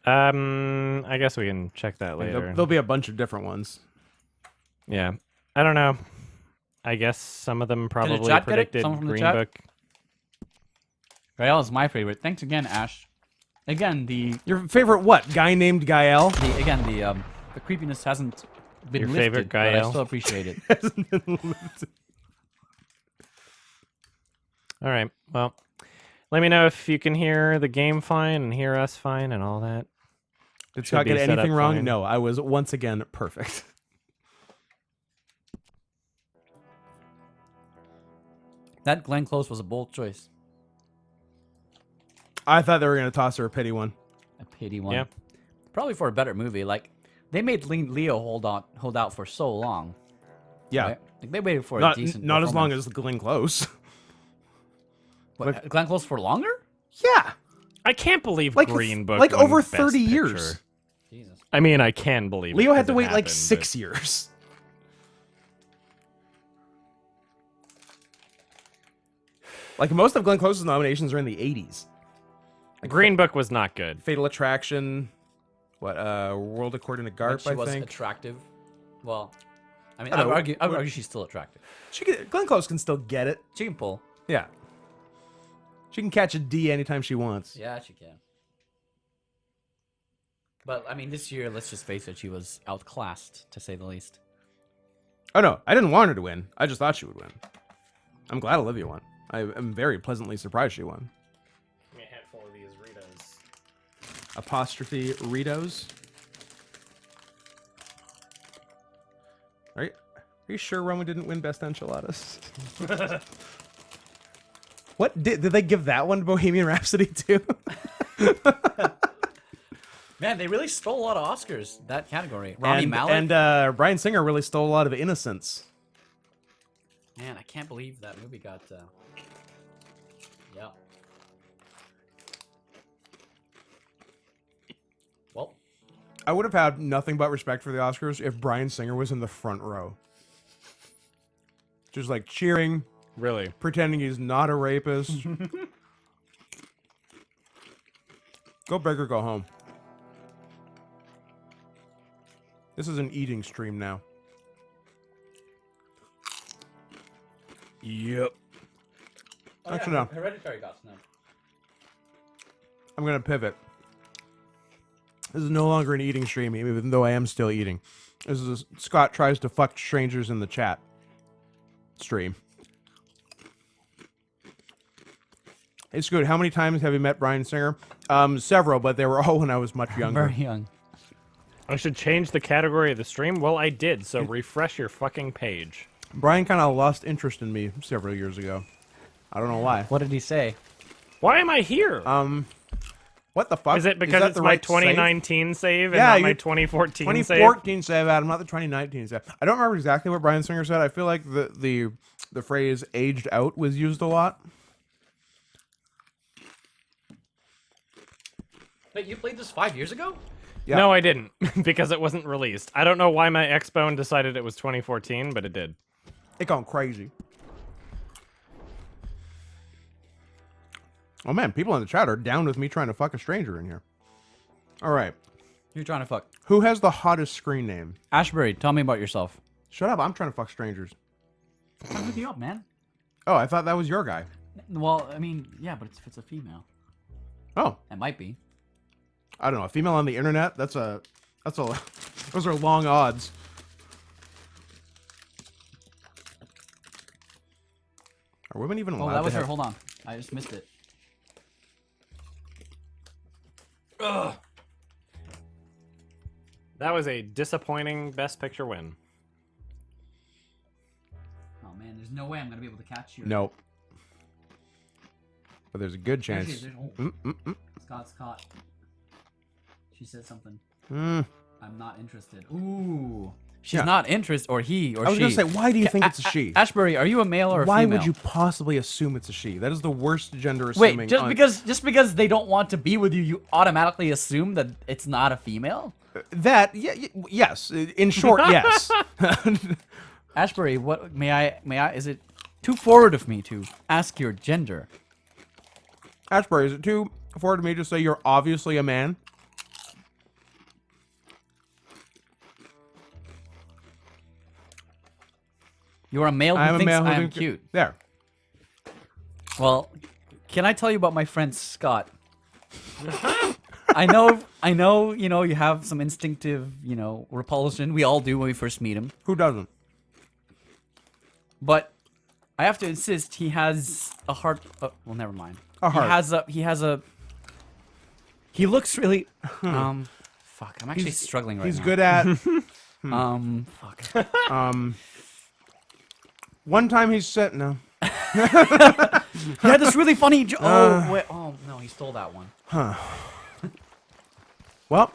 I guess we can check that later. There'll be a bunch of different ones. Yeah. I don't know. I guess some of them probably chat get it? predicted Someone from the Green chat? Book. Gael is my favorite. Thanks again, Ash. Again, Your favorite what? Guy named Gael? the creepiness hasn't been Your lifted, favorite but I Gael? still appreciate it. All right. Well, let me know if you can hear the game fine and hear us fine and all that. Did Should Scott be get set up anything wrong? fine. No, I was once again perfect. That Glenn Close was a bold choice. I thought they were going to toss her a pity one. A pity one. Yeah. Probably for a better movie. Like, they made Leo hold out for so long. Yeah. Right? Like, they waited for a Not, decent not as long performance. as Glenn Close. What, Glenn Close for longer? Yeah. I can't believe Like, Green Book like won over Best 30 Picture. years. Jesus. I mean, I can believe Leo it had to 'cause it wait like happened, 6 years. Like most of Glenn Close's nominations are in the 80s. but Green Book was not good. Fatal Attraction, World According to Like, Garp, she I was think. attractive. Well, I mean, I I don't would know. argue she's still attractive. Glenn Close can still get it. She can pull. Yeah. She can catch a D anytime she wants. Yeah, she can. But, I mean, this year, let's just face it, she was outclassed, to say the least. Oh no, I didn't want her to win. I just thought she would win. I'm glad Olivia won. I am very pleasantly surprised she won. Give me a handful of these Ritos. Apostrophe Ritos. Are you sure Roman didn't win Best Enchiladas? What did they give that one to Bohemian Rhapsody too? Man, they really stole a lot of Oscars, that category. Rami Malek. And Bryan Singer really stole a lot of Innocence. Man, I can't believe that movie got... Yeah. Well, I would have had nothing but respect for the Oscars if Bryan Singer was in the front row. Just like cheering, Really? pretending he's not a rapist. Go big or go home. This is an eating stream now. Yep. Actually, no. Hereditary got snubbed. I'm going to pivot. This is no longer an eating stream, even though I am still eating. This is Scott tries to fuck strangers in the chat stream. Hey, Scoot, how many times have you met Bryan Singer? Several, but they were all when I was much younger. Very young. I should change the category of the stream? Well, I did, so refresh your fucking page. Brian kind of lost interest in me several years ago. I don't know why. What did he say? Why am I here? What the fuck? Is it because that it's the my right save? 2019 save and Yeah, not my you- 2014 save? 2014 save, Adam, not the 2019 save. I don't remember exactly what Bryan Singer said. I feel like the phrase "aged out" was used a lot. Wait, you played this 5 years ago? Yeah. No, I didn't, because it wasn't released. I don't know why my Xbone decided it was 2014, but it did. It gone crazy. Oh man, people in the chat are down with me trying to fuck a stranger in here. All right. You're trying to fuck. Who has the hottest screen name? Ashbury, tell me about yourself. Shut up, I'm trying to fuck strangers. I'm with you up, man. Oh, I thought that was your guy. Well, I mean, yeah, but if it's a female. Oh, It might be. I don't know. A female on the internet? That's a those are long odds. Are women even allowed Oh, that was to her. have... Hold on. I just missed it. That was a disappointing Best Picture win. Oh, man, there's no way I'm going to be able to catch you. Nope. But there's a good There she chance. is, there's- Scott's caught. She said something. I'm not interested. Ooh. She's Yeah. not interested, or he, or I was she. gonna say, why do you think it's a she? Ashbury, are you a male or a Why female? would you possibly assume it's a she? That is the worst gender Wait, assuming. just because they don't want to be with you, you automatically assume that it's not a female? That yes. In short, yes. Ashbury, what may I is it too forward of me to ask your gender? Ashbury, is it too forward to me to say you're obviously a man? You're a male I'm who a thinks male who I am thinks- cute. There. Well, can I tell you about my friend Scott? I know, you have some instinctive, repulsion. We all do when we first meet him. Who doesn't? But I have to insist he has a heart. Well, never mind. A heart. He looks really. Fuck. I'm actually struggling right He's now. good at. Fuck. One time he said no. He had this really funny. Oh wait. Oh no, he stole that one. Well,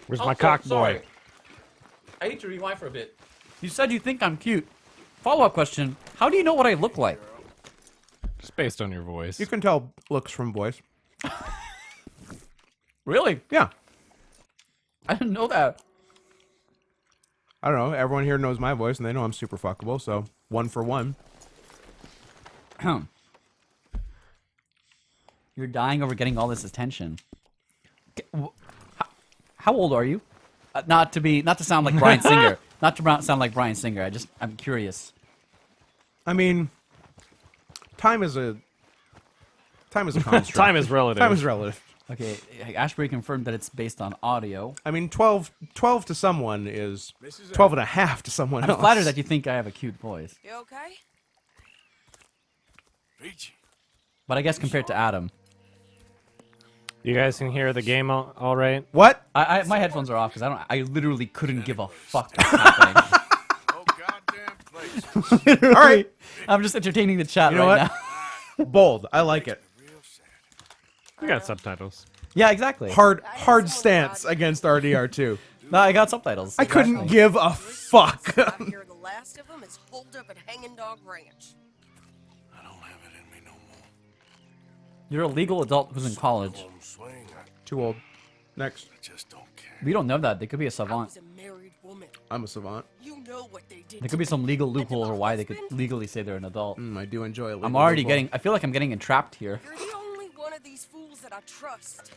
Where's my cock boy? I need to rewind for a bit. You said you think I'm cute. Follow-up question: how do you know what I look like? Just based on your voice. you can tell looks from voice. Really? Yeah. I didn't know that. I don't know. Everyone here knows my voice, and they know I'm super fuckable. So 1 for 1. You're dying over getting all this attention. How old are you? Not to sound like Bryan Singer. Not to sound like Bryan Singer. I'm curious. I mean, time is a construct. Time is relative. Time is relative. Okay, Ashbury confirmed that it's based on audio. I mean, 12 to someone is 12 and a half to someone I'm else. flattered that you think I have a cute voice. You okay? But I guess compared to Adam. You guys can hear the game all right? What? My headphones are off because I literally couldn't give a fuck what's happening. Oh, goddamn place. All right. I'm just entertaining the chat You know right what? now. Bold. I like it. We got subtitles. Yeah, exactly. Hard stance against RDR2. No, I got subtitles. I couldn't give a fuck. Out here, the last of them is holed up at Hanging Dog Ranch. I don't have it in me no more. You're a legal adult who's in college. Home swing, I Too old. Next. just don't care. We don't know that. They could be a I savant. was a married woman. I'm a savant. You know what they did. There could be some legal loophole or why they could legally say they're an adult. I do enjoy it. I feel like I'm getting entrapped here. You're the only one of these fools that I trust.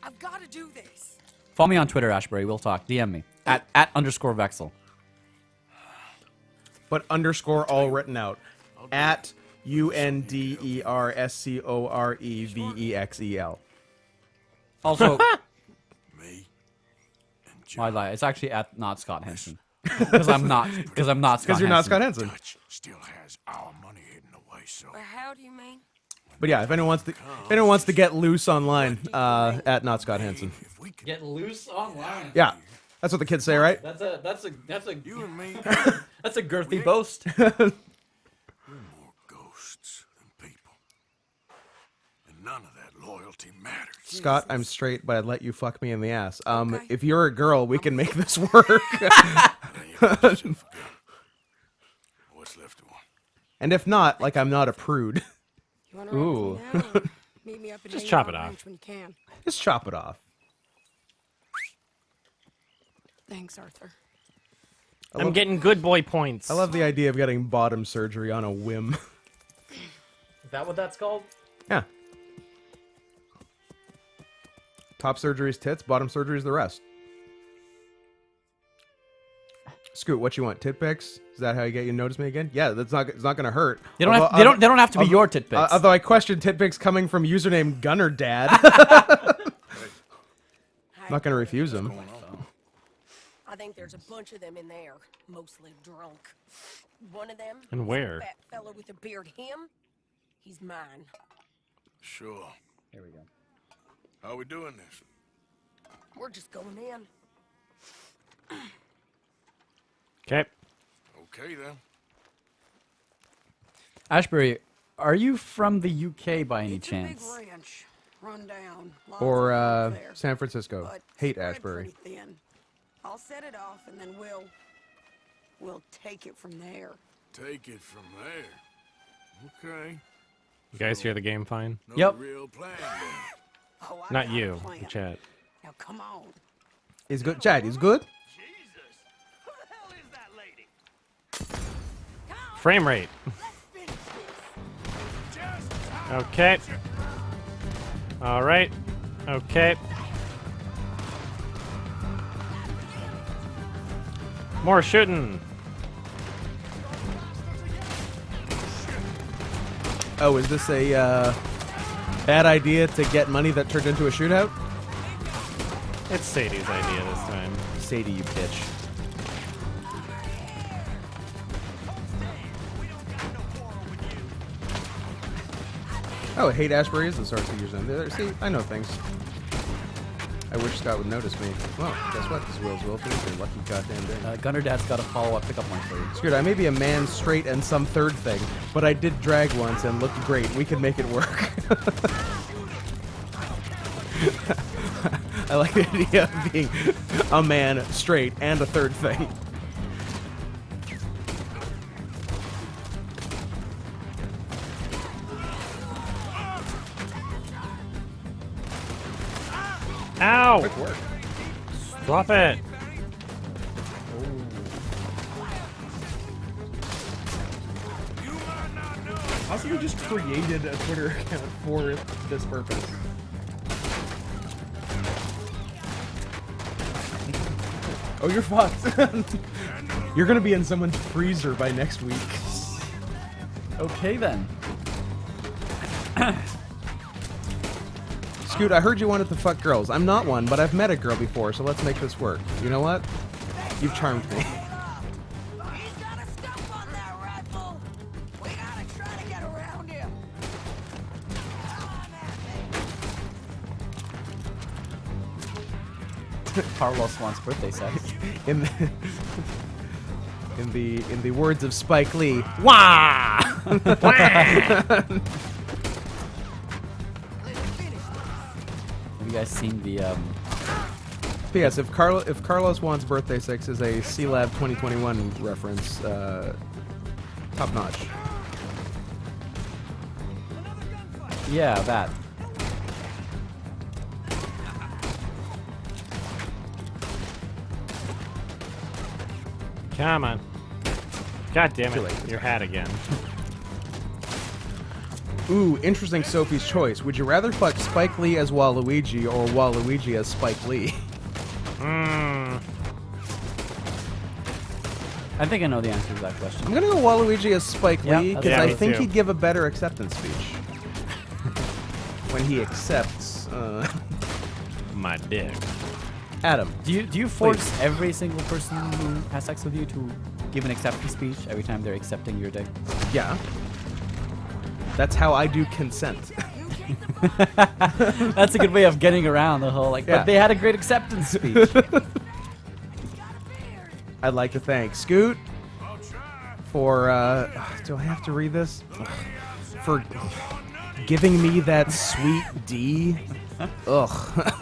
I've got to do this. Follow me on Twitter, Ashbury. We'll talk. DM me. At _Vexel. But underscore all written out. At UNDERSCOREVEXEL. Also, Me and my lie. It's actually at not Scott Henson. Because I'm not Scott Because you're not Scott Henson. Dutch still has our money hidden away, so How do you mean? But yeah, if anyone wants to get loose online, at not Scott Henson. if we could, Get loose online. Yeah, that's what the kids say, right? That's a you and me, that's a girthy boast. we're more ghosts than people. And none of that loyalty matters. Scott, I'm straight, but I'd let you fuck me in the ass. Okay. If you're a girl, we can make this work. What's left of one? And if not, like I'm not a prude. You want to Ooh. meet me up at Just Hanging chop Dog it off. Ranch when you can. Just chop it off. Thanks, Arthur. I'm getting good boy points. I love the idea of getting bottom surgery on a whim. Is that what that's called? Yeah. Top surgery is tits, bottom surgery is the rest. Scoot, what you want? Tit pics? Is that how you get you to notice me again? Yeah, it's not gonna hurt. They don't have to be your tit pics. Although I question tit pics coming from username Gunner Dad. Not gonna refuse them. I think there's a bunch of them in there, mostly drunk. One of them. And is a where? Fat fella with a beard. Him, he's mine. Sure. Here we go. How we doing this? We're just going in. Okay. Okay then. Ashbury, are you from the UK by any It's chance? a big ranch, run down. Lots Or of folk there, San Francisco. but Hate spread Ashbury. pretty thin. I'll set it off, and then we'll take it from there. Take it from there. Okay. You guys hear the game fine? No Yep. real plan then. Oh, I Not got a you, plan. the chat. Now come on. He's good. Chad, he's good. Frame rate. Okay. All right. Okay. More shooting. Oh, is this a bad idea to get money that turned into a shootout? It's Sadie's idea this time. Sadie, you bitch. Oh, hate Ashbury is the source of your zone. See, I know things. I wish Scott would notice me. Well, guess what? This Will's Wilton. You're lucky goddamn day. Gunner Dad's got a follow-up pickup one for you. Scott, I may be a man straight and some third thing, but I did drag once and looked great. We could make it work. I like the idea of being a man straight and a third thing. Ow! Quick work. Drop it. Also, you just created a Twitter account for this purpose. Oh, you're fucked. You're gonna be in someone's freezer by next week. Okay then. Scoot, I heard you wanted to fuck girls. I'm not one, but I've met a girl before, so let's make this work. You know what? You've charmed me. He's got a scope on that rifle. We gotta try to get around him. Carlos wants birthday sex. In the words of Spike Lee, wah! Have you guys seen the P.S. If Carlos wants birthday sex is a C-Lab 2021 reference, top notch. yeah, that. Come on. God damn Too it. late. Your hat again. Ooh, interesting Sophie's choice. Would you rather fuck Spike Lee as Waluigi or Waluigi as Spike Lee? Mmm. I think I know the answer to that I'm question. gonna go Waluigi as Spike Yeah, Lee that's because Yeah, I me think too. he'd give a better acceptance speech when he accepts. My dick. Adam, Do you force every single person who has sex with you to give an acceptance speech every time they're accepting your dick? yeah, that's how I do consent. That's a good way of getting around the whole like. Yeah. But they had a great acceptance speech. I'd like to thank Scoot for. Do I have to read this? For giving me that sweet D. Ugh.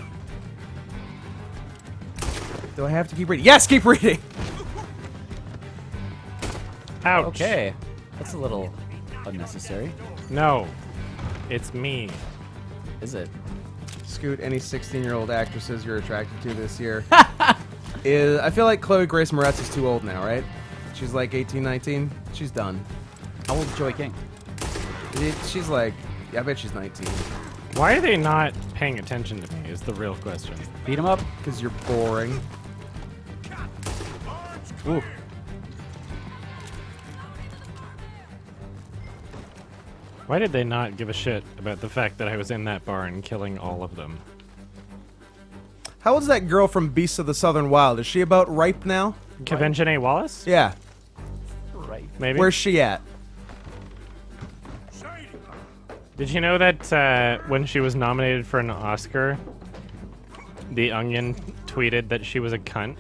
Do I have to keep reading? Yes, keep reading. Ouch. Okay, that's a little unnecessary. No. It's me. Is it? Scoot, any 16-year-old actresses you're attracted to this year? I feel like Chloe Grace Moretz is too old now, right? She's like 18, 19. She's done. How old is Joey King? She's like, I bet she's 19. Why are they not paying attention to me is the real question. Beat him up. Because you're boring. Ooh. Why did they not give a shit about the fact that I was in that bar and killing all of them? How old's that girl from Beasts of the Southern Wild? Is she about ripe now? Convention A. Wallace? Yeah. Right. Maybe? Where's she at? Did you know that when she was nominated for an Oscar, The Onion tweeted that she was a cunt?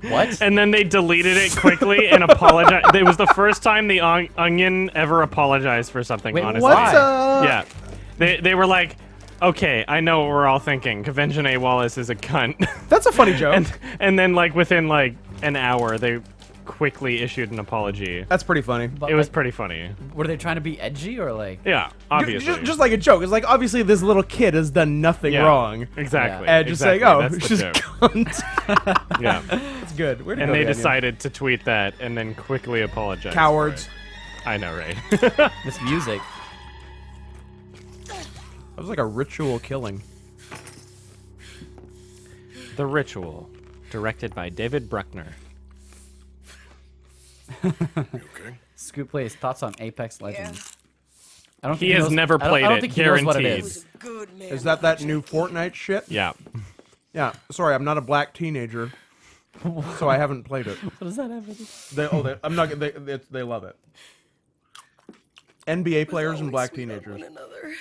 What? And then they deleted it quickly and apologized. It was the first time The Onion ever apologized for something, Wait, honestly. What? Yeah. They were like, okay, I know what we're all thinking. Convention A. Wallace is a cunt. That's a funny joke. and then, like, within, like, an hour, they quickly issued an apology. That's pretty funny. But, It was like, pretty funny. were they trying to be edgy or like? Yeah, obviously. Just like a joke. It's like, obviously, this little kid has done nothing Yeah, wrong. Exactly. And just exactly. saying, oh, That's the she's a joke. cunt. Yeah. That's good. Way to And go, they Daniel. decided to tweet that and then quickly apologize. Cowards. for it. I know, right? This music. That was like a ritual killing. The Ritual, directed by David Bruckner. You okay? Scoop plays thoughts on Apex Legends. I don't He think has knows- never I don't- played I don't it, think he knows what it guaranteed. is. Good man. Is that new Fortnite shit? Yeah. Yeah. Sorry, I'm not a black teenager, so I haven't played it. What does that have to do? I'm not. They love it. NBA players and black teenagers, One another.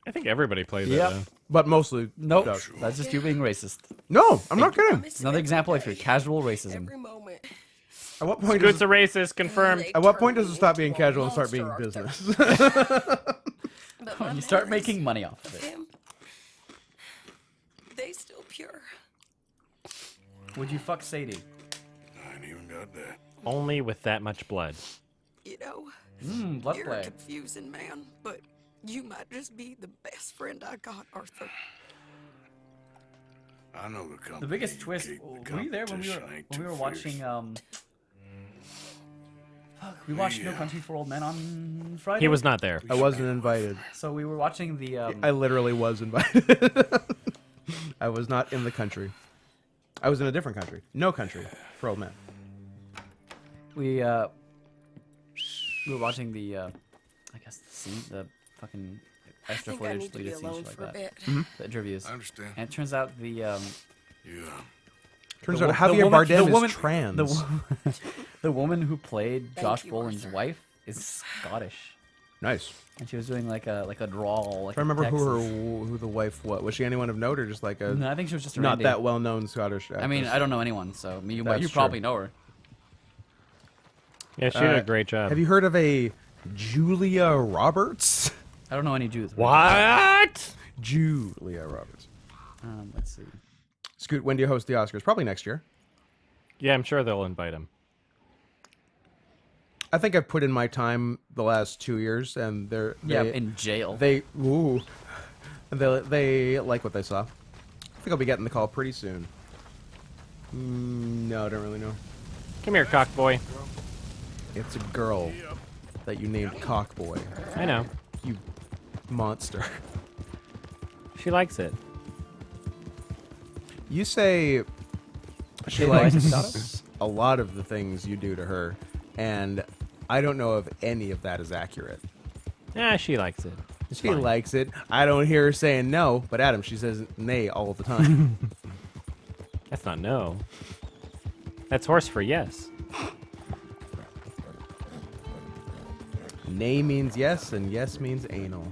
I think everybody plays Yep. it. Though. but mostly. Nope. does. That's just you being racist. No, I'm not kidding. Miss Another every example of your day, casual racism. Every moment. At what point? Scoots Does a racist, confirmed. They at what turn point does me it stop into being a casual and start being monster, business? But my You start memories making money off of of it. him, they still pure. Would you fuck Sadie? I ain't even got that. Only with that much blood. You know, Blood you're play. a confusing man, but you might just be the best friend I got, Arthur. I know the company. The biggest you twist. keep, the Were you there when we were competition ain't too fierce. watching? We watched No Yeah. Country for Old Men on Friday. He was not there. I wasn't invited. So we were watching the. I literally was invited. I was not in the country. I was in a different country. No country for old men. we were watching the. I guess the scene, the fucking I extra think I footage, need to be deleted scenes, alone shit for a like that. bit. The interviews. I understand. And it turns out the. Yeah. Turns The out wo- the Javier woman- Bardem the woman- is trans. The woman who played Thank Josh you, Brolin's Arthur. wife is Scottish, Nice. and she was doing like a drawl. Like I remember a who the wife was. Was she anyone of note or just like a No, I think she was just a not reindeer. that well known Scottish actress? I mean, I don't know anyone, so you That's probably true. know her. Yeah, she did a great job. Have you heard of a Julia Roberts? I don't know any Jews. What? Julia Roberts. Let's see. Scoot, when do you host the Oscars? Probably next year. Yeah, I'm sure they'll invite him. I think I've put in my time the last 2 years, and In jail. they like what they saw. I think I'll be getting the call pretty soon. No, I don't really know. Come here, cockboy. It's a girl that you named Cockboy. I know. You monster. She likes it. You say she likes a lot of the things you do to her, and I don't know if any of that is accurate. Yeah, she likes it. It's She fine. likes it. I don't hear her saying no, but Adam, she says nay all the time. That's not no. That's horse for yes. Nay means yes, and yes means anal.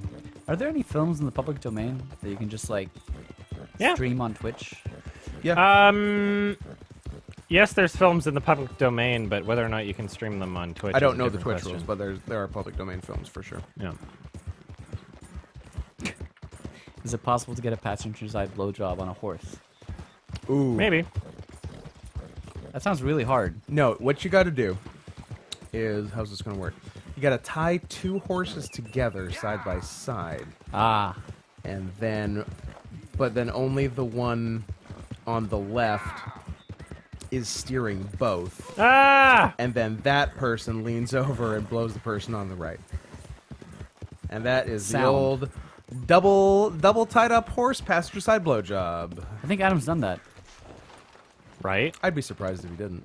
Are there any films in the public domain that you can just like Yeah. stream on Twitch? Yes, there's films in the public domain, but whether or not you can stream them on Twitch. I don't is a know the different Twitch rules, question. but there are public domain films for sure. Yeah. Is it possible to get a passenger side blowjob on a horse? Ooh. Maybe. That sounds really hard. No, what you got to do is, how's this going to work? You got to tie two horses together side by side, Ah, and then, but then only the one on the left is steering both, Ah! and then that person leans over and blows the person on the right. And that is Sound. the old double tied up horse passenger side blowjob. I think Adam's done that. Right? I'd be surprised if he didn't.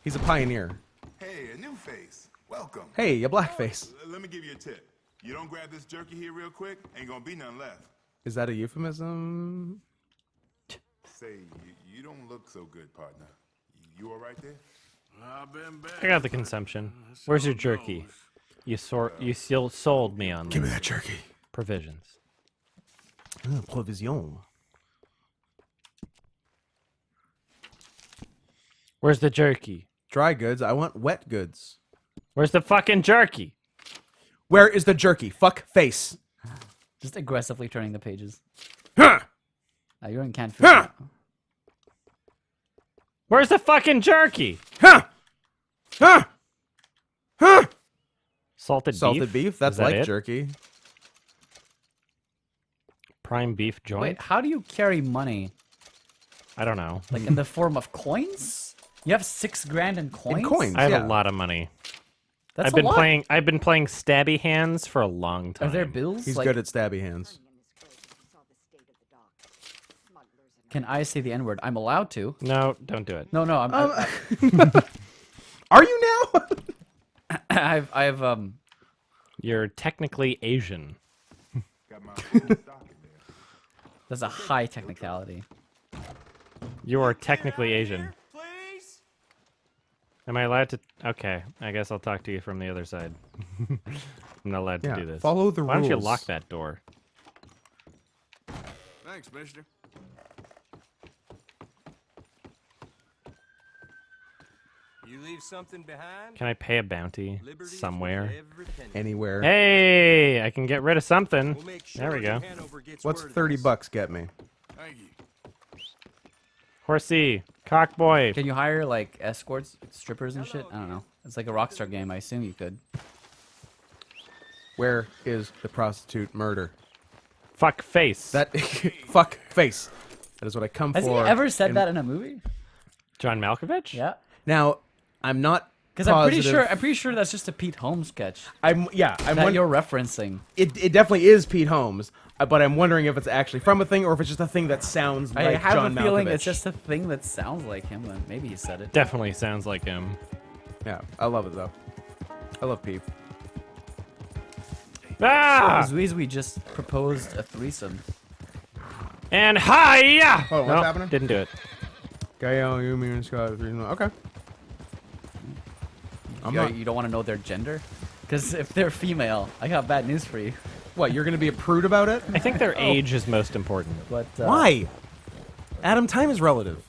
He's a pioneer. Hey, a new face. Welcome. Hey, you blackface. Let me give you a tip. You don't grab this jerky here real quick, ain't gonna be none left. Is that a euphemism? Say, you don't look so good, partner. You all right there? I've been back. I got the consumption. Where's your jerky? You still sold me on Give me that jerky. provisions. Provision. Where's the jerky? Dry goods. I want wet goods. Where's the fucking jerky? Where is the jerky? Fuck face. Just aggressively turning the pages. Huh! You're in canned Huh! food. Where's the fucking jerky? Huh! Huh! Huh! Salted Salted beef? That's Is that like it? jerky. Prime beef joint? Wait, how do you carry money? I don't know. Like in the form of coins? You have $6 grand in coins? In coins. I have yeah. a lot of money. That's I've a been lot. playing stabby hands for a long time. Are there bills? He's like, good at stabby hands. Can I say the N-word? I'm allowed to. No, don't do it. No, I'm. Um, Are you now? I've You're technically Asian. Got my own stock in there. There's a high technicality. You are technically Asian. Am I allowed to? Okay, I guess I'll talk to you from the other side. I'm not allowed to Yeah, do this. follow the Why don't you rules. lock that door? Thanks, mister. You leave something behind? Can I pay a bounty Liberty's somewhere? worth every penny. Anywhere. Hey, I can get rid of something. We'll make There we sure go. Hanover gets What's word of 30 this. bucks get me? Thank you. Horsey, cock boy. Can you hire like escorts, strippers and shit? I don't know. It's like a Rockstar game. I assume you could. Where is the prostitute murder? Fuck face. That fuck face. That is what I come Has he for. ever said and- that in a movie? John Malkovich? Yeah. Now, I'm not Because positive. I'm pretty sure that's just a Pete Holmes sketch I'm that wondering. you're referencing. It definitely is Pete Holmes, but I'm wondering if it's actually from a thing or if it's just a thing that sounds I like have John a feeling Malkovich. it's just a thing that sounds like him. Then maybe he said it. Definitely sounds like him. Yeah, I love it though. I love Pete. Ah! We just proposed a threesome. And hi-ya! Hold on, what's happening? Didn't do it. Gael, you, me, and Scott. Okay. I'm not. You don't want to know their gender? Because if they're female, I got bad news for you. What? You're gonna be a prude about it? I think their age is most important. But Why? Adam, time is relative.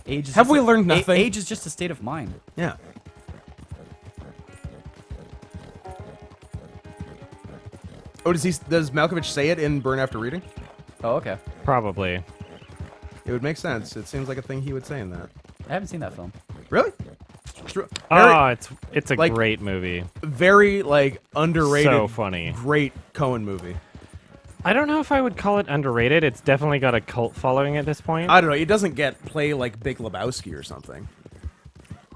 Age is Have just we learned nothing? Age is just a state of mind. Yeah. Oh, does Malkovich say it in Burn After Reading? Oh, okay. Probably. It would make sense. It seems like a thing he would say in that. I haven't seen that film. Really? Oh, it's a like- great movie. Very like underrated. So funny. Great Coen movie. I don't know if I would call it underrated. It's definitely got a cult following at this point. I don't know. It doesn't get play like Big Lebowski or something.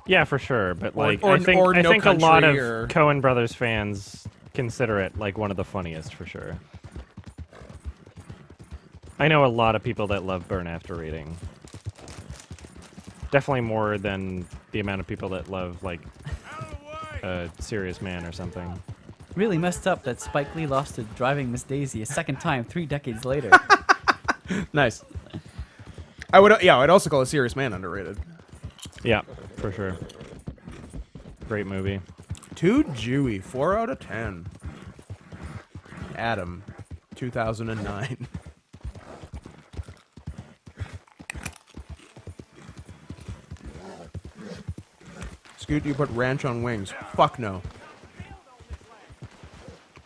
Yeah, for sure. But Or- like, or- I think or No a lot of Country or- Coen Brothers fans consider it like one of the funniest for sure. I know a lot of people that love Burn After Reading. Definitely more than the amount of people that love like a Serious Man or something. Really messed up that Spike Lee lost to Driving Miss Daisy a second time 3 decades later. Nice. I'd also call A Serious Man underrated. Yeah, for sure. Great movie. Too Jewy, 4 out of 10. Adam, 2009. Scoot, do you put ranch on wings? Fuck no.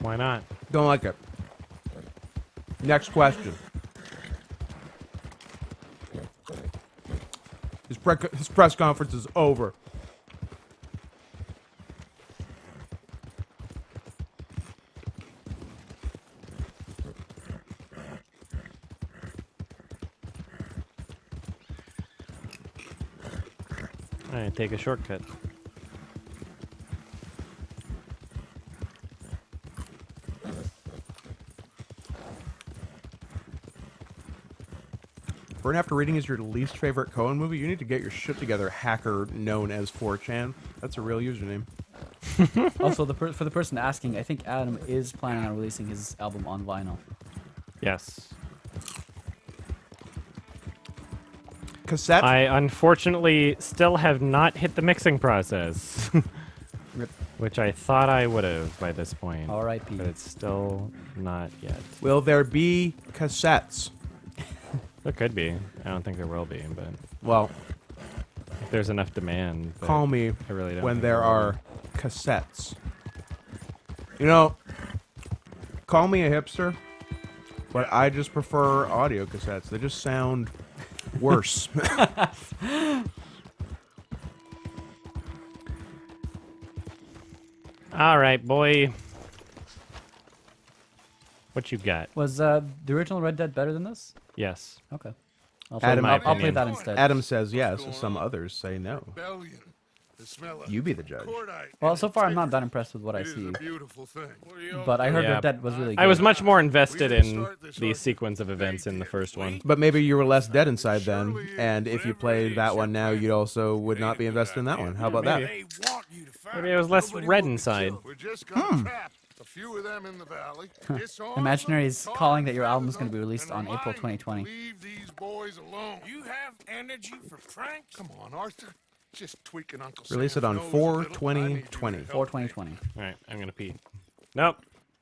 Why not? Don't like it. Next question. His press conference is over. All right, take a shortcut. Burn After Reading is your least favorite Coen movie? You need to get your shit together, hacker known as 4chan. That's a real username. Also, for the person asking, I think Adam is planning on releasing his album on vinyl. Yes. Cassette? I unfortunately still have not hit the mixing process, Rip. which I thought I would have by this point. R.I.P. But it's still not yet. Will there be cassettes? There could be. I don't think there will be, but Well, if there's enough demand. but call me I really don't when think there will are be. cassettes. You know, call me a hipster, but I just prefer audio cassettes. They just sound worse. All right, boy. What you got? Was the original Red Dead better than this? Yes. Okay. Adam, I'll play opinion. that instead. Adam says yes, some others say no. Rebellion. The smell of You be the judge. cordite Well, and so far I'm not tinder. that impressed with what I It is see. a beautiful thing. But I heard Yeah. Red Dead was really good. I was much more invested didn't in start this the argument. sequence of events in the first one. But maybe you were less dead inside then, and if you played that one now, you also would not be invested in that one. How about that? They want you to find Maybe I was less Nobody red will be inside. killed. We're just gonna trap a few of them in the valley. disarm Imaginary's them, calling that your tar and album's feather gonna be them, released and on April remind you to 2020. Leave these boys alone. You have energy for pranks? Come on, Arthur. Just tweaking Uncle Release Sam's it on nose a little. I need you to 4/20/20. help 4/20/20. All right, I'm gonna pee. Nope.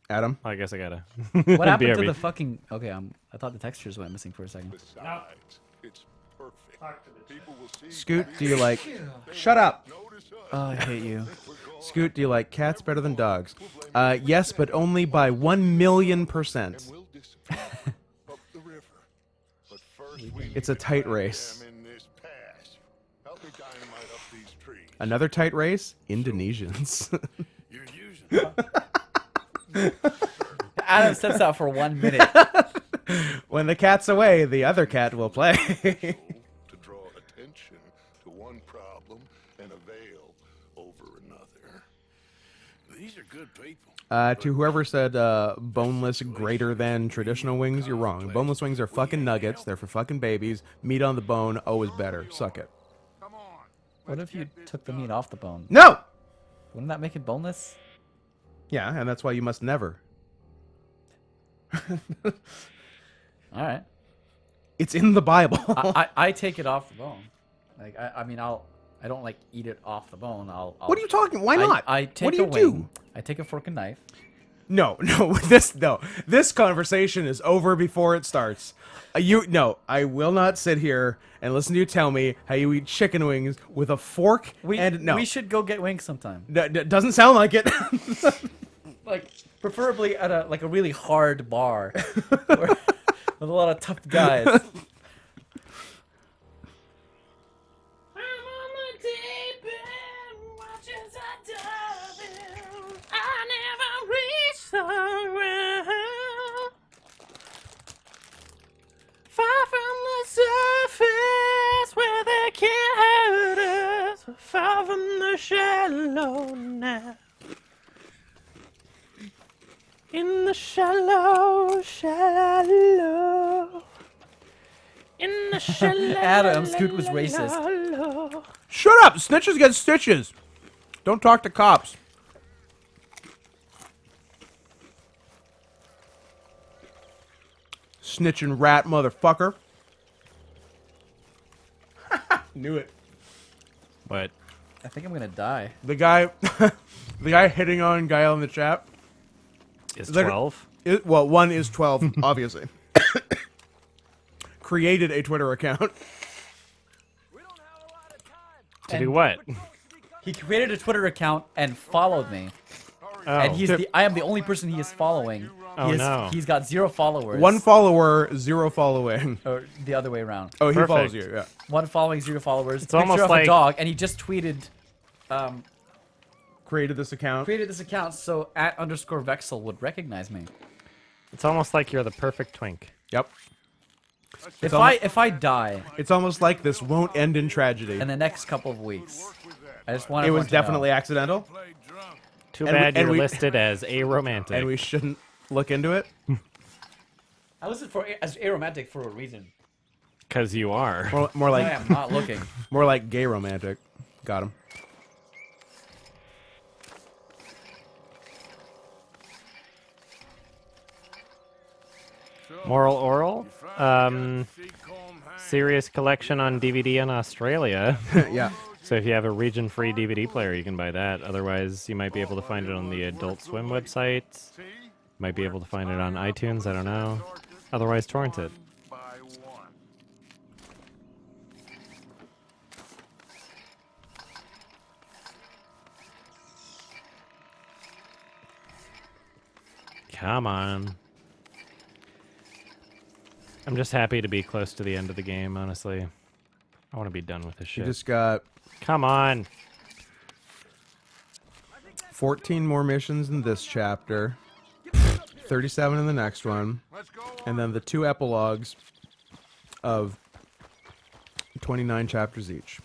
Adam? I guess I gotta. What happened to BRB. the fucking? Okay, I thought the textures went missing for a second. Besides, it's perfect. People will see Scoot, do you like... Shut up! notice us. Oh, I hate you. Scoot, do you like cats better than dogs? Yes, but only by 1,000,000%. We'll disappear up the river. But first we It's a need to tight find race. them in this pass. Help me dynamite up these trees. Another tight race? Indonesians. You're using Adam steps out for 1 minute. When the cat's away, the other cat will play. to draw attention to one problem and a veil over another. These are good people. To whoever said boneless greater than traditional wings, you're wrong. Boneless wings are fucking nuggets. They're for fucking babies. Meat on the bone, always better. Suck it. Come on. What if you took the meat off the bone? No! Wouldn't that make it boneless? Yeah, and that's why you must never. All right. It's in the Bible. I take it off the bone. Like I mean I don't like eat it off the bone. I'll What are you talking? Why not? I take what do you a do? wing. I take a fork and knife. No. This conversation is over before it starts. I will not sit here and listen to you tell me how you eat chicken wings with a fork We should go get wings sometime. Doesn't sound like it. Like preferably at a really hard bar where, with a lot of tough guys. Far from the surface where they can't hurt us. Far from the shallow now. In the shallow, shallow. In the shallow. Adam, Scoot was racist. shallow. Shut up! Snitches get stitches. Don't talk to cops. Snitching rat motherfucker. Knew it. What? I think I'm gonna die. The guy, the guy hitting on Guile in the chat. Is Liter- 12? Well, one is 12, obviously. Created a Twitter account. To do what? He created a Twitter account and followed me. Oh. And I am the only person he is following. Oh, no. He's got 0 followers. One follower, 0 following. Or the other way around. Oh, he Perfect. follows you, yeah. 1 following, 0 followers. It's Picture almost of a like- dog, and he just tweeted, Created this account. created this account so @_Vexel would recognize me. It's almost like you're the perfect twink. Yep. If almo- I die It's almost like this won't end in tragedy. in the next couple of weeks, I just want It everyone was to know. definitely accidental, Play drunk. Too And we- bad and you're we- listed as aromantic. and we shouldn't look into it. I listed as aromantic for a reason. Because you are. More I like am not looking. more like gay romantic. Got him. Moral Oral? Serious collection on DVD in Australia. Yeah. So if you have a region-free DVD player, you can buy that. Otherwise, you might be able to find it on the Adult Swim website. Might be able to find it on iTunes, I don't know. Otherwise, torrent it. By one. Come on. I'm just happy to be close to the end of the game, honestly. I want to be done with this You shit. just got Come on. 14 more missions in this chapter. 37 in the next one. Let's go And then the 2 epilogues of 29 chapters each.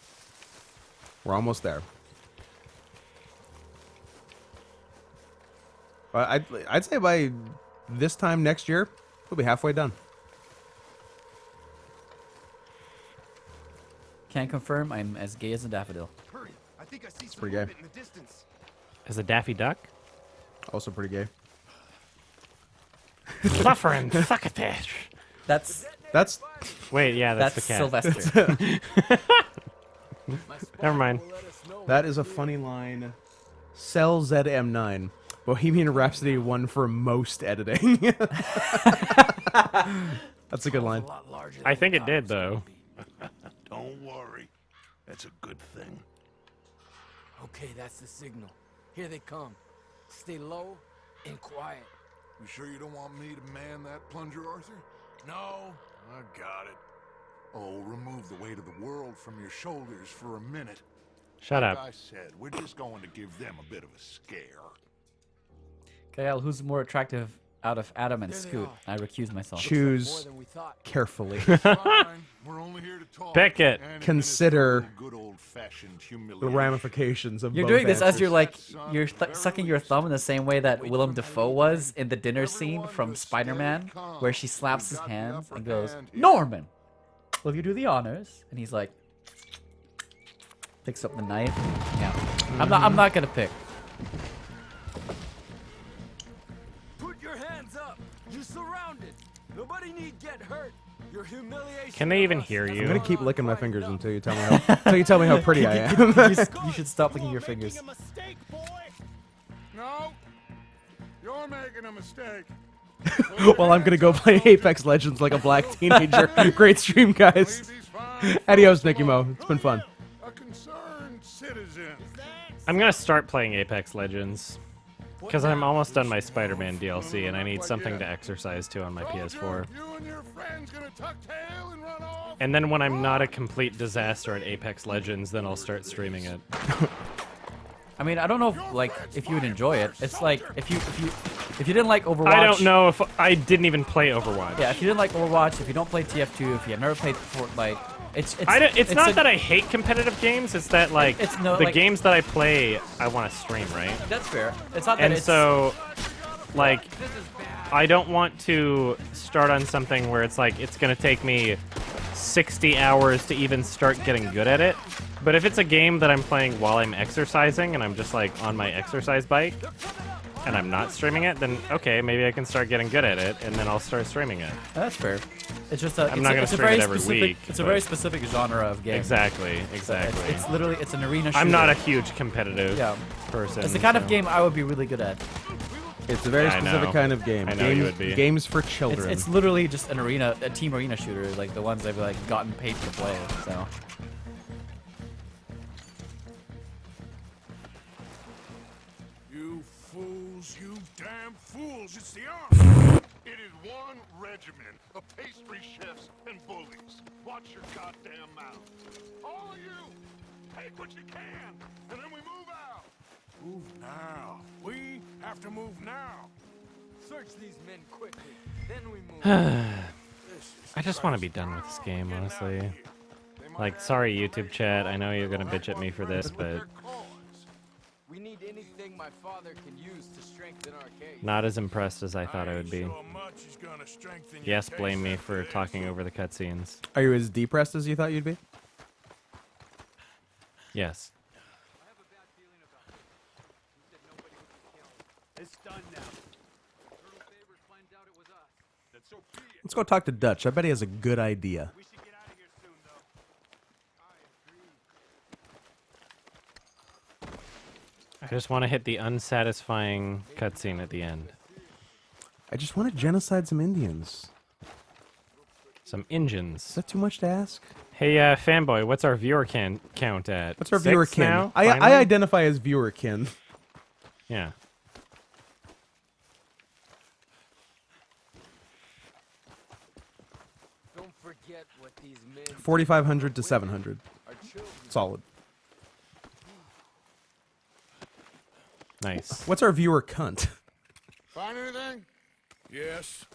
We're almost there. I'd say by this time next year, we'll be halfway done. Can confirm I'm as gay as a daffodil. Hurry! I think I see some pretty gay. movement in the distance. As a Daffy Duck? Also pretty gay. Fluffer and succotash. That's That's Wait, yeah, that's that's the cat. Sylvester. Never mind. that is a funny line. Cell ZM9. Bohemian Rhapsody won for most editing. That's a good line. I think it did, though. Don't worry. That's a good thing. Okay, that's the signal. Here they come. Stay low and quiet. You sure you don't want me to man that plunger, Arthur? No, I got it. Oh, remove the weight of the world from your shoulders for a minute. Shut Like up. I said, we're just going to give them a bit of a scare. Kyle, who's more attractive out of Adam and There they Scoot? are. I recuse myself. More Choose than we thought. carefully. Fine, we're only here to talk. Pick it. and Consider administer a good old-fashioned The humiliation. ramifications of You're both doing this as answers. you're like you're sucking your thumb in the same way that Willem Dafoe was in the dinner scene from Spider-Man, where she slaps his hands and goes, "Norman, will you do the honors?" And he's like, picks up the knife. Yeah, I'm not gonna pick. Put your hands up. You're surrounded. Nobody need get hurt. Your humiliation. Can they even of us hear has you? I'm gonna gone keep on licking my quite fingers enough. until you tell me how pretty I am. You should stop licking your fingers. No, you're making a mistake. Well, I'm gonna go play Apex Legends like a black teenager. Great stream, guys. Leave these fine Adios, folks Nicky Mo. alone. It's been fun. A concerned citizen. I'm gonna start playing Apex Legends. Because I'm almost done my Spider-Man DLC, and I need something to exercise to on my PS4. You and your friends gonna tuck tail and run off? And then when I'm not a complete disaster at Apex Legends, then I'll start streaming it. I mean, I don't know if you would enjoy it. It's like if you didn't like Overwatch. I don't know if I didn't even play Overwatch. Yeah, if you didn't like Overwatch, if you don't play TF2, if you have never played Fortnite, it's not that I hate competitive games. It's that like It's no- the like- games that I play, I want to stream, right? That's fair. It's not that And it's so, like, I don't want to start on something where it's like it's gonna take me 60 hours to even start getting good at it. But if it's a game that I'm playing while I'm exercising and I'm just like on my exercise bike and I'm not streaming it, then okay, maybe I can start getting good at it and then I'll start streaming it. That's fair. It's just a. I'm not gonna it's a stream very it every specific, week, It's a but- very specific genre of game. Exactly, exactly. It's literally an arena shooter. I'm not a huge competitive Yeah. person. It's the kind of so- game I would be really good at. It's a very I specific know. kind of game. I know you would be. Games for It's, children. it's literally just a team arena shooter, like the ones I've like gotten paid to play. So You fools, you damn fools. It's the army. It is one regiment of pastry chefs and bullies. Watch your goddamn mouth. All of you, take what you can, and then we move out. Move now. We have to move now. Search these men quickly. Then we move. I just want to be done with this game, honestly. Like, sorry, YouTube chat. I know you're gonna bitch at me for this, but We need anything my father can use to strengthen our case. not as impressed as I thought I would be. So much is gonna strengthen your Yes, case blame me after for this. talking over the cutscenes. Are you as depressed as you thought you'd be? Yes. It's done now. Let's go talk to Dutch. I bet he has a good idea. We should get out of here soon, though. I just want to hit the unsatisfying cutscene at the end. I just want to genocide some Indians. Some Is engines. that too much to ask? Hey, fanboy, what's our viewer count at? What's our 6 viewer kin? now? I Finally? identify as viewer kin. Yeah. Don't forget what these men 4,500 to 700. are children. Solid. Nice. What's our viewer cunt? Find anything? Yes.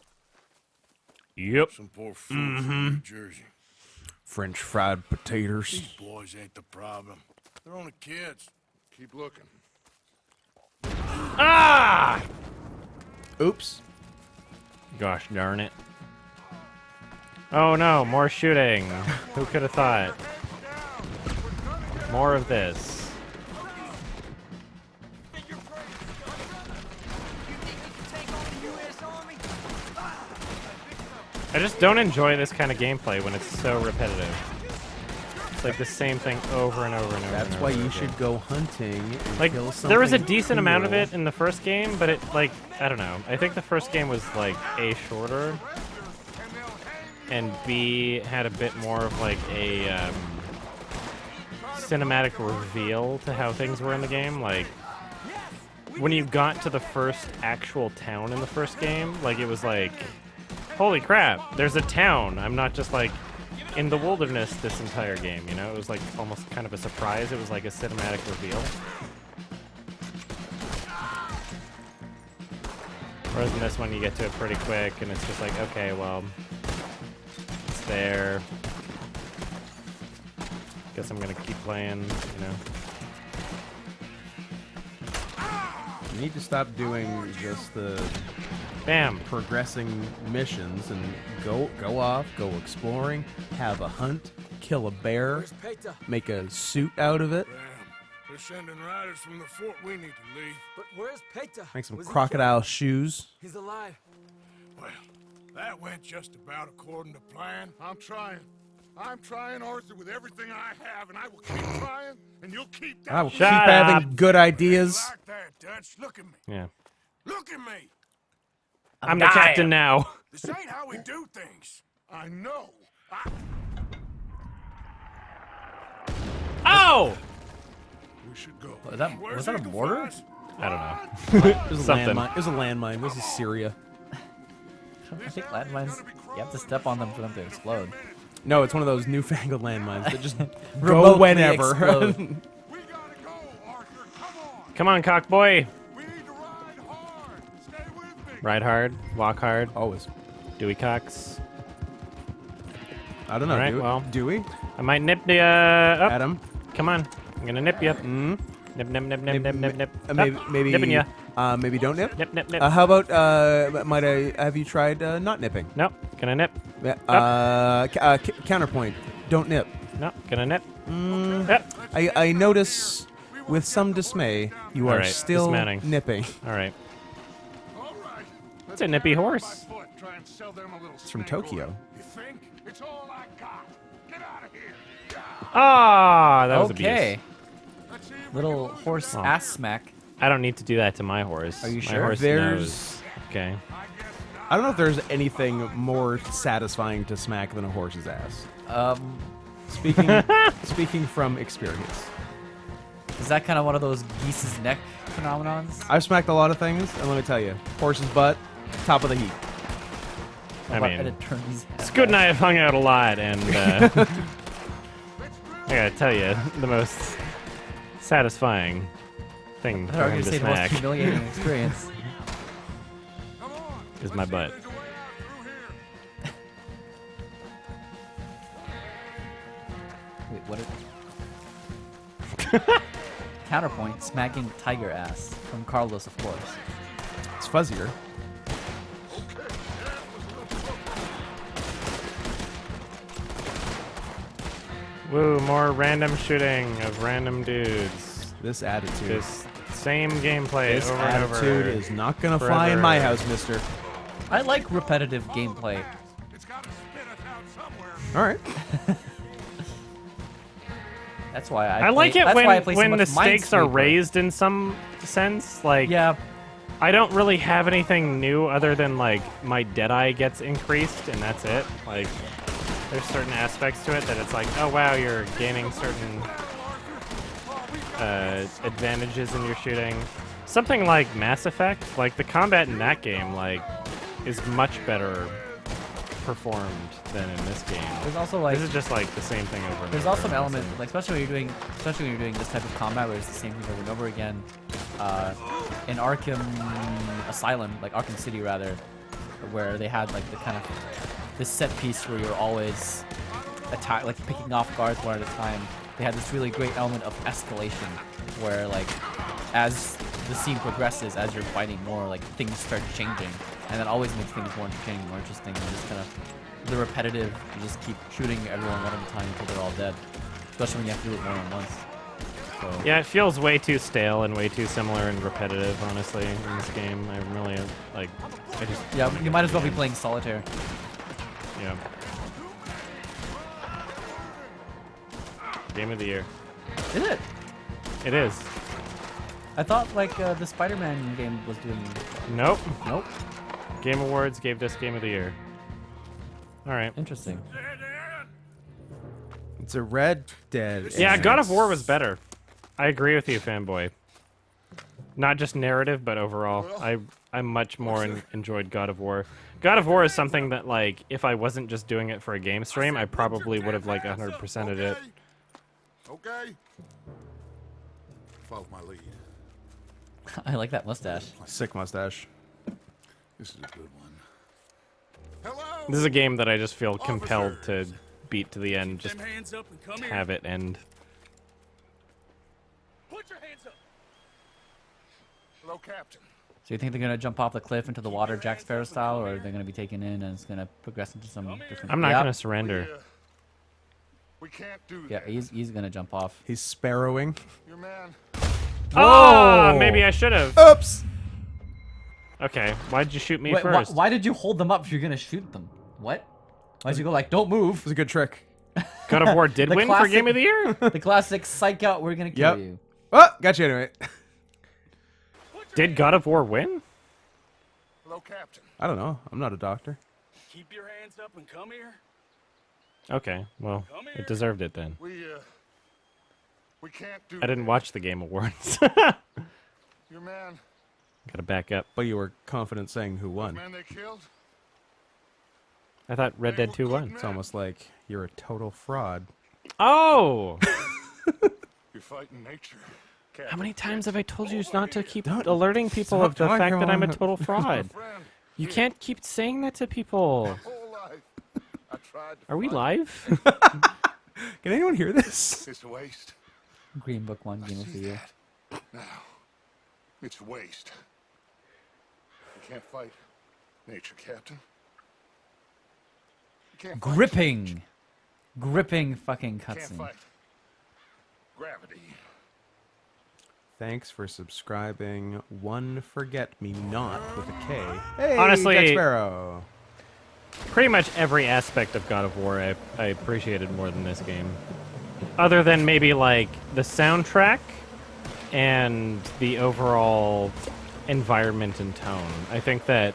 Yep. Some poor fool from New Jersey. French fried potatoes. These boys ain't the problem. They're only kids. Keep looking. Ah! Oops. Gosh darn it. Oh no, more shooting. Who could have thought? More of this. I just don't enjoy this kind of gameplay when it's so repetitive. It's like the same thing over and over and over. That's and why over you again. should go hunting and Like, kill something there was a decent amount of cool. it in the first game, but it, like, I don't know. I think the first game was, like, A, shorter, and B, had a bit more of, like, a cinematic reveal to how things were in the game. Like, when you got to the first actual town in the first game, like, it was like, holy crap, there's a town. I'm not just, like, in the wilderness this entire game, you know? It was, like, almost kind of a surprise. It was, like, a cinematic reveal. Whereas in this one, you get to it pretty quick, and it's just like, okay, well, it's there. Guess I'm gonna keep playing, you know? You need to stop doing just the Bam! progressing missions and go off, go exploring, have a hunt, kill a bear, Where's Peter? make a suit out of it, Damn. They're sending riders from the fort. We need to leave. But where's Peter? make some Was he crocodile shoes. killed? He's alive. Well, that went just about according to plan. I'm trying. I'm trying, Arthur, with everything I have, and I will keep trying, and you'll keep that. I will keep Shut having up. good ideas. Like that, Dutch. Look at me. Yeah. Look at me. I'm the captain now. This ain't how we do things. I know. Oh! We should go. Was that Where's a Eagle mortar? Flies? I don't know. It was a Something. landmine. It was a landmine. This is Syria. I think landmines, you have to step on them for them to explode. No, it's one of those newfangled landmines that just go Remotely whenever. explode. We gotta go, Arthur. Come on. Come on, cock boy. We need to ride hard. Stay with me. Ride hard, walk hard, Always. Dewey cocks. I don't know. Alright, do, well. do we? I might nip you up. Adam? Come on. I'm gonna nip you. Mm? Nip, nip, nip, nip, nip, nip, nip. Maybe, Up. maybe, Nipping ya. maybe don't nip. Nip, nip, nip. How about, might I have you tried not nipping? Nope. Gonna nip. Counterpoint. Don't nip. No. Gonna nip. Yep. I notice with some dismay you are Alright, still dismounting. nipping. All right. All right. It's a nippy horse. By foot, try and sell them a little It's from snake oil. Tokyo. You think? It's all I got. Get out of here. Ah, that was Okay. abuse. Let's see if we Little can lose horse Oh. ass smack. I don't need to do that to my horse. Are you My sure? horse There's- knows. Okay. I don't know if there's anything more satisfying to smack than a horse's ass. Speaking from experience. Is that kind of one of those geese's neck phenomenons? I've smacked a lot of things, and let me tell you, horse's butt, top of the heap. I About mean, attorney's head. Scoot and I have hung out a lot, and I gotta tell you, the most satisfying thing I for thought you him were to saying the most smack humiliating experience. Come on. is my butt. There's a way out through here. Wait, what? Counterpoint: smacking tiger ass from Carlos, of course. It's fuzzier. Woo, more random shooting of random dudes. This attitude. Just same gameplay This over and over. attitude is not gonna fly in my forever. house, mister. I like repetitive gameplay. It's got to spit us out somewhere. Alright. That's why I like it that's why I when play so when much the stakes are Minesweeper. raised in some sense. Like, Yeah, I don't really have anything new other than like my Deadeye gets increased and that's it. Like, there's certain aspects to it that it's like, oh wow, you're gaining certain advantages in your shooting. Something like Mass Effect, like the combat in that game, like is much better performed than in this game. there's also like This is just like the same thing over and there's over. also an element like especially when you're doing this type of combat where it's the same thing over and over again. In Arkham Asylum, like Arkham City rather, where they had like the kind of this set piece where you're always like picking off guards one at a time. They had this really great element of escalation where like as the scene progresses as you're fighting more, like things start changing, and that always makes things more entertaining, more interesting, and just kind of the repetitive. You just keep shooting everyone one at a time until they're all dead, especially when you have to do it more than once. So, Yeah, it feels way too stale and way too similar and repetitive, honestly, in this game. I really, like, I just... yeah, you might as well be playing solitaire. Yeah. Game of the year. Is it? It is. I thought like the Spider-Man game was doing. Nope. Nope. Game Awards gave this Game of the Year. All right. Interesting. It's a Red Dead. Yeah, God of War was better. I agree with you, fanboy. Not just narrative, but overall. I much more enjoyed God of War. God of War is something that, like, if I wasn't just doing it for a game stream, I probably would have, like, 100%ed it. Okay. Follow my lead. I like that mustache. Sick mustache. This is a good one. Hello. This is a game that I just feel compelled to beat to the end. Just Them hands up and come here. have it end. Put your hands up. Hello, Captain. So you think they're gonna jump off the cliff into the water, Jack Sparrow style, or they're gonna be taken in and it's gonna progress into some different? I'm not Yep. gonna surrender. We can't do Yeah, that. he's gonna jump off. He's sparrowing. Your man. Oh, Whoa. maybe I should have. Oops. Okay, why'd you shoot me Wait, first? why did you hold them up if you're gonna shoot them? What? Why'd you go like, don't move? It was a good trick. God of War did The win for classic- Game of the Year? The classic psych out, we're gonna kill Yep. you. Oh, got you anyway. Did God of War win? Hello, Captain. I don't know. I'm not a doctor. Keep your hands up and come here. Okay, well, it deserved it then. We can't do I didn't that. watch the Game Awards. Your man. Gotta back up. But you were confident saying who won. Man they killed. I thought Red Dead 2 won. It's almost like you're a total fraud. Oh! You're fighting nature. How many times have I told you not to keep Don't- alerting people stop of the talking fact that I'm a about- total fraud? Friend, You can't keep saying that to people. whole life. I tried to Are we fight. live? Can anyone hear this? It's a waste. Green Book 1 Game of the Year. Now, it's a waste. You can't fight nature, Captain. You can't fight Gripping. Gripping fucking Can't cutscene. fight gravity. Thanks for subscribing. One Forget Me Not with a K. Hey, Honestly- Jack Sparrow. Pretty much every aspect of God of War I appreciated more than this game. Other than maybe, like, the soundtrack and the overall environment and tone. I think that,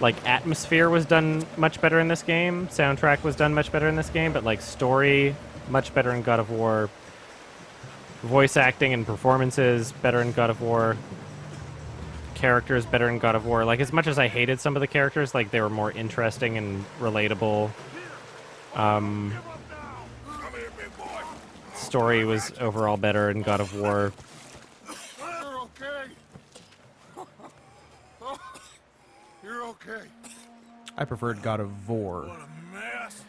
like, atmosphere was done much better in this game. Soundtrack was done much better in this game. But, like, story, much better in God of War. Voice acting and performances, better in God of War. Characters, better in God of War. Like, as much as I hated some of the characters, like, they were more interesting and relatable. Story was overall better in God of War. You're okay. Oh, you're okay. I preferred God of War. Mess.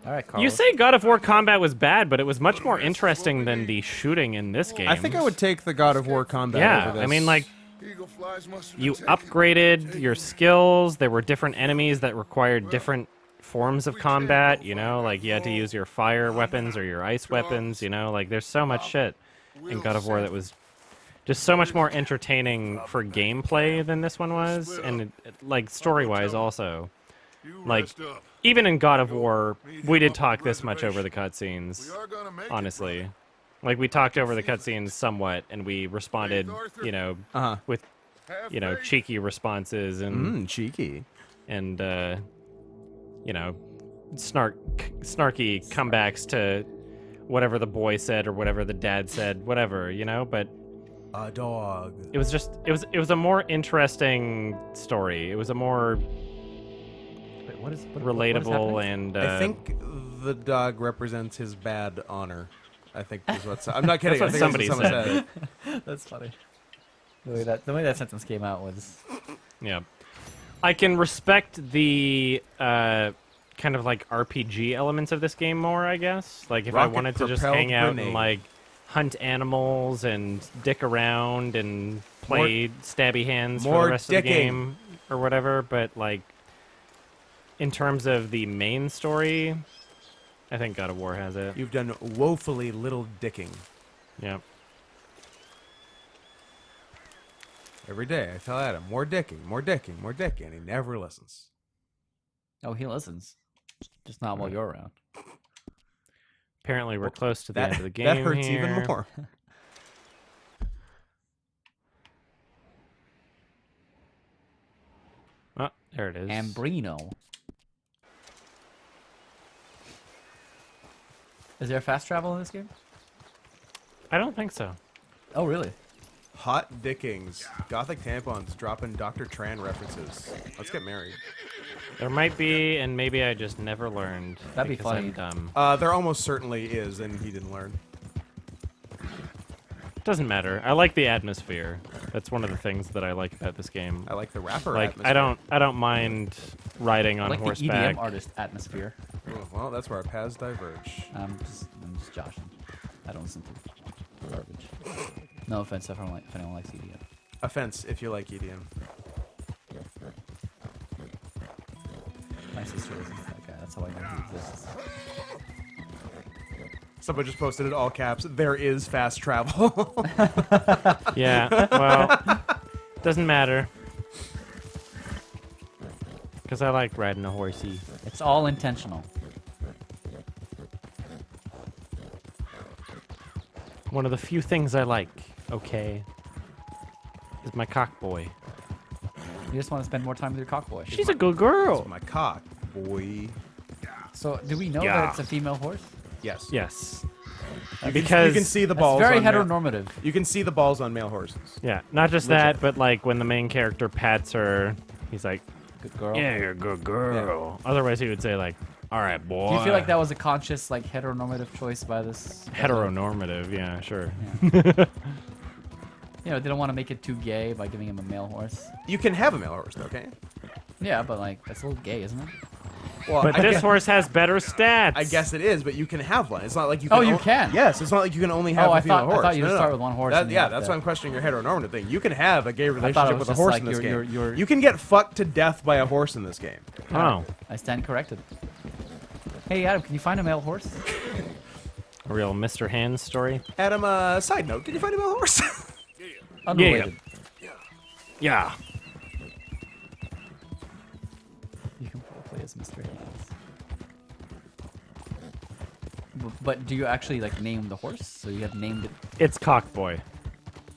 All right, Carlos. You say God of War combat was bad, but it was much more interesting than the shooting in this game. I think I would take the God of War combat Yeah, over this. I mean, like, Eagle flies must have you been taken. upgraded your skills. There were different enemies that required different forms of combat, you know? Like, you had to use your fire weapons or your ice weapons, you know? Like, there's so much shit in God of War that was just so much more entertaining for gameplay than this one was, and, like, story-wise also. You like, rest up. Even in God of War, we did talk this much over the cutscenes, We are gonna make it, honestly. brother. Like, we talked over the cutscenes somewhat, and we responded, you know, Uh-huh. with, Have you know, faith. cheeky responses and, Cheeky. and you know, snarky comebacks to whatever the boy said or whatever the dad said, whatever, you know, but A dog. it was just, it was a more interesting story. It was a more Wait, what is relatable and, I think the dog represents his bad honor. I think is what's. I'm not kidding. That's I what think somebody that's what said. That's funny. The way that sentence came out was. Yeah. I can respect the kind of like RPG elements of this game more, I guess. Like if I Rocket wanted to just propelled hang out grenade. and like hunt animals and dick around and play stabby hands for more the rest of the dicking. game or whatever, but like in terms of the main story, I think God of War has it. You've done woefully little dicking. Yeah. Every day I tell Adam, more dicking, more dicking, more dicking, and he never listens. Oh, he listens. Just not while you're around. Apparently we're close to the That, end of the game that hurts here. even more. Oh, there it is. Ambrino. Is there fast travel in this game? I don't think so. Oh, really? Hot dickings. Gothic tampons dropping Dr. Tran references. Let's get married. There might be, and maybe I just never learned. That'd be because funny. I'm dumb. There almost certainly is, and he didn't learn. Doesn't matter. I like the atmosphere. That's one of the things that I like about this game. I like the rapper Like atmosphere. I don't mind riding on like horseback. the EDM artist atmosphere. Oh, well, that's where our paths diverge. I'm just joshing. I don't listen to garbage. No offense if anyone likes EDM. Offense if you like EDM. My sister listens to that guy. That's how I know he exists. Someone just posted it all caps. There is fast travel. Yeah, well, doesn't matter. Because I like riding a horsey. It's all intentional. One of the few things I like, okay, is my cock boy. You just want to spend more time with your cockboy. She's a good girl. My cock, boy. So, do we know Yeah. that it's a female horse? Yes. Yes. You Because can see the That's balls. very on male- heteronormative. You can see the balls on male horses. Yeah, not just that, but like when the main character pats her, he's like, Good girl. "Yeah, you're a good girl." Otherwise, he would say like, "All right, boy." Do you feel like that was a conscious, like, heteronormative choice by this? Heteronormative? Yeah, sure. You know, they don't want to make it too gay by giving him a male horse. You can have a male horse, though, can't you? Yeah, but like that's a little gay, isn't it? Well, But I this guess, horse has better stats. I guess it is, but you can have one. It's not like you. Oh, Can you o- can? Yes, it's not like you can only have Oh, a I female thought- I horse. thought you No, just no, start no. with one horse That- and you yeah, have that's to- why I'm questioning your heteronormative thing. You can have a gay it relationship was with a just horse like in this you're- game. you're- You can get fucked to death by a horse in this game. Oh, I stand corrected. Hey, Adam, can you find a male horse? a real Mr. Hands story. Adam, side note, did you find a male horse? Unrelated. Yeah. You can play as Mr. Hands. But do you actually like name the horse? So you have named it It's Cockboy,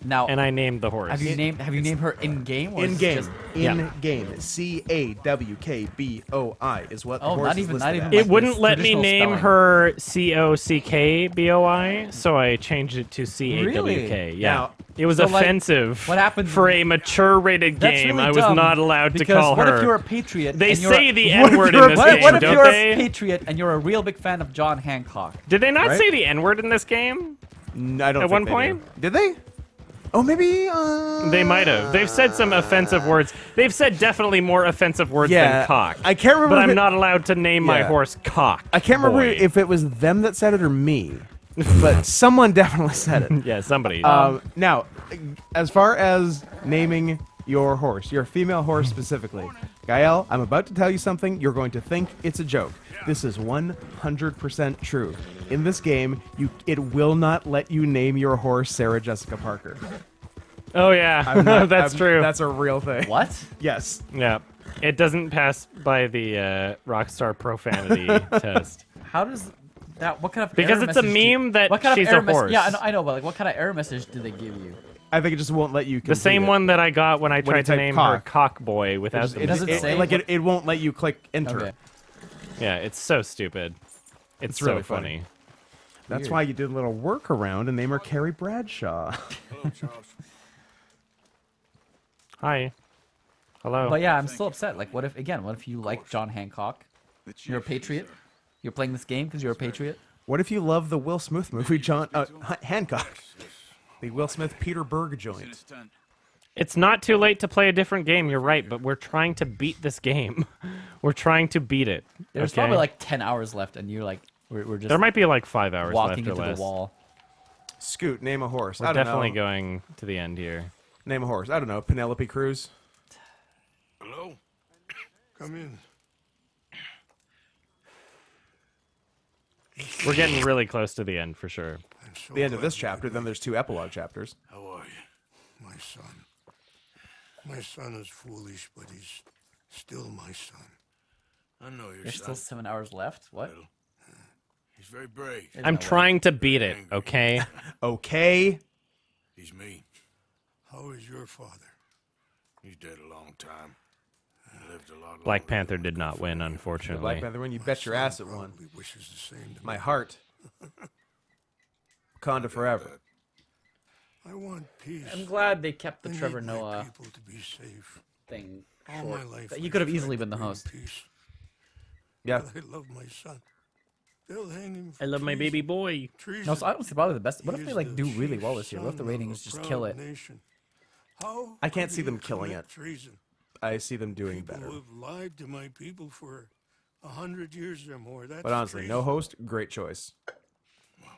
now. and I named the horse. have you named her in game? Or In is it game. just- Yeah. In game. CAWKBOI is what the Oh, horse not is even- listed not even as. It like wouldn't this let me traditional name spelling. her COCKBOI, so I changed it to CAWK. Really? Yeah. Now- it was So, like, offensive. what happened- for a mature rated That's game? really I was dumb, not allowed to because call what her. if you're a patriot? They and you're say a, the what if N word you're in a- this what, game, what if don't you're they? a patriot and you're a real big fan of John Hancock? Did they not Right? say the N word in this game? I don't At think one they point? do. Did they? Oh, maybe. They might have. They've said some offensive words. They've said definitely more offensive words Yeah, than cock. I can't remember. But if I'm it- not allowed to name my Yeah. horse Cock. I can't remember Boy. if it was them that said it or me, but someone definitely said it. Yeah, somebody. Now, as far as naming your horse, your female horse specifically, Gael, I'm about to tell you something. You're going to think it's a joke. This is 100% true. In this game, it will not let you name your horse Sarah Jessica Parker. oh yeah, I'm not- that's I'm- true. That's a real thing. What? Yes. Yeah, it doesn't pass by the Rockstar profanity test. How does that? What kind of Because error it's a message do- meme that what kind she's of error a horse. Yeah, I know, but like, what kind of error message did they give you? I think it just won't let you The complete same it. one that I got when I you tried to type name her cock. Cockboy without the does it misspelling. say like what- it won't let you click enter. Okay. Yeah, it's so stupid. It's so really funny. funny. That's why you did a little workaround and name her Carrie Bradshaw. Hi. Hello. But yeah, I'm still upset. Like, what if you like John Hancock? You're a patriot. You're playing this game because you're a patriot. What if you love the Will Smith movie, Hancock? The Will Smith Peter Berg joint. It's not too late to play a different game, you're right, but we're trying to beat this game. We're trying to beat it. There's okay? probably like 10 hours left, and you're like, we're just There might be like 5 hours walking left or into less. the wall. Scoot, name a horse. We're I don't definitely know. going to the end here. Name a horse. I don't know. Penelope Cruz. Hello? Come in. We're getting really close to the end for sure. I'm so The end of glad this you chapter. could Then make there's 2 epilogue chapters. How are you, my son? My son is foolish, but he's still my son. I know your There's still son. 7 hours left. What? He's very brave. I'm trying to beat it, okay? Okay. He's me. How is your father? He's dead a long time. He lived a lot Black longer Panther than did not win, The unfortunately. Black Panther win. You bet your son ass it won. probably wishes the same to My me. heart. Wakanda forever. I want peace. I'm glad they kept the I need Trevor my Noah people to be safe. thing All short. my life But he I've could have tried easily to been the bring host. peace, Yeah. but I love my son. They'll hang him for I love my treason. baby boy. Treason. No, so I don't see probably the best. What He if they is like the do really chief well this year? What if the son of ratings a just proud kill it? nation. How I can't could see them you killing commit it. Treason? I see them doing People better. who have lied to my people for 100 years or more. That's But honestly, no treason. host, great choice.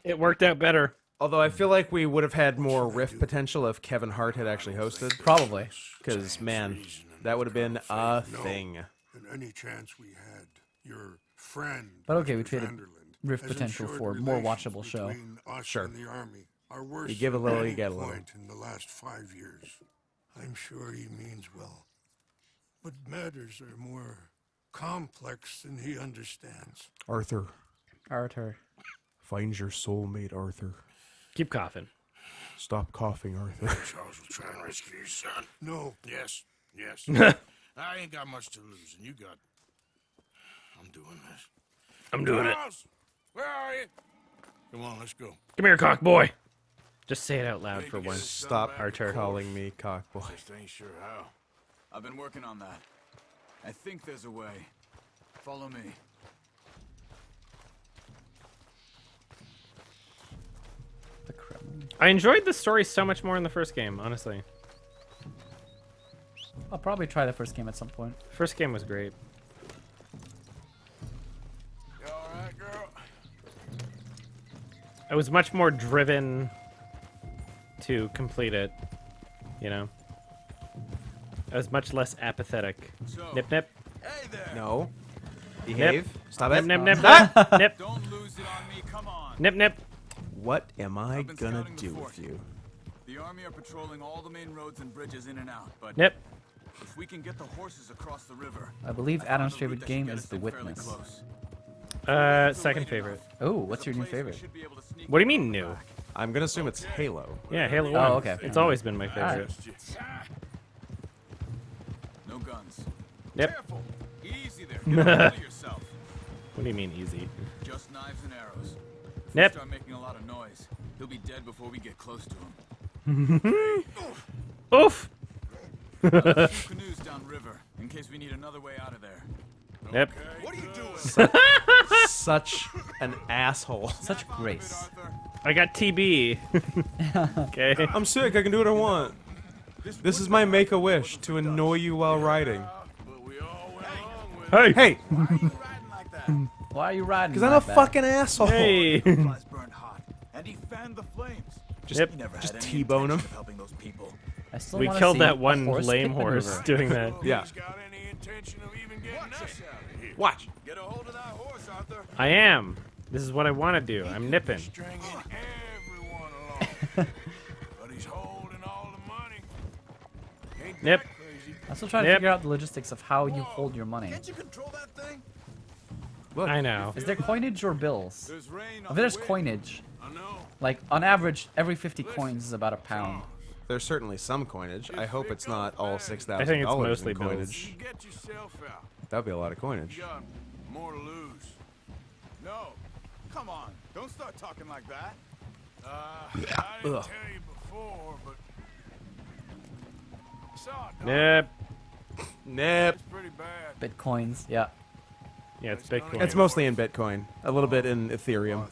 It worked out better. Although I feel like we would have had more riff potential if Kevin Hart had actually hosted. Probably. Because, man, Treason and that would have been a No. thing. And any chance we had, your friend. But okay, we Mr. traded Vanderland, riff has potential ensured for more relations watchable show. between us Sure. and the army are worse You give a than little, any you get a little. point in the last 5 years. I'm sure he means well, but matters are more complex than he understands. Arthur. Arthur. Find your soulmate, Arthur. Keep coughing. Stop coughing, Arthur. Charles will try and rescue your son. No. Yes. Yes. I ain't got much to lose, and you got. I'm doing this. I'm doing it. Charles, where are you? Come on, let's go. Come here, cock boy. Just say it out loud for Maybe once. get his son Stop back, Arthur. of course. calling me cockboy. Just ain't sure how. I've been working on that. I think there's a way. Follow me. The Kremlin. I enjoyed the story so much more in the first game, honestly. I'll probably try the first game at some point. First game was great. You all right, girl? I was much more driven to complete it, you know? I was much less apathetic. Nip, nip. Hey there! No. Behave. Stop Nip, it. nip, nip, Ah! nip. Nip, Don't lose it on me, come on! nip, nip. What am I I've been gonna scouting the do fort. with you? The army are patrolling all the main roads and bridges in and out, but Nip. if we can get the horses across the river... I believe I Adam's found a route favorite that game should get is us The in fairly Witness. close. Second favorite. Oh, what's your There's new a place we favorite? should be able to sneak What do you around mean the new? back. I'm gonna assume it's Halo. Yeah, Halo 1. Oh, okay. It's always been my Alright. favorite. No guns. Yep. Careful! Easy there. Get ahead of yourself. What do you mean easy? Just knives and arrows. If Yep. we start making a lot of noise, he'll be dead before we get close to him. Oof! Few canoes downriver, in case we need another way out of there. Yep. What are you doing? Such an asshole. Such grace. Arthur, I got TB. Okay. I'm sick. I can do what I want. This is my make-a-wish to annoy you while riding. But we all went along with it. Hey! Hey, why are you riding like that? Why are you riding? because I'm a like that? fucking asshole. Hey! Flies burned hot, and he fanned the flames. Just, Yep. He never just had any T-bone him. intention of helping those people. I still We wanna killed see that a one horse lame kick horse maneuver. doing that. Yeah. He's got any intention of even getting us out of here. Watch. Get a hold of that horse, Arthur. I am. This is what I want to do. I'm nipping. Stringing everyone along. But he's holding all the money. Ain't that Nip. crazy? I'm still trying to Yep. figure out the logistics of how you hold your money. Can't you control that thing? Look. I know. Is there coinage or bills? There's rain If on there's the way. coinage, I know. like on average, every 50 coins is about £1. There's certainly some coinage. I hope it's not all $6,000 I think it's mostly in bills. coinage. You get yourself out. That'd be a lot of coinage. You got more to lose. No. Come on. Don't start talking like that. I didn't Ugh. tell you before, but I saw it. Dog. Nip. Nip. It's pretty bad. Bitcoins, yeah. Yeah, it's Bitcoin. It's mostly in Bitcoin. A little bit in Ethereum. Arthur.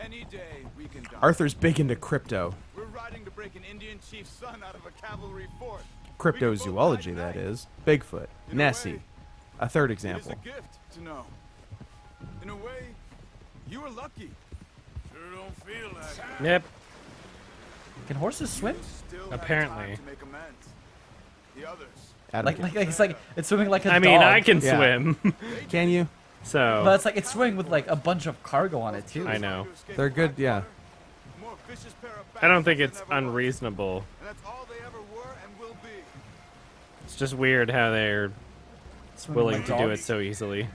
Any day we can die. Arthur's big into crypto. We're riding to break an Indian chief's son out of a cavalry fort. Cryptozoology, that is. Bigfoot. In a Nessie. way, A third It is example. a gift to know. In a way, you were lucky. Sure don't feel like it. Nip. Can horses swim? Still have Apparently. time to make amends. The others. Adam, It's swimming like a I dog. mean, I can Yeah. swim. can you? So, But it's like it's swimming with like a bunch of cargo on it too. I know. They're good, yeah. More vicious pair of I don't think bastards it's than ever were. unreasonable. And that's all they ever were and will be. It's just weird how they're Swimming willing like to do it dogs. so easily.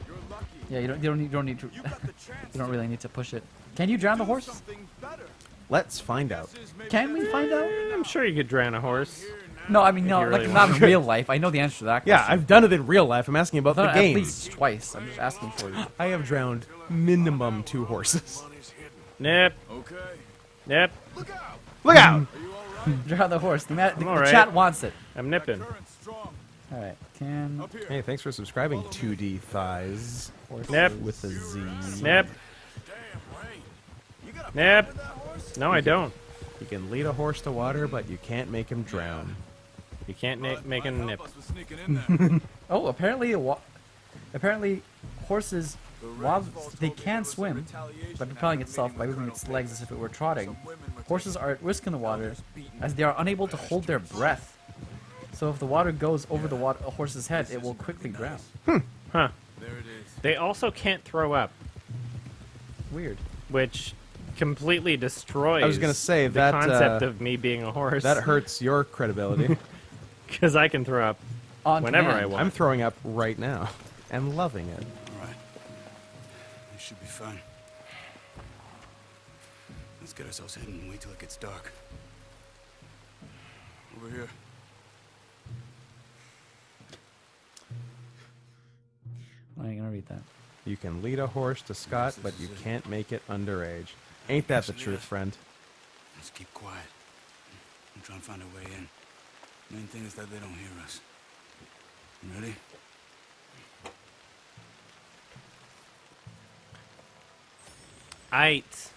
You're lucky. Yeah, you don't need to. You got the chance. You don't really need to push it. Can you drown the do horse? something better. Let's find out. Can we find out? I'm sure you could drown a horse. No, I mean no, you like really not want in real life. I know the answer to that. Yeah, question. I've done it in real life. I'm asking about I've done the it game. at least twice. I'm just asking for you. I have drowned minimum 2 horses. Nip, Okay. nip. Look out. Look out! Drown the horse. The alright. chat wants it. I'm nipping. Current strong. All right. Can Up here. Hey, thanks for subscribing, 2D Thighs. Nip, With a Z. nip, Damn right. You got a nip. that horse? No, I don't. You can lead a horse to water, but you can't make him drown. You can't make a nip. Us with sneaking in there. oh apparently horses while they can swim by propelling itself by moving its legs as if it were trotting. Horses are at risk in the water as they are unable to hold their breath. So if the water goes over a horse's head, it will quickly drown. Huh. There it is. They also can't throw up, Weird. which completely destroys I was gonna say, the that, concept of me being a horse. That hurts your credibility. Because I can throw up On whenever command. I want. I'm throwing up right now. And loving it. All right. This should be fun. Let's get ourselves hidden and wait till it gets dark. Over here. I ain't gonna read that. You can lead a horse to Scott, but you can't make it underage. Ain't that the truth, friend? Let's keep quiet. I'm trying to find a way in. Main thing is that they don't hear us. You ready? Aight.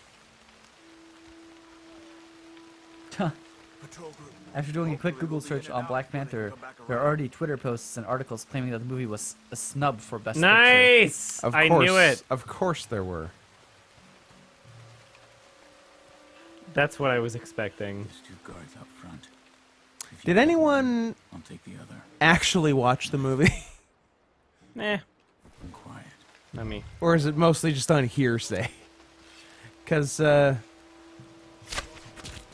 Patrol group. After doing a quick Google search on Black Panther, there are already Twitter posts and articles claiming that the movie was a snub for Best Picture. Nice! Of I course, knew it. Of course there were. That's what I was expecting. There's 2 guards up front. If Did you anyone I'll take the other. actually watch the movie? Eh, I'm quiet. not me. Or is it mostly just on hearsay? Because,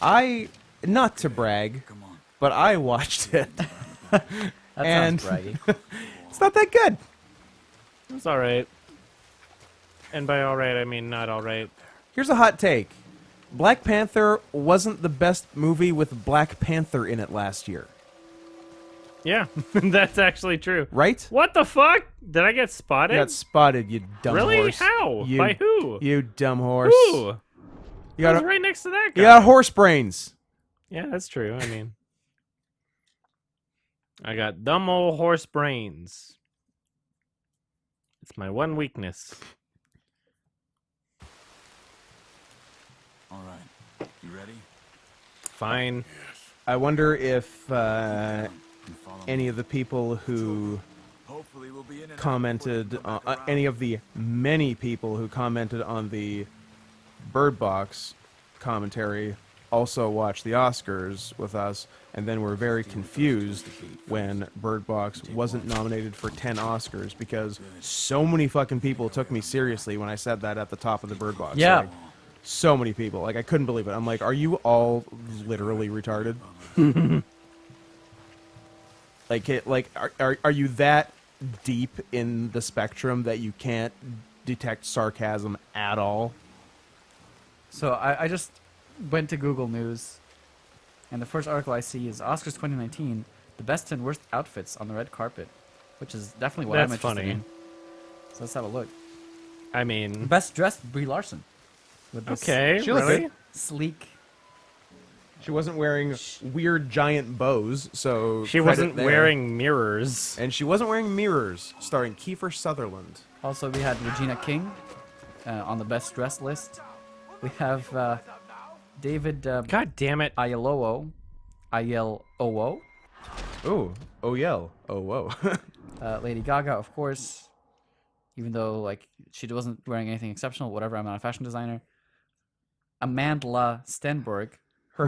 I, not to brag, Come on. but I watched it. That And- sounds braggy. It's not that good. It was alright. And by alright, I mean not alright. Here's a hot take. Black Panther wasn't the best movie with Black Panther in it last year. Yeah, that's actually true. Right? What the fuck? Did I get spotted? You got spotted, you dumb Really? horse. How? You, By who? You dumb horse. Who? You I got, was right next to that guy. you got horse brains. Yeah, that's true. I mean, I got dumb old horse brains. It's my one weakness. All right. You ready? Fine. I wonder if You follow any me. of the people who Hopefully we'll be in and out commented, before they come back any around. of the many people who commented on the Bird Box commentary also watched the Oscars with us, and then were very confused when Bird Box wasn't nominated for 10 Oscars because so many fucking people took me seriously when I said that at the top of the Bird Box. Yeah. Like, so many people. Like, I couldn't believe it. I'm like, are you all literally retarded? Are you that deep in the spectrum that you can't detect sarcasm at all? So I just went to Google News, and the first article I see is Oscars 2019, the best and worst outfits on the red carpet, which is definitely what I'm That's interested funny. in. So let's have a look. I mean, Best dressed, Brie Larson. With this okay, She looked really? good. sleek. She wasn't wearing weird giant bows, so She credit wasn't there. wearing mirrors. And she wasn't wearing mirrors, starring Kiefer Sutherland. Also, we had Regina King on the best dressed list. We have David God damn it. Aiello. Aiello. Oh, oh yell. Oh whoa. Lady Gaga, of course. Even though like she wasn't wearing anything exceptional, whatever. I'm not a fashion designer. Amanda Stenberg. Her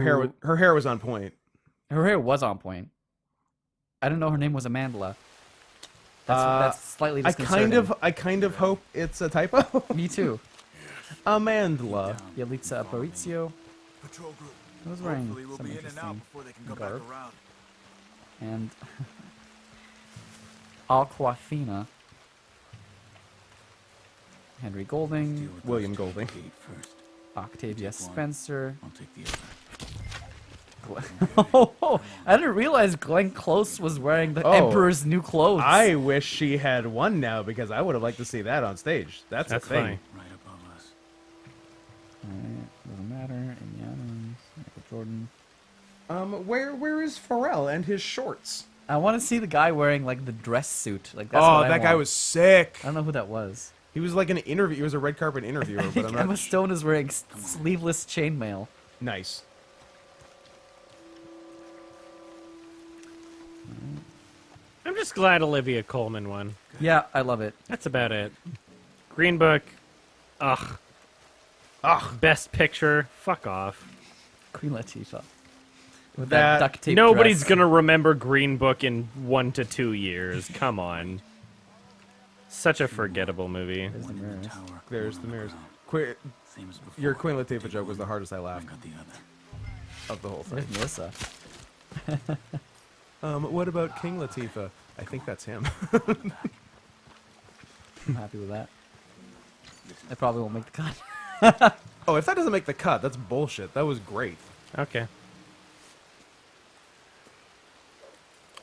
hair was on point. Her hair was on point. I didn't know her name was Amanda. That's slightly disconcerting. I kind of hope it's a typo. Me too. Amandla. Yalitza Aparicio. Patrol group. I was wearing Hopefully we'll some be in and out interesting before they can go garb. back around. And Aquafina. Henry Golding. William Golding. Gate first. Octavia Take one. Spencer. I'll take the other. Oh, I didn't realize Glenn Close was wearing the Emperor's new clothes. I wish she had one now because I would have liked to see that on stage. That's a thing. funny. Right above us. Alright, doesn't matter. Amy Adams, Michael Jordan. Where is Pharrell and his shorts? I want to see the guy wearing like the dress suit. Like that's Oh, what I that guy want. was sick. I don't know who that was. He was like an interview. He was a red carpet interviewer, I but think I'm Emma not Stone is wearing sleeveless chainmail. nice. I'm just glad Olivia Colman won. Yeah, I love it. That's about it. Green Book. Ugh. Best Picture. Fuck off. Queen Latifah. With that duct tape Nobody's dress. gonna remember Green Book in 1 to 2 years. Come on. Such a forgettable movie. There's the mirrors. Tower. There's the mirrors. Same as before. Your Queen Latifah joke was the hardest I I laughed got the other. of the whole thing. There's Melissa. What about King Latifah? I think that's him. I'm happy with that. I probably won't make the cut. Oh, if that doesn't make the cut, that's bullshit. That was great. Okay.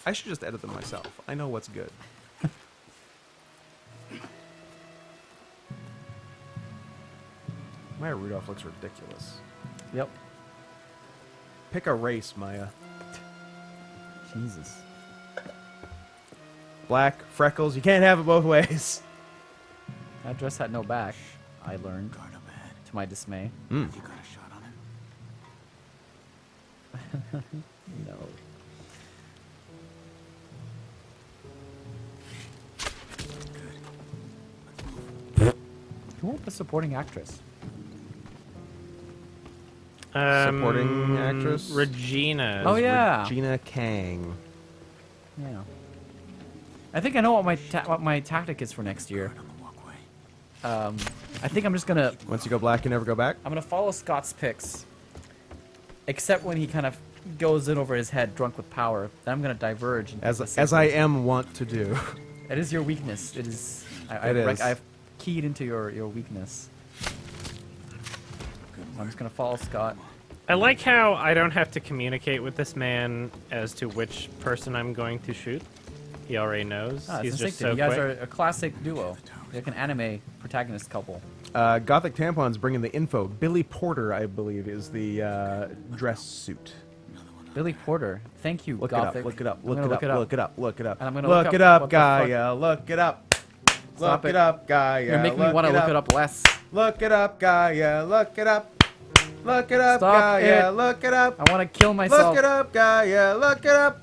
I should just edit them myself. I know what's good. Maya Rudolph looks ridiculous. Yep. Pick a race, Maya. Jesus. Black, freckles, you can't have it both ways. That dress had no back, I learned, Guard up ahead. to my dismay. You got a shot on him? No. Who won the supporting actress? Supporting actress? Regina. Oh yeah. Regina Kang. Yeah. I think I know what my tactic is for next year. On the walkway. I think I'm just gonna Once you go black, you never go back? I'm gonna follow Scott's picks, except when he kind of goes in over his head, drunk with power. Then I'm gonna diverge. into the As I safety. am wont to do. It is your weakness. It is. It is. I've keyed into your weakness. I'm just gonna follow Scott. I like how I don't have to communicate with this man as to which person I'm going to shoot. He already knows. Ah, it's He's just instinctive. so You guys quick. are a classic duo. You're like an anime protagonist couple. Gothic Tampon's bringing the info. Billy Porter, I believe, is the dress suit. Billy Porter. Thank you, Look Gothic. it up, look it up, I'm look gonna it up, look it up, look it up. And I'm gonna look look it up up, what the fuck- Gaia, look it up. Stop Look it. it up, Gaia. You're making me want to look it up less. Look it up, Gaia, look it up. Look it up, Stop Gaia, it. look it up. I want to kill myself. Look it up, Gaia, look it up.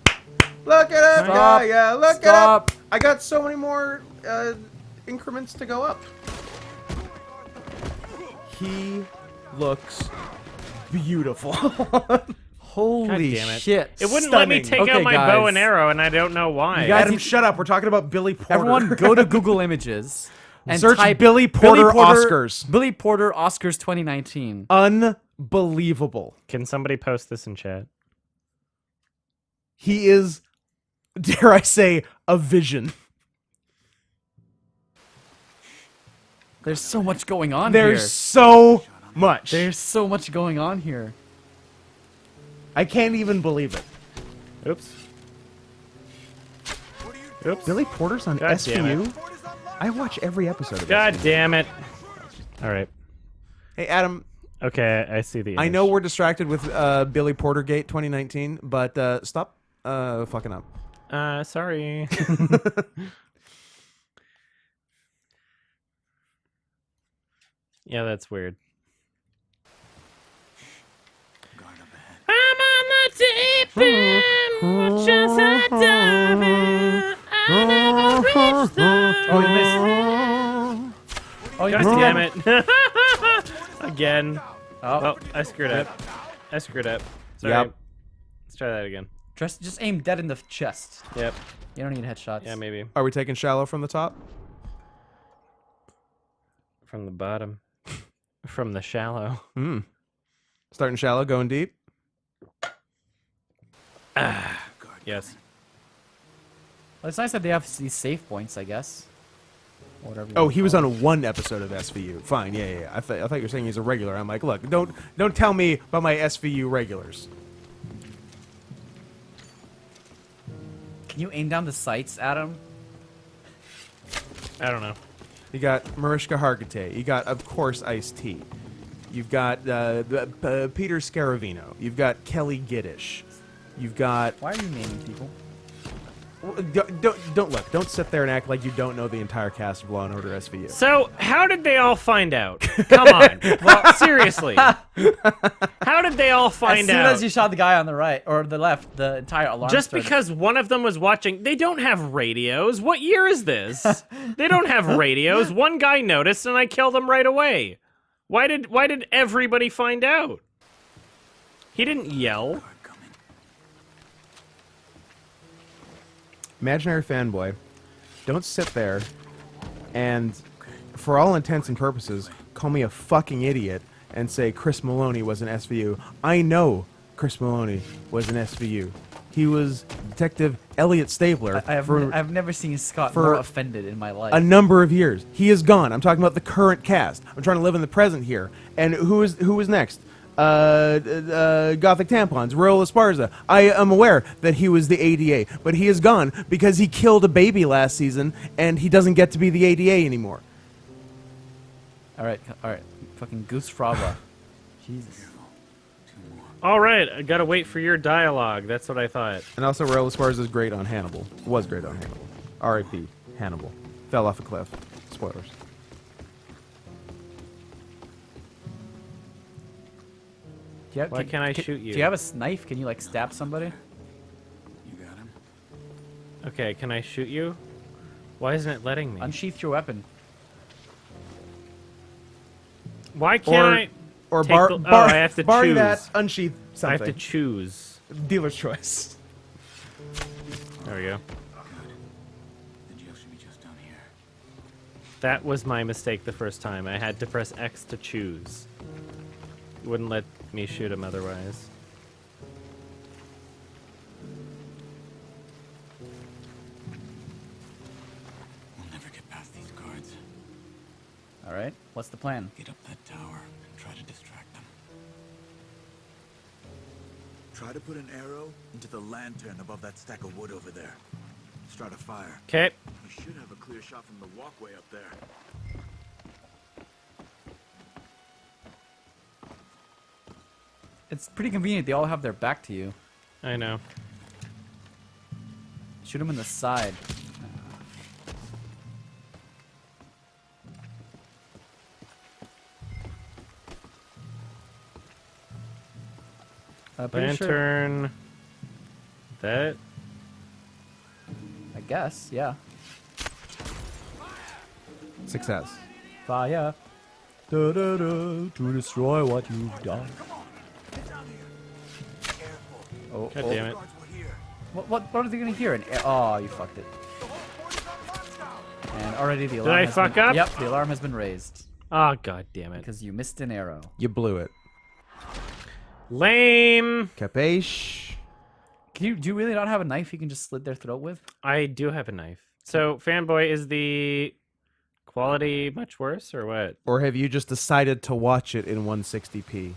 Look it up, Stop. Gaia, look Stop. it up. I got so many more increments to go up. He looks beautiful. Holy damn it. shit! It wouldn't let me Stunning. take Okay, out my bow guys. and arrow, and I don't know why. You guys- Adam, shut up. We're talking about Billy Porter. Everyone, go to Google Images and Search type Billy Porter Oscars. Billy Porter Oscars 2019. Unbelievable. Can somebody post this in chat? He is, dare I say, a vision. There's so much going on There's here. so much. There's so much going on here. I can't even believe it. Oops. Oops. Billy Porter's on God damn it. SVU? I watch every episode of God SVU. damn it. All right. Hey, Adam, Okay, I see the image. I know we're distracted with Billy Porter Gate 2019, but stop fucking up. Sorry. Yeah, that's weird. Guard up ahead. I'm on the deep end, watch as I dive in. I never reach the... Oh, you missed. Oh, you God missed damn again. it. Again. Oh, I screwed up. I screwed up. Sorry. Yep. Let's try that again. Just aim dead in the chest. Yep. You don't need headshots. Yeah, maybe. Are we taking shallow from the top? From the bottom. From the shallow. Starting shallow, going deep. Yes. Well, it's nice that they have these save points, I guess. Whatever. you Oh, wanna he was call on one episode of SVU. Fine, yeah. I thought you were saying he's a regular. I'm like, look, don't tell me about my SVU regulars. it. Can you aim down the sights, Adam? I don't know. You got Mariska Hargitay. You got, of course, Ice-T. You've got Peter Scaravino. You've got Kelly Giddish. You've got... Why are you naming people? Don't look. Don't sit there and act like you don't know the entire cast of Law & Order SVU. So, how did they all find out? Come on. Well, seriously. How did they all find As soon out? as you shot the guy on the right or the left, the entire alarm Just started. because one of them was watching, they don't have radios. What year is this? They don't have radios. One guy noticed, and I killed him right away. Why did everybody find out? He didn't yell. Imaginary fanboy, don't sit there and, for all intents and purposes, call me a fucking idiot and say Chris Maloney was an SVU. I know Chris Maloney was an SVU. He was Detective Elliot Stabler I've never seen Scott for more offended in my life. a number of years. He is gone. I'm talking about the current cast. I'm trying to live in the present here. And who was next? Gothic Tampons, Royal Esparza. I am aware that he was the ADA, but he is gone because he killed a baby last season, and he doesn't get to be the ADA anymore. All right. Fucking Goose Frogwa. Jesus. All right, I gotta wait for your dialogue. That's what I thought. And also, Royal Esparza is great on Hannibal. Was great on Hannibal. R.I.P. Hannibal. Fell off a cliff. Spoilers. Why can't I shoot you? Do you have a knife? Can you like stab somebody? You got him? Okay, can I shoot you? Why isn't it letting me? Unsheath your weapon. Why can't I? Or take the- bar, I have to barring choose. that, unsheath I something. have to choose. Dealer's choice. There we go. The jail should be just down here. That was my mistake the first time. I had to press X to choose. It wouldn't let me shoot him otherwise. We'll never get past these guards. All right. What's the plan? Get up that tower and try to distract them. Try to put an arrow into the lantern above that stack of wood over there. Start a fire. Okay. We should have a clear shot from the walkway up there. It's pretty convenient. They all have their back to you. I know. Shoot them in the side. Pretty sure. Lantern. That. I guess. Yeah. Success. Fire. Da, da, da, to destroy what you've done. Oh, God damn it. What are they gonna hear? Oh, you fucked it. And already the alarm. I has fuck been, up? Yep, the alarm has been raised Oh, god damn it. because you missed an arrow. You blew it. Lame. Capiche? Do you really not have a knife you can just slit their throat with? I do have a knife. So, fanboy, is the quality much worse or what? Or have you just decided to watch it in 160p?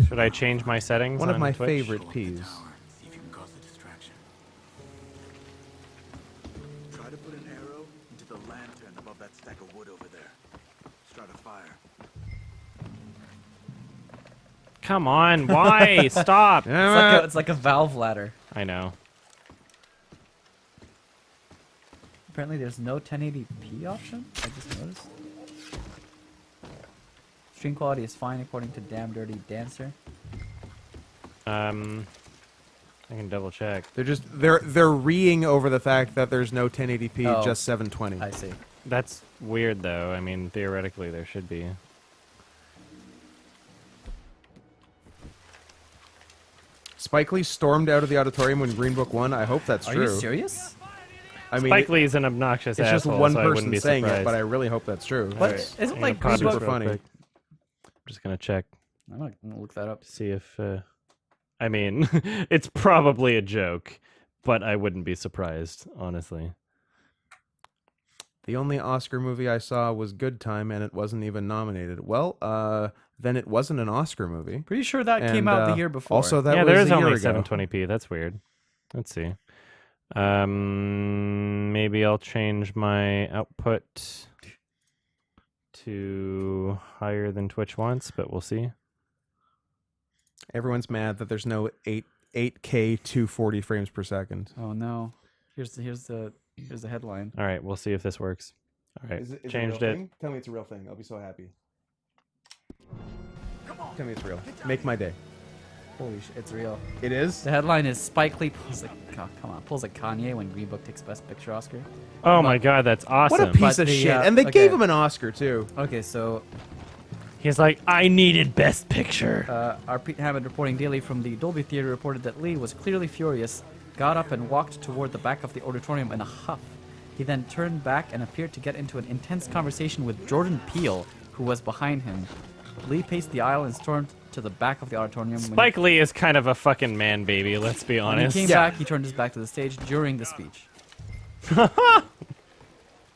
Should I change my settings? One of on my Twitch? favorite Tower. P's. See if you can cause a distraction. Try to put an arrow into the lantern above that stack of wood over there. Start a fire. Come on, why? Stop. It's like a valve ladder. I know. Apparently, there's no 1080p option. I just noticed. Stream quality is fine according to Damn Dirty Dancer. I can double check. They're reeing over the fact that there's no 1080p, Oh. just 720. I see. That's weird, though. I mean, theoretically, there should be. Spike Lee stormed out of the auditorium when Green Book won. I hope that's Are true. you serious? I mean, Spike Lee is an obnoxious it's just asshole, one so I wouldn't person be saying surprised. it, but I really hope that's true. But Alright. isn't I'm like gonna Green pause Super this real funny. quick. I'm just gonna check, I'm gonna look that up. see if. I mean, it's probably a joke, but I wouldn't be surprised, honestly. The only Oscar movie I saw was Good Time, and it wasn't even nominated. Well, then it wasn't an Oscar movie. Pretty sure that came And, out the year before. Also, that yeah, was there is a only year ago. 720p. That's weird. Let's see. Maybe I'll change my output to higher than Twitch wants, but we'll see. Everyone's mad that there's no 8K 240 frames per second. Oh no. Here's the headline. All right, we'll see if this works. All right, changed it. Tell me it's a real thing. I'll be so happy. Tell me it's real. Make my day. Holy shit, it's real. It is? The headline is Spike Lee pulls a Kanye when Green Book takes Best Picture Oscar. Oh my god, that's awesome. What a piece But of the, shit. uh, And they okay. gave him an Oscar, too. Okay, so He's like, I needed Best Picture. our Pete Hammond reporting daily from the Dolby Theater reported that Lee was clearly furious, got up and walked toward the back of the auditorium in a huff. He then turned back and appeared to get into an intense conversation with Jordan Peele, who was behind him. Lee paced the aisle and stormed to the back of the auditorium. Spike Lee is kind of a fucking man baby, let's be When he honest. came back, he turned his back to the stage during the speech.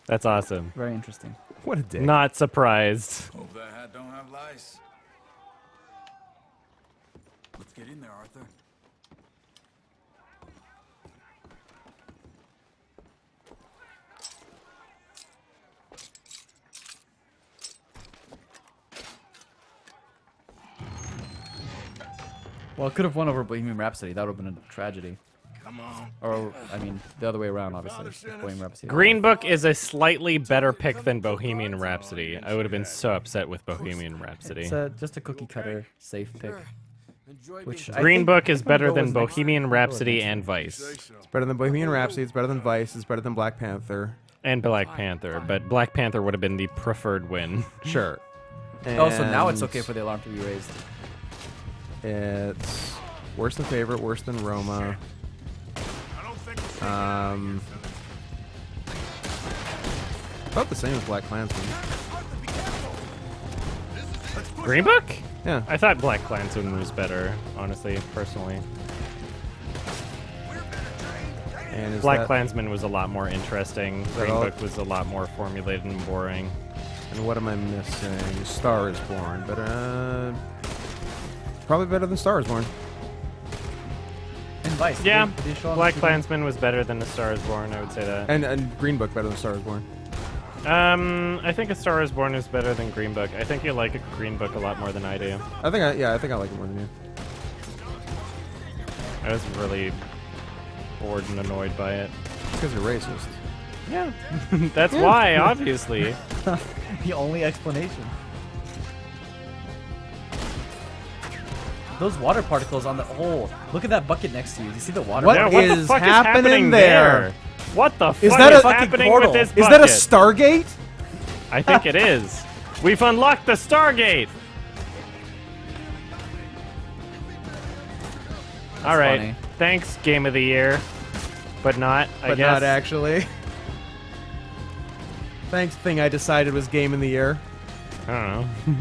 That's awesome. Very interesting. What a dick. Not surprised. Hope that hat don't have lice. Let's get in there, Arthur. Well, it could have won over Bohemian Rhapsody. That would have been a tragedy. Come on. Or, I mean, the other way around, obviously. if Bohemian Rhapsody. Green Book is a slightly better pick than Bohemian Rhapsody. I would have been so upset with Bohemian Rhapsody. It's just a cookie cutter, safe pick. Which I Green think- Book I is think my better vote than was next. Bohemian My vote was Rhapsody next. and Vice. It's better than Bohemian Rhapsody. It's better than Vice. It's better than Black Panther. And Black Panther, but Black Panther would have been the preferred win. Sure. Oh, so now it's And okay for the alarm to be raised. It's worse than Favorite, worse than Roma. About the same as Black Klansman. Green Book? Yeah. I thought Black Klansman was better, honestly, personally. And is Black that- Klansman was a lot more interesting. Green all- Book was a lot more formulated and boring. And what am I missing? Star is Born. But, probably better than Star is Born. And Vice. Yeah, did they show on Black TV? Klansman was better than A Star is Born, I would say that. And Green Book better than Star is Born. I think A Star is Born is better than Green Book. I think you like a Green Book a lot more than I do. I think I like it more than you. I was really bored and annoyed by it. Because you're racist. Yeah, that's why, obviously. The only explanation. Those water particles on the look at that bucket next to you. Do you see the water? What Yeah, particles? what the is fuck happening is happening there? What the Is fuck that is a fucking happening portal? with this Is that a bucket? Stargate? I think it is. We've unlocked the Stargate. All right. funny. Thanks, Game of the Year. But not, I But guess. not actually. Thanks, thing I decided was Game of the Year. I don't know.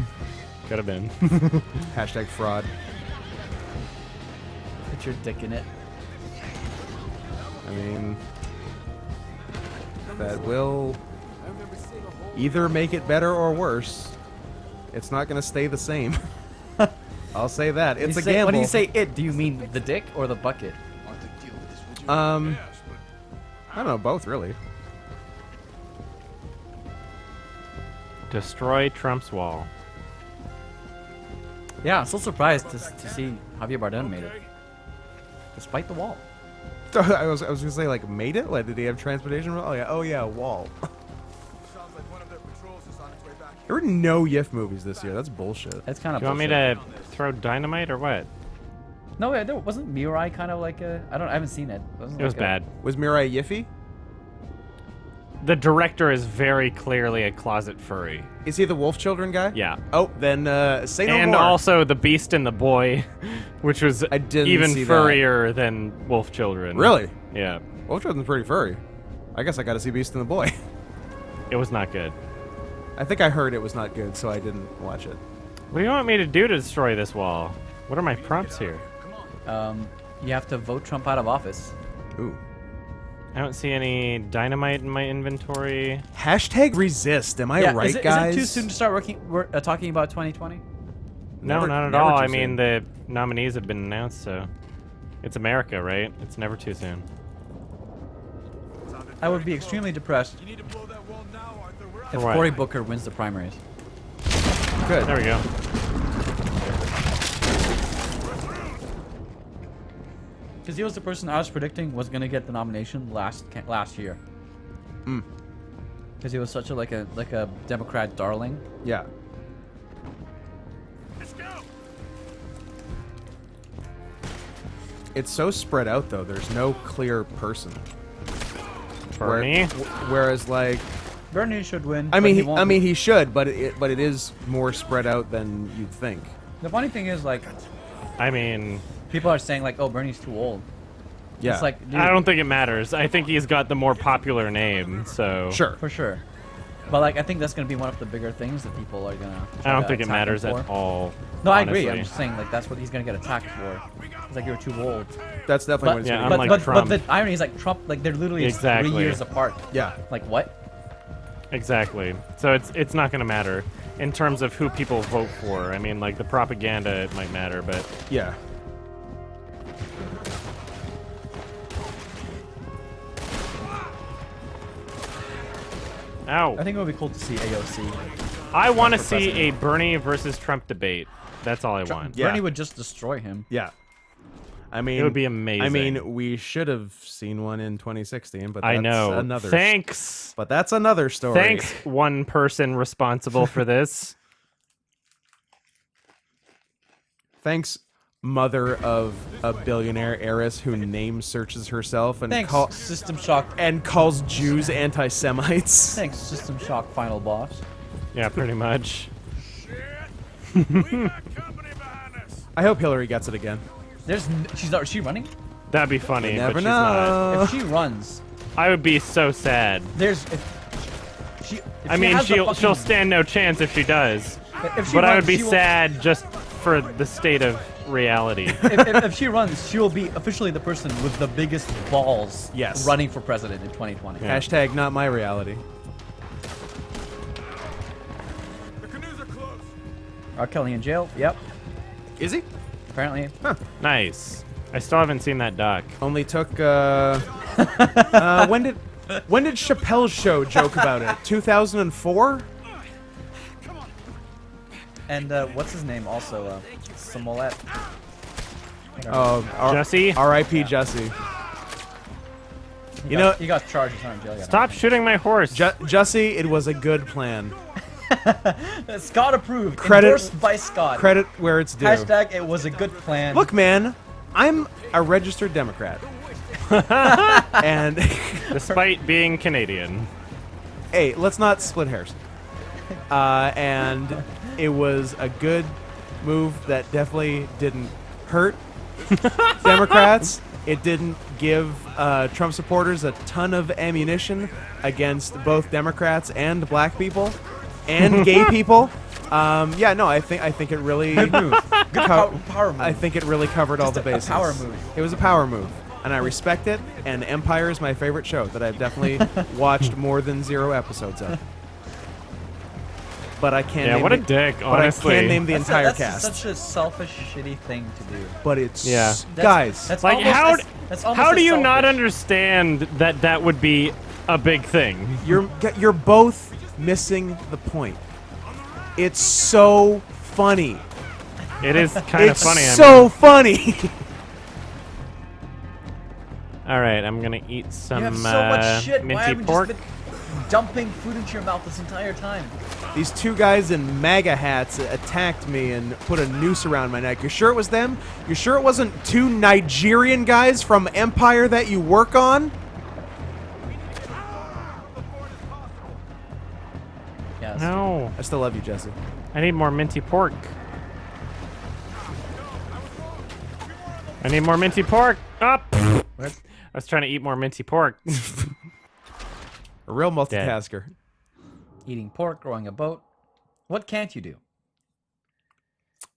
Could have been. Hashtag fraud. Put your dick in it. I mean, that will either make it better or worse. It's not going to stay the same. I'll say that. It's a gamble. When you say it, do you mean the dick or the bucket? I don't know, both really. Destroy Trump's wall. Yeah, I'm still surprised to see Javier Bardem made it, despite the wall. I was gonna say like made it. Like, did he have transportation? Oh yeah, wall. Sounds like one of their patrols is on its way back. There were no YIF movies this year. That's bullshit. That's kind of. Do you want me to throw dynamite or what? No, there wasn't Mirai kind of like a. I haven't seen it. It was bad. Was Mirai Yiffy? the director is very clearly a closet furry. Is he the Wolf Children guy? Yeah. Oh, then say no And more. also The Beast and the Boy, which was I didn't even see that. furrier than Wolf Children. Really? Yeah. Wolf Children's pretty furry. I guess I got to see Beast and the Boy. It was not good. I think I heard it was not good, so I didn't watch it. What do you want me to do to destroy this wall? What are my prompts here? You have to vote Trump out of office. Ooh. I don't see any dynamite in my inventory. Hashtag resist. Am I Yeah, right, is it guys? too soon to start talking about 2020? No, Never- not at never all. too I mean, soon. the nominees have been announced, so it's America, right? It's never too soon. I would be extremely depressed You need to blow that wall now, Arthur. We're out. if what? Cory Booker wins the primaries. Good. There we go. Because he was the person I was predicting was gonna get the nomination last year. Because he was such a like a Democrat darling. Yeah. Let's go. It's so spread out, though. There's no clear person. Bernie? Whereas, like, Bernie should win. I but mean, he won't. he should, but it is more spread out than you'd think. The funny thing is, like, I mean, people are saying like, "Oh, Bernie's too old." Yeah. It's like, dude, I don't think it matters. I think he's got the more popular name, so... Sure. for sure. But like, I think that's gonna be one of the bigger things that people are gonna. I try don't to think it attack him matters for. at all. No, I agree. I'm honestly. just saying, like, that's what he's gonna get attacked for. It's like you're too old. That's definitely But what it's Yeah, going to unlike but Trump. the irony is like Trump, like they're literally Exactly. 3 years apart. Yeah. Like what? Exactly. So it's not going to matter in terms of who people vote for. I mean, like, the propaganda, it might matter, but... Yeah. Ow. I think it would be cool to see AOC. I want to for see president. a Bernie versus Trump debate. That's all I want. Yeah. Bernie would just destroy him. Yeah. I mean, It would be amazing. I mean, we should have seen one in 2016, but that's I know. another. Thanks. But that's another story. Thanks, one person responsible for this. Thanks, mother of a billionaire heiress who name searches herself and Thanks, System Shock. calls Jews anti-Semites. Thanks, System Shock final boss. Yeah, pretty much. We got company behind us. I hope Hillary gets it again. There's she's not. Is she running? That'd be funny, You but never she's not. know. If she runs, I would be so sad. there's. If she I mean, has the she'll fucking- stand no chance if she does. If she But I runs, would be she will- sad just for the state of reality. if she runs, she will be officially the person with the biggest balls. Yes. Running for president in 2020. Yeah. Hashtag not my reality. The canoes are close. R. Kelly in jail. Yep. Is he? Apparently. Nice. I still haven't seen that doc. Only took when did Chappelle's show joke about it? 2004? And what's his name? Also, Smollett. Oh, Jesse? R.I.P. Jesse. He You got, know- he got charged. He's not in jail yet. Stop shooting my horse. Jesse, it was a good plan. Scott approved. Credit- Endorsed by Scott. Credit where it's due. Hashtag it was a good plan. Look, man, I'm a registered Democrat. And Despite being Canadian. hey, let's not split hairs. And it was a good move that definitely didn't hurt Democrats. It didn't give Trump supporters a ton of ammunition against both Democrats and black people and gay people. Yeah, no, I think it really Good move. Good power move. I think it really covered all the a bases. power move. It was a power move, and I respect it. And Empire is my favorite show that I've definitely watched more than 0 episodes of. But I can't. Yeah, name what a the- dick, But I honestly. can't name the entire that's cast. such a selfish, shitty thing to do. But it's Yeah. guys. That's Like, almost that's almost how as do you not selfish. understand that that would be a big thing? You're both missing the point. It's so funny. It is kind of It's funny. so funny. All right, I'm gonna eat some You have so much shit. Why minty haven't you pork. just been dumping food into your mouth this entire time? These two guys in MAGA hats attacked me and put a noose around my neck. You sure it was them? You sure it wasn't two Nigerian guys from Empire that you work on? Yes. No. I still love you, Jesse. I need more minty pork. I need more minty pork. Up. What? I was trying to eat more minty pork. A real multitasker. Eating pork, rowing a boat. What can't you do?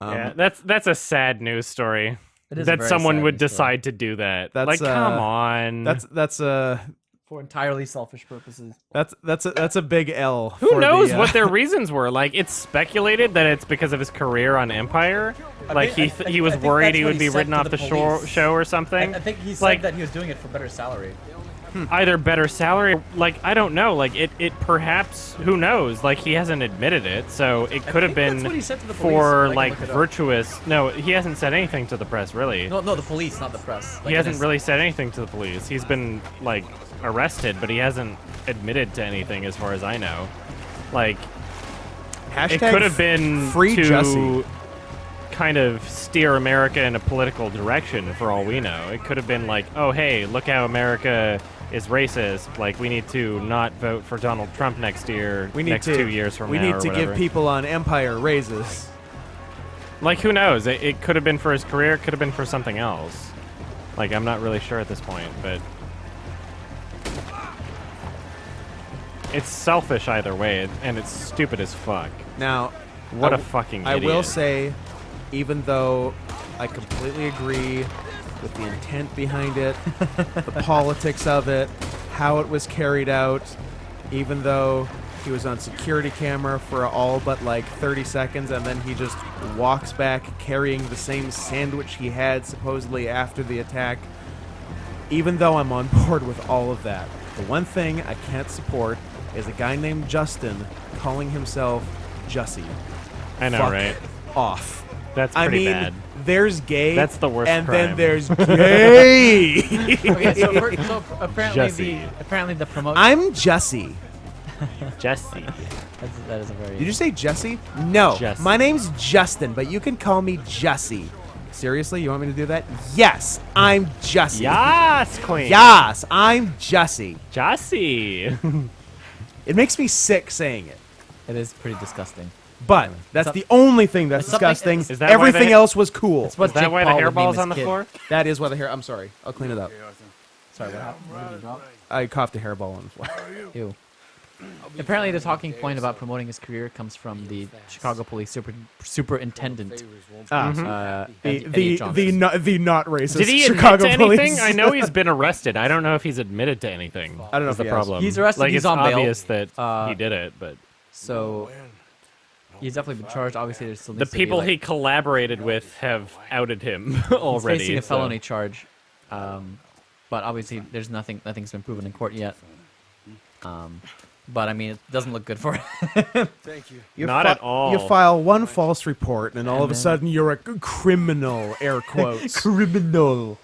Yeah, that's a sad news story. It is a That very someone sad would news story. decide to do that. That's, Like, come on. That's For entirely selfish purposes. that's a big L. Who for knows the, what their reasons were? Like, it's speculated that it's because of his career on Empire. Like, he was worried he would be written off the show or something. I think he said Like- that he was doing it for better salary. Either better salary, like, I don't know. Like, it perhaps, who knows? Like, he hasn't admitted it, so it could have think been that's what he said to the for, police, but I can like, look it up. virtuous. No, he hasn't said anything to the press, really. No, the police, not the press. He hasn't really said anything to the police. He's been, like, arrested, but he hasn't admitted to anything as far as I know. Like, hashtag it could have been free to Jesse. kind of steer America in a political direction for all we know. It could have been like, oh, hey, look how America is racist. Like, we need to not vote for Donald Trump next year, We need next to 2 years from we now need or to whatever. give people on Empire raises. Like, who knows? It could have been for his career. It could have been for something else. Like, I'm not really sure at this point, but it's selfish either way, and it's stupid as fuck. Now, What I a fucking I idiot. will say, even though I completely agree with the intent behind it, the politics of it, how it was carried out, even though he was on security camera for all but like 30 seconds and then he just walks back carrying the same sandwich he had supposedly after the attack, even though I'm on board with all of that, the one thing I can't support is a guy named Justin calling himself Jussie. I know, Fuck right? off. That's I pretty mean, bad. there's gay. That's the worst And then crime. there's gay. Okay, so apparently Jesse. the promotion. I'm Jussie. Jesse. That is a very. Did you say Jesse? No. Jesse. My name's Justin, but you can call me Jussie. Seriously, you want me to do that? Yes, I'm Jussie. Yes, queen. Yes, I'm Jussie. Jesse. It makes me sick saying it. It is pretty disgusting. But that's Some- the only thing that's It's something- disgusting. is that why Everything they- else was cool. It's what Is that Jake why the Paul would name hairball's his on the kid. floor? That is why the hair. I'm sorry. I'll clean it up. Sorry, what happened? I coughed a hairball on the floor. Ew. Apparently, the talking point about promoting his career comes from the Chicago Police Superintendent. Ah, Eddie Johnson. the not racist Did he Chicago admit to police. anything? I know he's been arrested. I don't know if he's admitted to anything. I don't know is if the he has. problem. He's arrested, Like, he's it's on bail. obvious that he did it, but So he's definitely been charged. Obviously, there's still the needs to be, people like, he collaborated with have outed him he's already. facing a so- felony charge, but obviously there's nothing's been proven in court yet. But I mean, it doesn't look good for him. Not at all. You file one false report, and all of a then- sudden you're a criminal. Air quotes. Criminal.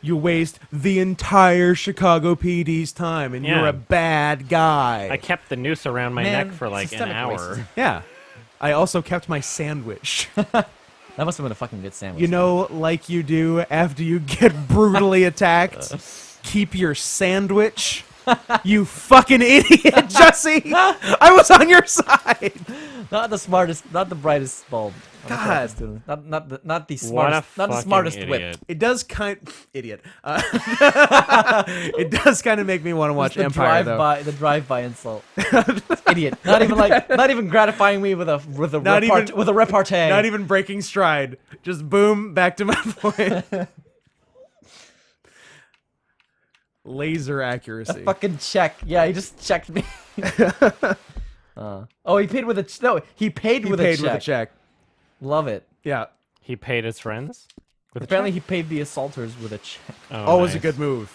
You waste the entire Chicago PD's time, and Yeah. you're a bad guy. I kept the noose around my Man, neck for like an systemic hour. racism. Yeah. I also kept my sandwich. That must have been a fucking good sandwich. You know, like you do after you get brutally attacked. Keep your sandwich. You fucking idiot, Jesse! I was on your side. not the smartest, not the brightest bulb. on the God. campus, student. Not the What a smartest, not the fucking smartest idiot. whip. It does idiot. It does kind of make me want to watch the Empire, though. the drive-by insult. Idiot. Not even gratifying me with a Not even- with a repartee. Not even breaking stride. Just boom, back to my point. Laser accuracy. fucking check. Yeah, he just checked me. Oh, he paid with a he paid He with paid a with check. a check. Love it. Yeah. He paid his friends? With a Apparently, check? he paid the assaulters with a check. Always a nice. good move.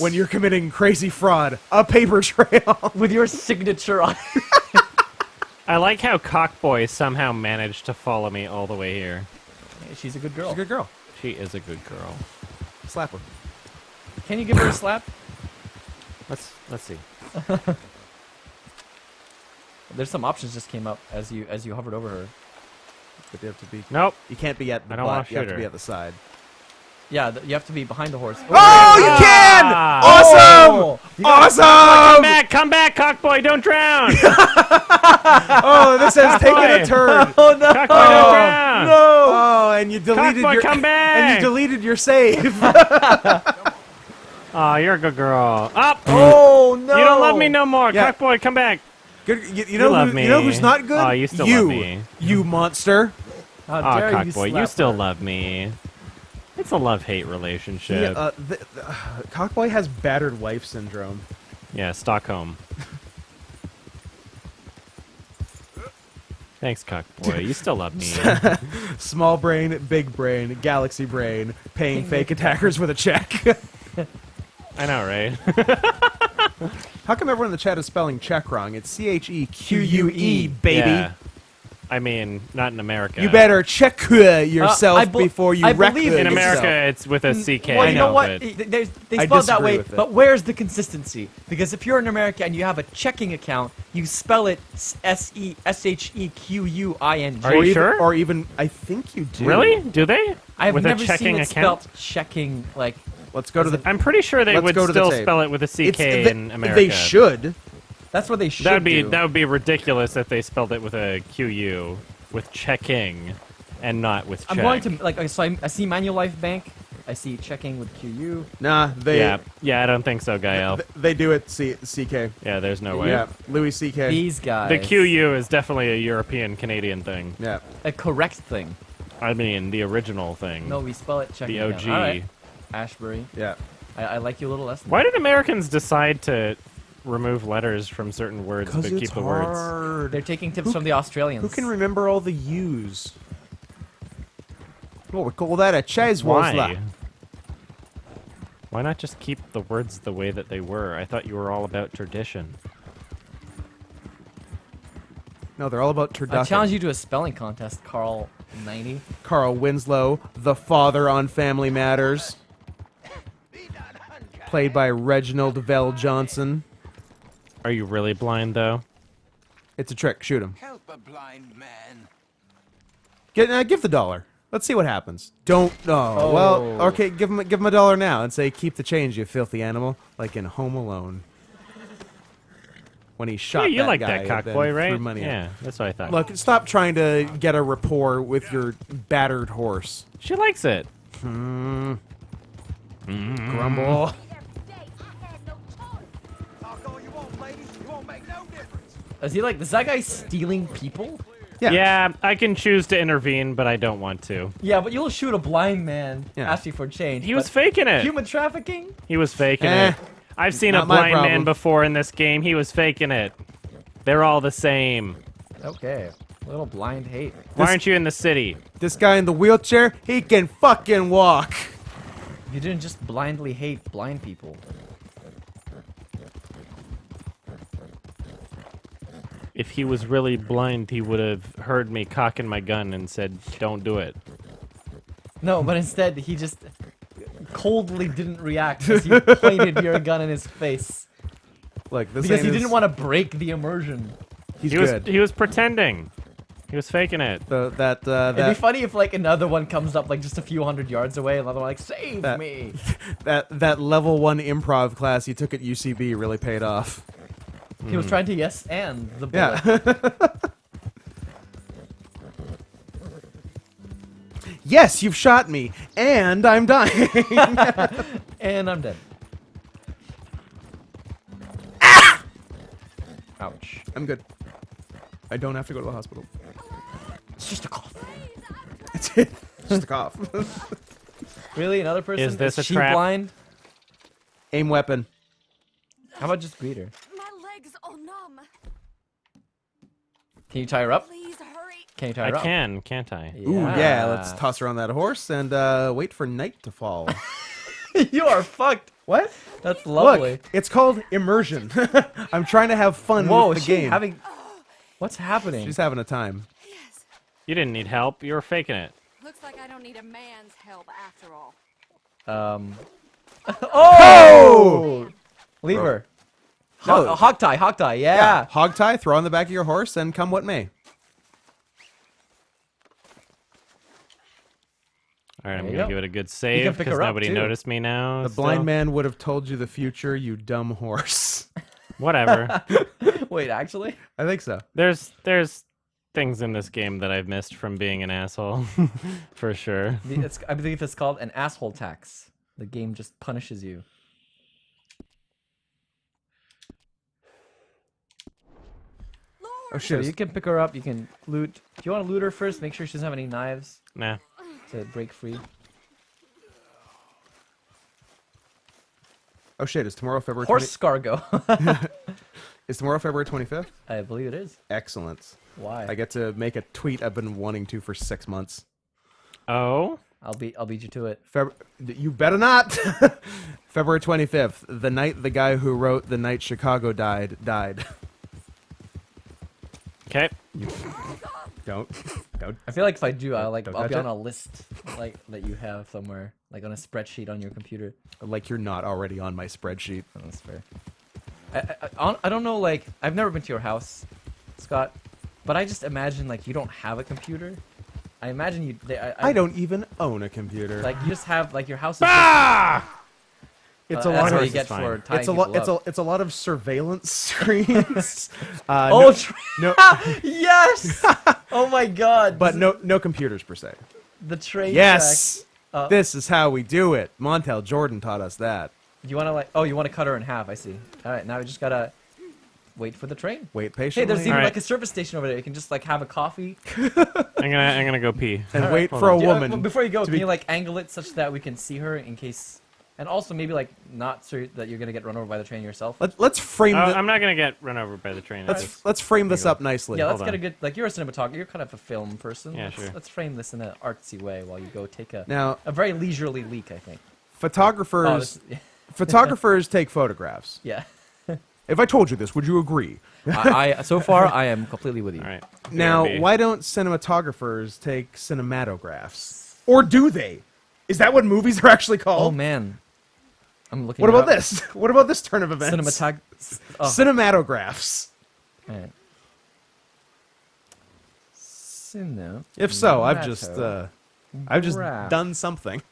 When you're committing crazy fraud, a paper trail. With your signature on it. I like how Cockboy somehow managed to follow me all the way here. She's a good girl. She's a good girl. She is a good girl. Slap her. Can you give her a slap? Let's see. There's some options just came up as you hovered over her. But you have to be. Nope. You can't be at the I don't wanna butt. You have shoot to be her. at the side. Yeah, you have to be behind the horse. Oh, you can! Oh! Awesome! Awesome! Come back, cockboy, don't drown! Oh, this has taken a turn. Oh no! Cockboy, don't drown! Oh, and you deleted Cockboy, your come back! and you deleted your save. Oh, you're a good girl. Up! Oh no! You don't love me no more. Yeah. Cockboy, come back. Good, you know love who, me. you know who's not good? Oh, you still you, love me. You monster. How Oh, dare cockboy, you slap still her. love me. It's a love-hate relationship. Yeah, Cockboy has battered wife syndrome. Yeah, Stockholm. Thanks, cockboy. You still love me. Small brain, big brain, galaxy brain, paying fake attackers with a check. I know, right? How come everyone in the chat is spelling check wrong? It's CHEQUE, baby. Yeah. I mean, not in America. You better check yourself I before you I wreck believe In it's- America, it's with a CK. Well, you know what? but- They I spell it that disagree way, with it. but where's the consistency? Because if you're in America and you have a checking account, you spell it SESHEQUING. Are you sure? Or even, I think you do. Really? Do they? I've with never a checking seen it account? spelled checking like. Let's go to the. I'm pretty sure they Let's would go to the still tape. spell it with a CK It's, in America. They should. That's what they should That do. would be ridiculous if they spelled it with a QU, with checking, and not with check. I'm going to like so I see Manulife Bank. I see checking with QU. Nah, they. Yeah, I don't think so, Gael. They do it CK. Yeah, there's no way. Yeah, Louis CK. These guys. The QU is definitely a European Canadian thing. Yeah. A correct thing. I mean, the original thing. No, we spell it checking. The OG. All right. Ashbury. Yeah. I like you a little less. Why did Americans decide to remove letters from certain words but keep the words? hard. They're taking tips from the Australians. Who can remember all the U's? What we call that a chase Why? Why not just keep the words the way that they were? I thought you were all about tradition. No, they're all about turducken. I challenge you to a spelling contest, Carl 90. Carl Winslow, the father on Family Matters. Played by Reginald Vell Johnson. Are you really blind, though? It's a trick. Shoot him. Help a blind man. Give the dollar. Let's see what happens. Don't. Oh, well. Okay, give him a dollar now and say, "Keep the change, you filthy animal," like in Home Alone. When he shot Yeah, you that like guy that and then cockboy, right? threw money at him. Yeah, that's what I thought. Look, stop trying to get a rapport with your battered horse. She likes it. Grumble. Is he like? Is that guy stealing people? Yeah. Yeah, I can choose to intervene, but I don't want to. Yeah, but you'll shoot a blind man Yeah. asking for change. He was but faking it. Human trafficking? He was faking Eh, it. I've seen a not my blind man problem. before in this game. He was faking it. They're all the same. Okay. Little blind hate. Why aren't you in the city? This guy in the wheelchair, he can fucking walk. You didn't just blindly hate blind people. If he was really blind, he would have heard me cocking my gun and said, "Don't do it." No, but instead he just coldly didn't react as you pointed your gun in his face. Look, this Because ain't he his- didn't want to break the immersion. He's He was good. he was pretending. He was faking it. It'd be funny if like another one comes up like just a few hundred yards away, another one like, save That- me. that level 1 improv class he took at UCB really paid off. He was trying to yes and the bullet. Yeah. Yes, you've shot me, and I'm dying. And I'm dead. Ouch. I'm good. I don't have to go to the hospital. It's just a cough. It's just a cough. Really? Another person? Is this a she trap? blind? Aim weapon. How about just greet her? My legs are numb. Can you tie her up? Please hurry. Can you tie I her up? can, can't I? Ooh, yeah, let's toss her on that horse and wait for night to fall. You are fucked. What? That's lovely. Look, it's called immersion. I'm trying to have fun Whoa, with is the she game. having... What's happening? She's having a time. You didn't need help. You were faking it. Looks like I don't need a man's help after all. Oh! Leave her. No. Hog tie, yeah. Hog tie, throw on the back of your horse, and come what may. All right, I'm There you gonna go. give it a good can save pick because her up, nobody too. noticed me now. The still. blind man would have told you the future, you dumb horse. Whatever. Wait, actually? I think so. There's things in this game that I've missed from being an asshole, for sure. I believe it's called an asshole tax. The game just punishes you. Oh So shit! you can pick her up, you can loot. Do you want to loot her first? Make sure she doesn't have any knives Nah. to break free. Oh shit! Is tomorrow February? Horse cargo. Is tomorrow February 25th? I believe it is. Excellent. Why? I get to make a tweet I've been wanting to for 6 months. Oh. I'll beat you to it. You better not. February 25th, the night the guy who wrote "The Night Chicago Died." Okay. Don't. I feel like if I do, I'll Don't be touch on it. a list like that you have somewhere, like on a spreadsheet on your computer. Like you're not already on my spreadsheet. Oh, that's fair. I don't know, like, I've never been to your house, Scott, but I just imagine, like, you don't have a computer. I imagine you... I don't even own a computer. Like, you just have, like, your house is... It's a a that's lot what of you get for tying it's a lot. people up. It's a lot of surveillance screens. Oh, no, yes! Oh my god! but no computers per se. The train Yes, track. this is how we do it. Montel Jordan taught us that. You want to, like... Oh, you want to cut her in half, I see. Alright, now we just gotta wait for the train. Wait Hey, patiently. there's even, Alright. like, a service station over there. You can just, like, have a coffee. I'm gonna go pee. and wait hold for a on. woman. Before you go, to can be- you, like, angle it such that we can see her in case... And also maybe, like, not so that you're gonna get run over by the train yourself. Let's frame Oh, this. I'm not gonna get run over by the train. Let's frame this up nicely. Yeah, let's hold get a on. good... Like, you're a cinematographer. You're kind of a film person. Yeah, sure. Let's frame this in an artsy way while you go take a Now, very leisurely leak, I think. photographers Oh, this, photographers take photographs. yeah. If I told you this, would you agree? So far, I am completely with you. All right. Now, BRB. why don't cinematographers take cinematographs? Or do they? Is that what movies are actually Oh, called? man. I'm looking What about up. this? What about this turn of events? Cinematog... Oh, Cinematographs. alright. Cine... If so, I've just Graph. done something.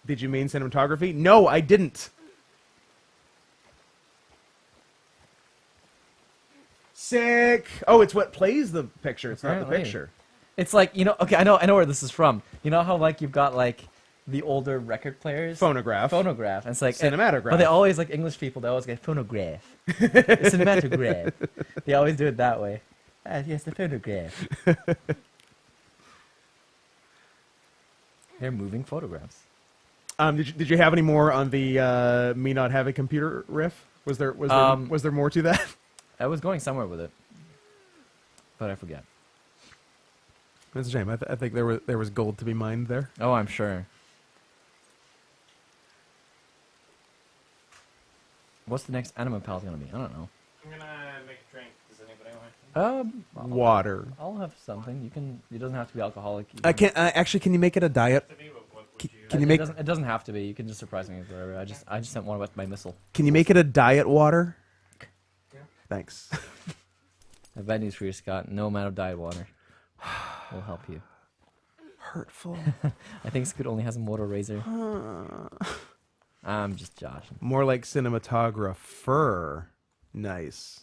Did you mean cinematography? No, I didn't. Sick. Oh, it's what plays the picture. It's not the Apparently. picture. It's like, you know, okay, I know where this is from. You know how, like, you've got, like, the older record players? Phonograph. Phonograph. And it's like... Cinematograph. But they always, like, English people, they always get phonograph. Cinematograph. They always do it that way. Ah, yes, the phonograph. They're moving photographs. Did you have any more on the me not having computer riff? Was there more to that? I was going somewhere with it. But I forget. That's a shame. I think there was gold to be mined there. Oh, I'm sure. What's the next anime pal gonna be? I don't know. I'm gonna make a drink. Does anybody want? Water. I'll have something. You can. It doesn't have to be alcoholic. You I can- can't. Actually, can you make it a diet? Can you make? It doesn't have to be. You can just surprise me with whatever. I just sent one with my missile. Can you make it a diet water? Yeah. Thanks. I have bad news for you, Scott. No amount of diet water will help you. Hurtful. I think Scoot only has a motor razor. I'm just joshing. More like cinematographer. Nice.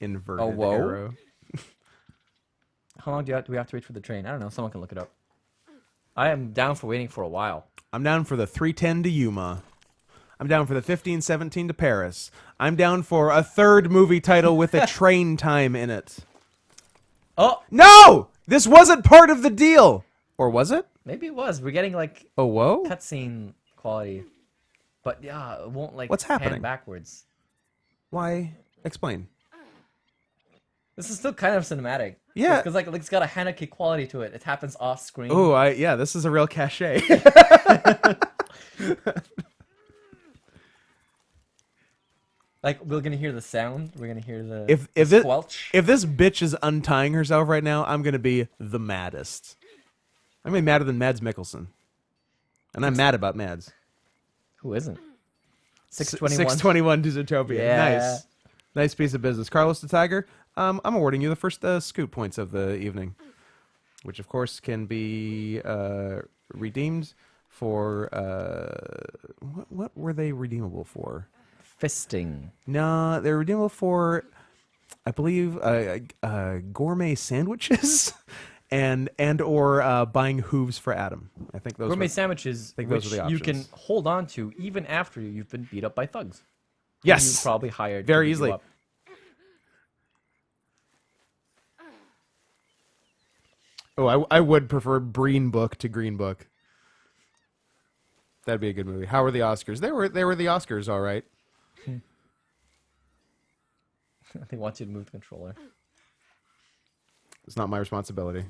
Inverted Oh, whoa. arrow. How long do we have to wait for the train? I don't know. Someone can look it up. I am down for waiting for a while. I'm down for the 310 to Yuma. I'm down for the 1517 to Paris. I'm down for a third movie title with a train time in it. Oh, No! This wasn't part of the deal! Or was it? maybe it was. We're getting like Oh, whoa? cutscene quality, but yeah, it won't like What's pan happening? backwards. Why? Explain. This is still kind of cinematic. Yeah. because like it's got a Haneke quality to it. It happens off screen. Oh, yeah, this is a real cachet. Like we're gonna hear the sound. We're gonna hear the If this squelch. if this bitch is untying herself right now, I'm gonna be the maddest. I'm gonna be madder than Mads Mikkelsen. And I'm mad about Mads. Who isn't? 621. 621 to Zootopia. Yeah. Nice. Nice piece of business. Carlos the Tiger, I'm awarding you the first scoot points of the evening. Which, of course, can be redeemed for what were they redeemable for? Fisting. No, they're redeemable for, I believe, gourmet sandwiches, and or buying hooves for Adam. I think those Gourmet were, sandwiches, think which those were the you can options. hold on to even after you've been beat up by thugs. Yes, You probably hired very to beat you easily. up. Oh, I would prefer Breen Book to Green Book. That'd be a good movie. How were the Oscars? They were the Oscars, all right. They want you to move the controller. It's not my responsibility.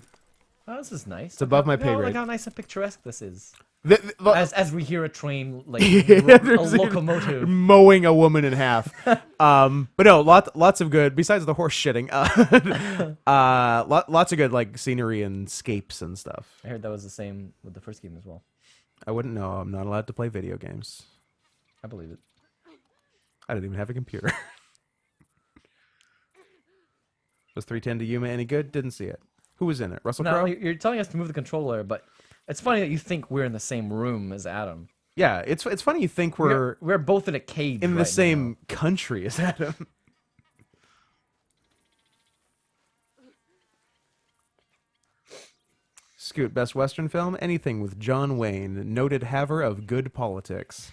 Oh, this is nice. It's above my pay Look grade. how nice and picturesque this is. The- As we hear a train, like Yeah, a there's locomotive. mowing a woman in half. But no, lots of good. Besides the horse shitting, lots of good like scenery and scapes and stuff. I heard that was the same with the first game as well. I wouldn't know. I'm not allowed to play video games. I believe it. I didn't even have a computer. Was 310 to Yuma any good? Didn't see it. Who was in it? Russell No, Crowe? you're telling us to move the controller, but it's funny that you think we're in the same room as Adam. Yeah, it's funny you think we're We're both in a cage in the right same now. country as Adam. Scoot, best Western film? Anything with John Wayne, noted haver of good politics.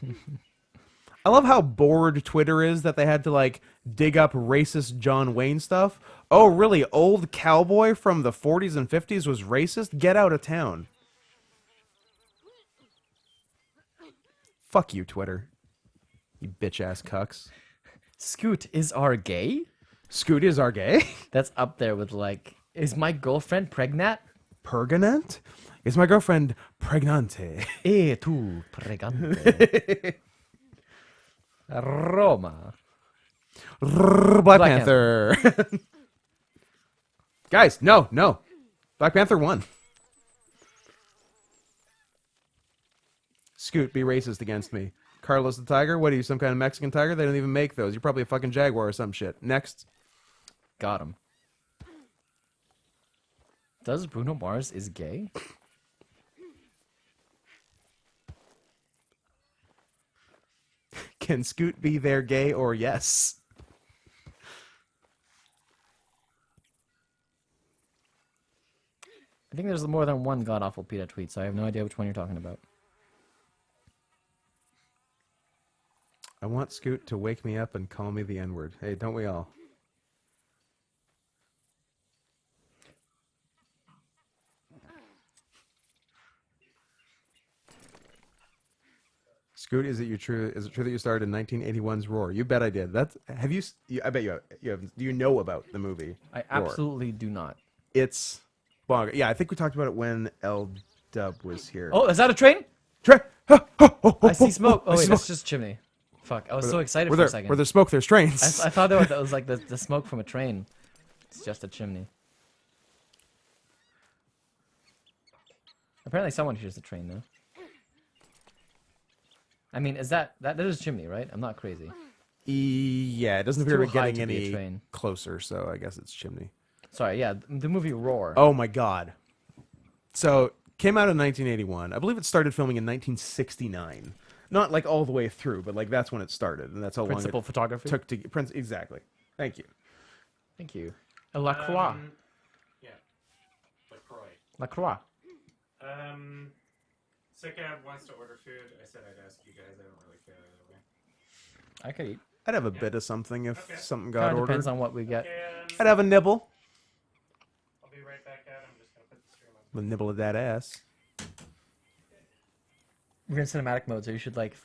I love how bored Twitter is that they had to, like, dig up racist John Wayne stuff. Oh, really? Old cowboy from the 40s and 50s was racist? Get out of town. Fuck you, Twitter. You bitch-ass cucks. Scoot is our gay? Scoot is our gay? That's up there with like, is my girlfriend pregnant? Pergonant? Is my girlfriend pregnante? Tu pregante. Roma. Black Panther. Guys, no. Black Panther won. Scoot, be racist against me. Carlos the Tiger? What are you, some kind of Mexican tiger? They don't even make those. You're probably a fucking jaguar or some shit. Next. Got him. Does Bruno Mars is gay? Can Scoot be their gay or yes? I think there's more than one god awful PETA tweet, so I have no idea which one you're talking about. I want Scoot to wake me up and call me the N-word. Hey, don't we all? Scoot, is it true that you starred in 1981's Roar? You bet I did. I bet you have. Do you know about the movie? I Roar? absolutely do not. It's bonga. Yeah, I think we talked about it when L Dub was here. Oh, is that a train? I see smoke. Oh, I see wait, smoke. that's just chimney. Fuck, I was so excited for a second. Where there's smoke, there's trains. I thought that was like the smoke from a train. It's just a chimney. Apparently someone hears the train, though. I mean, is that is a chimney, right? I'm not crazy. Yeah, it doesn't It's appear too we're high getting to be a any train. closer, so I guess it's chimney. Sorry, yeah, the movie Roar. Oh my god. So, came out in 1981. I believe it started filming in 1969. Not like all the way through, but like that's when it started, and that's how Principal long it photography. took to exactly. Thank you. Thank you. La Croix. Yeah. LaCroix. La Croix. Sicab wants to order food. I said I'd ask you guys. I don't really care either way. I could eat. I'd have a bit of something if Okay. something got Kind of ordered. depends on what we get. Okay, I'd have a nibble. I'll be right back out. I'm just gonna put the stream on. A nibble of that ass. We're in cinematic mode, so you should like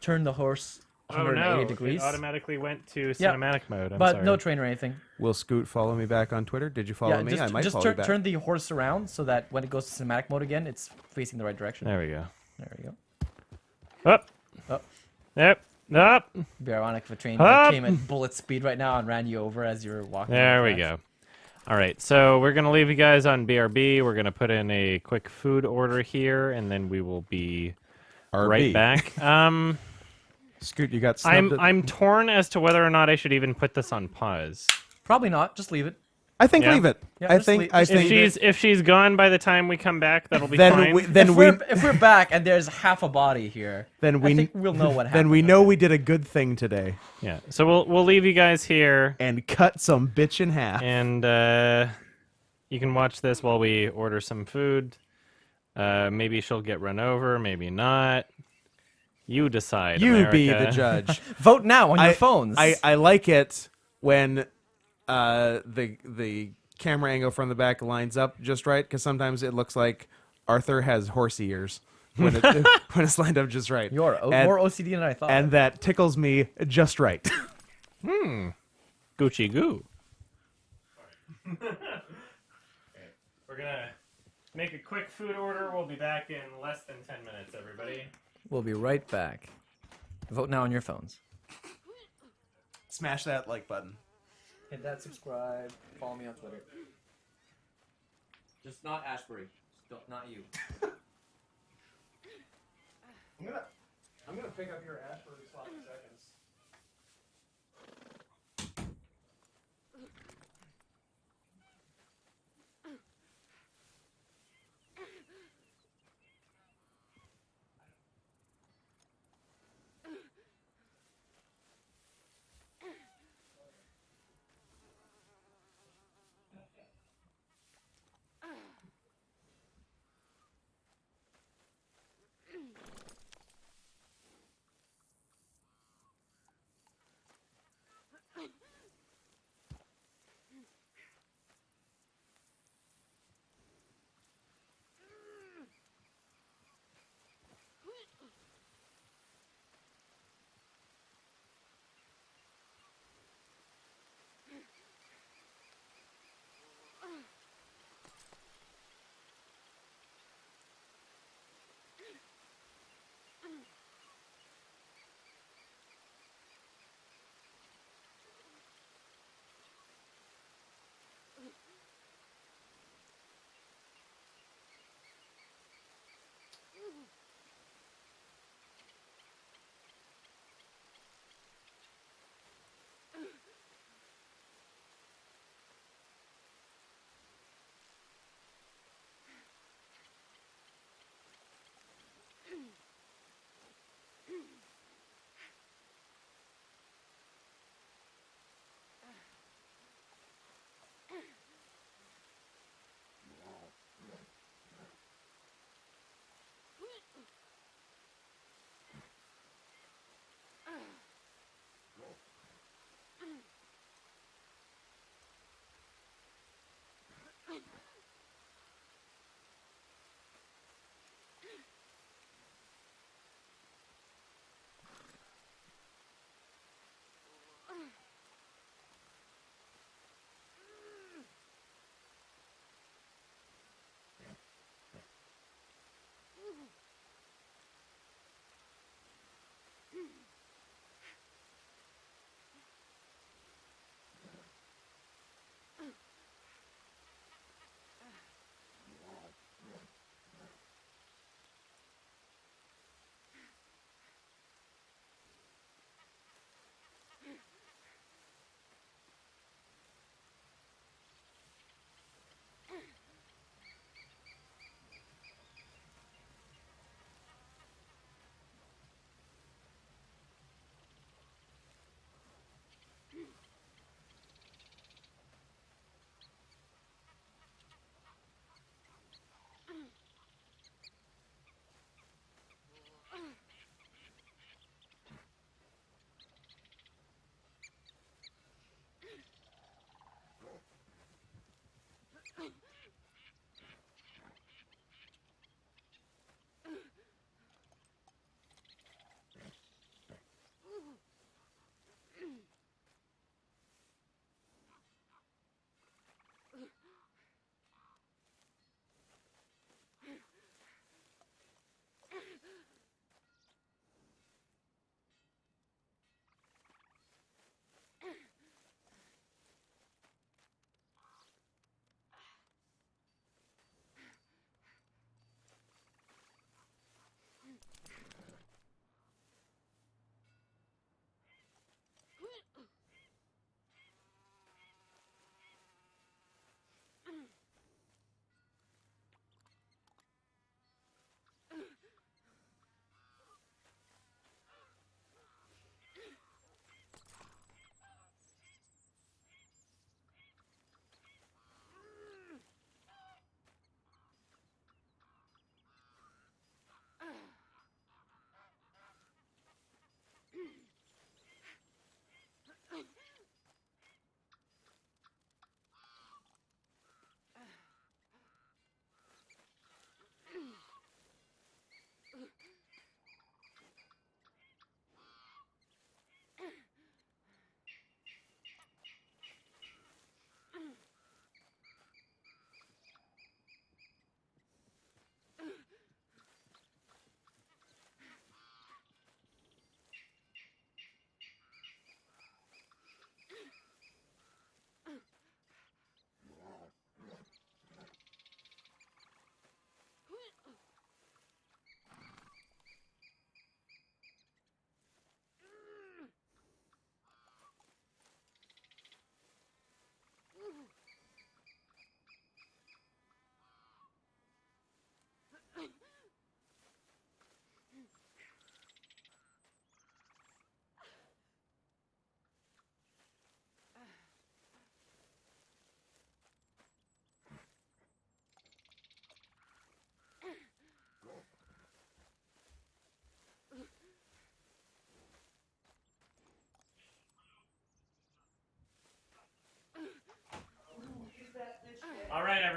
turn the horse Oh 180 no! degrees. It automatically went to Yeah, cinematic mode. I'm but sorry. no train or anything. Will Scoot follow me back on Twitter? Did you follow me? I might just follow you back. turn the horse around so that when it goes to cinematic mode again, it's facing the right direction. There we go. There we go. Up. Up. Yep. Up. It'd be ironic if a train Up. came at bullet speed right now and ran you over as you were walking. There on the we tracks. go. All right, so we're gonna leave you guys on BRB. We're gonna put in a quick food order here, and then we will be right back. Scoot, you got snubbed. I'm torn as to whether or not I should even put this on pause. Probably not. Just leave it. I think Yeah. leave it. Yeah, I just think. leave- I just think. If she's gone by the time we come back, that'll be then fine. we then if we we're back and there's half a body here, then we I think we'll know what happened. then we know we did a good thing today Yeah. So we'll leave you guys here, and cut some bitch in half. and you can watch this while we order some food. Maybe she'll get run over, maybe not. You decide. You be America. the judge. Vote now on your phones. I like it when the camera angle from the back lines up just right, because sometimes it looks like Arthur has horse ears when when it's lined up just right. You're And- more OCD than I thought. and that tickles me just right. Gucci goo. We're gonna make a quick food order. We'll be back in less than 10 minutes, everybody. We'll be right back. Vote now on your phones. Smash that like button. Hit that subscribe. Follow me on Twitter. Just not Ashbury. Not you. I'm gonna pick up your Ashbury sloppy seconds.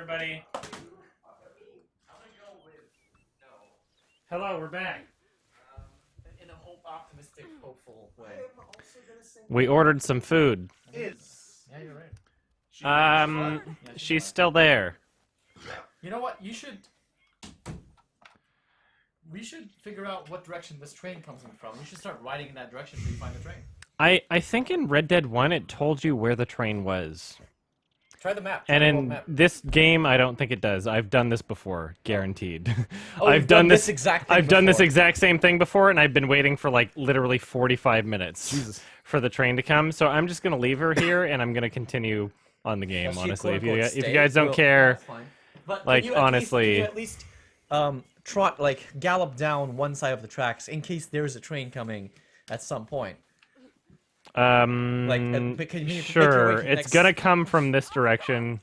everybody. Hello, we're back. In a optimistic, hopeful way. We ordered some food. Yeah, you're right. She's still there. You know what? We should figure out what direction this train comes in from. You should start riding in that direction until you find the train. I think in Red Dead 1 it told you where the train was. Try the map. And Try the world in map. this game, I don't think it does. I've done this before, guaranteed. Oh, I've you've done this exact thing I've done this before. exact same thing before, and I've been waiting for like literally 45 minutes Jesus. for the train to come. So I'm just gonna leave her here, and I'm gonna continue on the game. Does she, Honestly, if you quote-unquote, if you stay? guys don't Well, care, that's fine. But like, can you at honestly- least, can you at least trot, like, gallop down one side of the tracks in case there's a train coming at some point. But can you make your way sure, to the it's next- gonna come from this direction.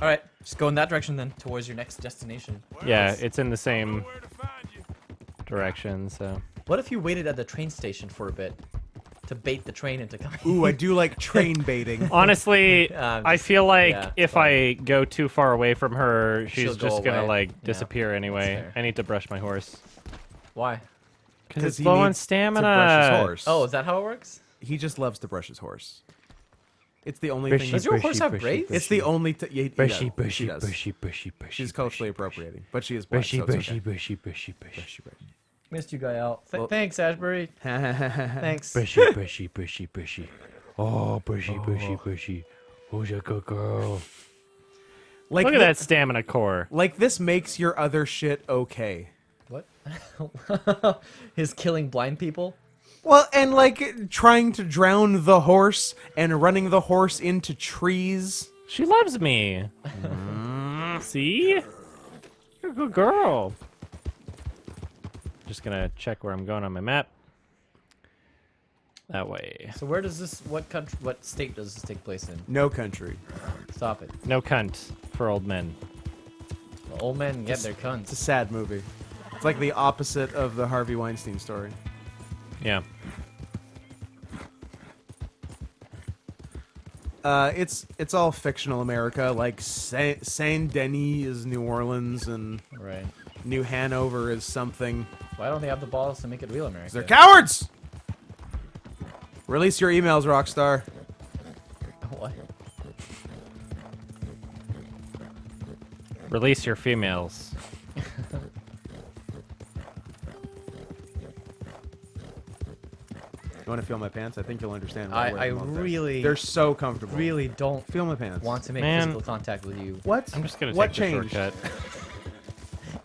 All right, just go in that direction then, towards your next destination. Yeah, it's in the same direction. So What if you waited at the train station for a bit to bait the train into coming? Ooh, I do like train baiting. honestly, I feel like yeah, if fine. I go too far away from her, she's She'll go just gonna away. like Yeah, disappear anyway. fair. I need to brush my horse Why? because it's he low on needs stamina. to brush his horse. Oh, is that how it works? He just loves to brush his horse. It's the only Bushy, thing. Does your horse have braids? It's the only. Yeah, he Bushy, does. bushy, She does. bushy, bushy, bushy. She's culturally appropriating, but she is black, bushy, so it's bushy, okay. bushy, bushy, bushy, Bushy, Missed you, Gael. Well- Thanks, Ashbury. bushy. Thanks. bushy, bushy, bushy, bushy. Oh, bushy, bushy, bushy. Who's a good girl? Like Look at thi- that stamina core. Like this makes your other shit okay. What? His killing blind people? Well, and like trying to drown the horse and running the horse into trees. She loves me. See? You're a good girl. Just gonna check where I'm going on my map. That way. So where does this, what country, what state does this take place in? No country. Stop it. No cunt for old men. The old men get their It's a cunts. sad movie. It's like the opposite of the Harvey Weinstein story. Yeah. It's all fictional America. Like Saint Denis is New Orleans and Right. New Hanover is something. Why don't they have the balls to make it real America? They're cowards. Release your emails, Rockstar. What? Release your females. You want to feel my pants? I think you'll understand. why wear I them all day. really, They're so comfortable. really don't Feel my pants. want to make Man. physical contact with you. What? I'm just gonna What take the changed? shortcut.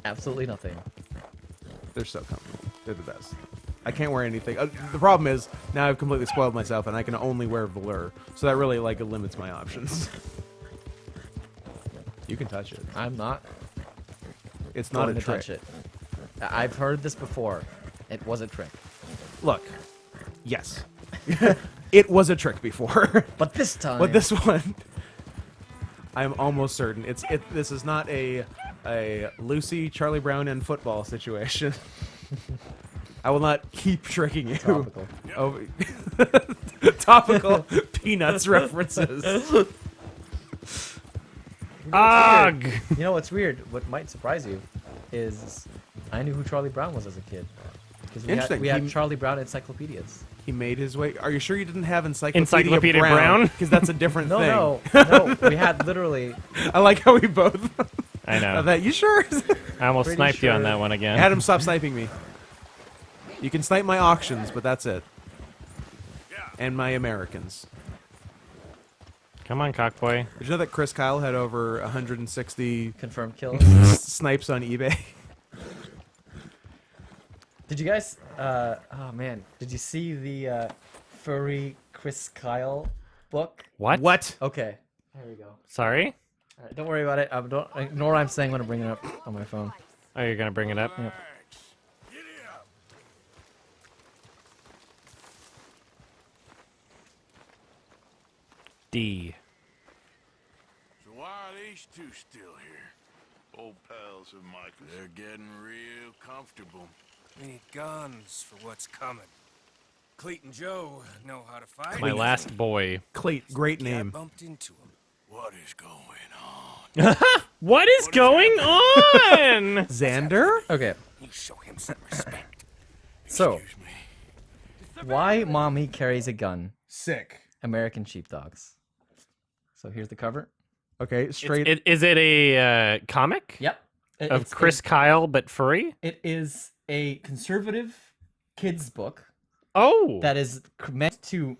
Absolutely nothing. They're so comfortable. They're the best. I can't wear anything. The problem is now I've completely spoiled myself, and I can only wear velour. So that really like limits my options. You can touch it. I'm not It's not going a to trick. touch it. I've heard this before. It was a trick. Look, yes, it was a trick before, But this time... but this one, I'm almost certain this is not a Lucy, Charlie Brown, and football situation. I will not keep tricking you. Topical. Oh, topical Peanuts references. Ugh! You know what's weird? What might surprise you is I knew who Charlie Brown was as a kid. Because Interesting. we had He- Charlie Brown encyclopedias. He made his way. Are you sure you didn't have Encyclopedia, Encyclopedia Brown? Because that's a different thing. No. We had literally... I like how we both. I know. I thought, you sure? I almost Pretty sniped you on sure. that one again. Adam, stop sniping me. You can snipe my auctions, but that's it. And my Americans. Come on, cockboy. Did you know that Chris Kyle had over 160 confirmed kills. snipes on eBay? Did you guys... oh, man. Did you see the furry Chris Kyle book? What? What? Okay. There we go. Sorry? All right, don't worry about it. Don't ignore what I'm saying when I bring it up on my phone. Oh, you're gonna bring it up? Yep. D. So why are these two still here? Old pals of Michael's. They're getting real comfortable. We need guns for what's coming. Cleet and Joe know how to fight. My last boy. Cleet, great Cat name. bumped into him. What is going on? What is going on? Xander? Okay. You show him some respect. So, why mommy carries a gun? Sick. American sheepdogs. So here's the cover. Okay, straight. Is it a comic? Yep. Of Chris Kyle, but furry? It is a conservative kids book Oh. that is meant to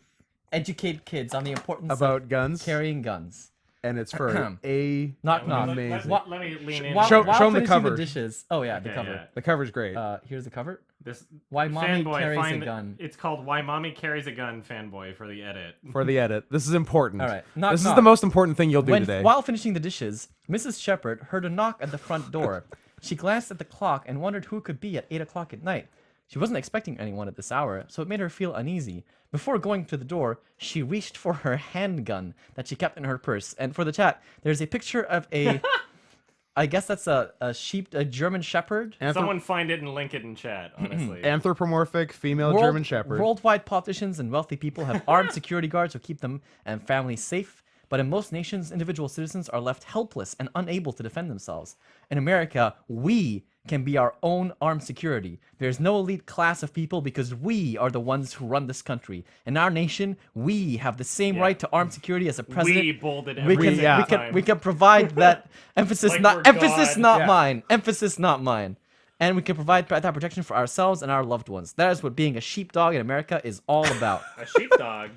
educate kids on the importance About of guns? carrying guns. And it's for a. Knock knock. Amazing. Let me lean in. While, Show- while show 'em the finishing cover. dishes. Oh yeah, the Okay, cover. yeah. The cover's great. Here's the cover. This Why mommy fanboy carries a find gun. It's called "Why Mommy Carries a Gun." Fanboy for the edit. For the edit. This is important. All right. Knock, This is knock. the most important thing you'll do today. While finishing the dishes, Mrs. Shepherd heard a knock at the front door. She glanced at the clock and wondered who it could be at 8 o'clock at night. She wasn't expecting anyone at this hour, so it made her feel uneasy. Before going to the door, she reached for her handgun that she kept in her purse. And for the chat, there's a picture of a, I guess that's a German Shepherd. Someone find it and link it in chat. Honestly. Anthropomorphic female German Shepherd. Worldwide politicians and wealthy people have armed security guards who keep them and families safe. But in most nations, individual citizens are left helpless and unable to defend themselves. In America, we can be our own armed security. There's no elite class of people because we are the ones who run this country. In our nation, we have the same right to armed security as a president. We bolded we every can, time. we can provide that emphasis, Like not we're emphasis, God. not Yeah. mine. Emphasis, not mine. And we can provide that protection for ourselves and our loved ones. That is what being a sheepdog in America is all about. A sheepdog.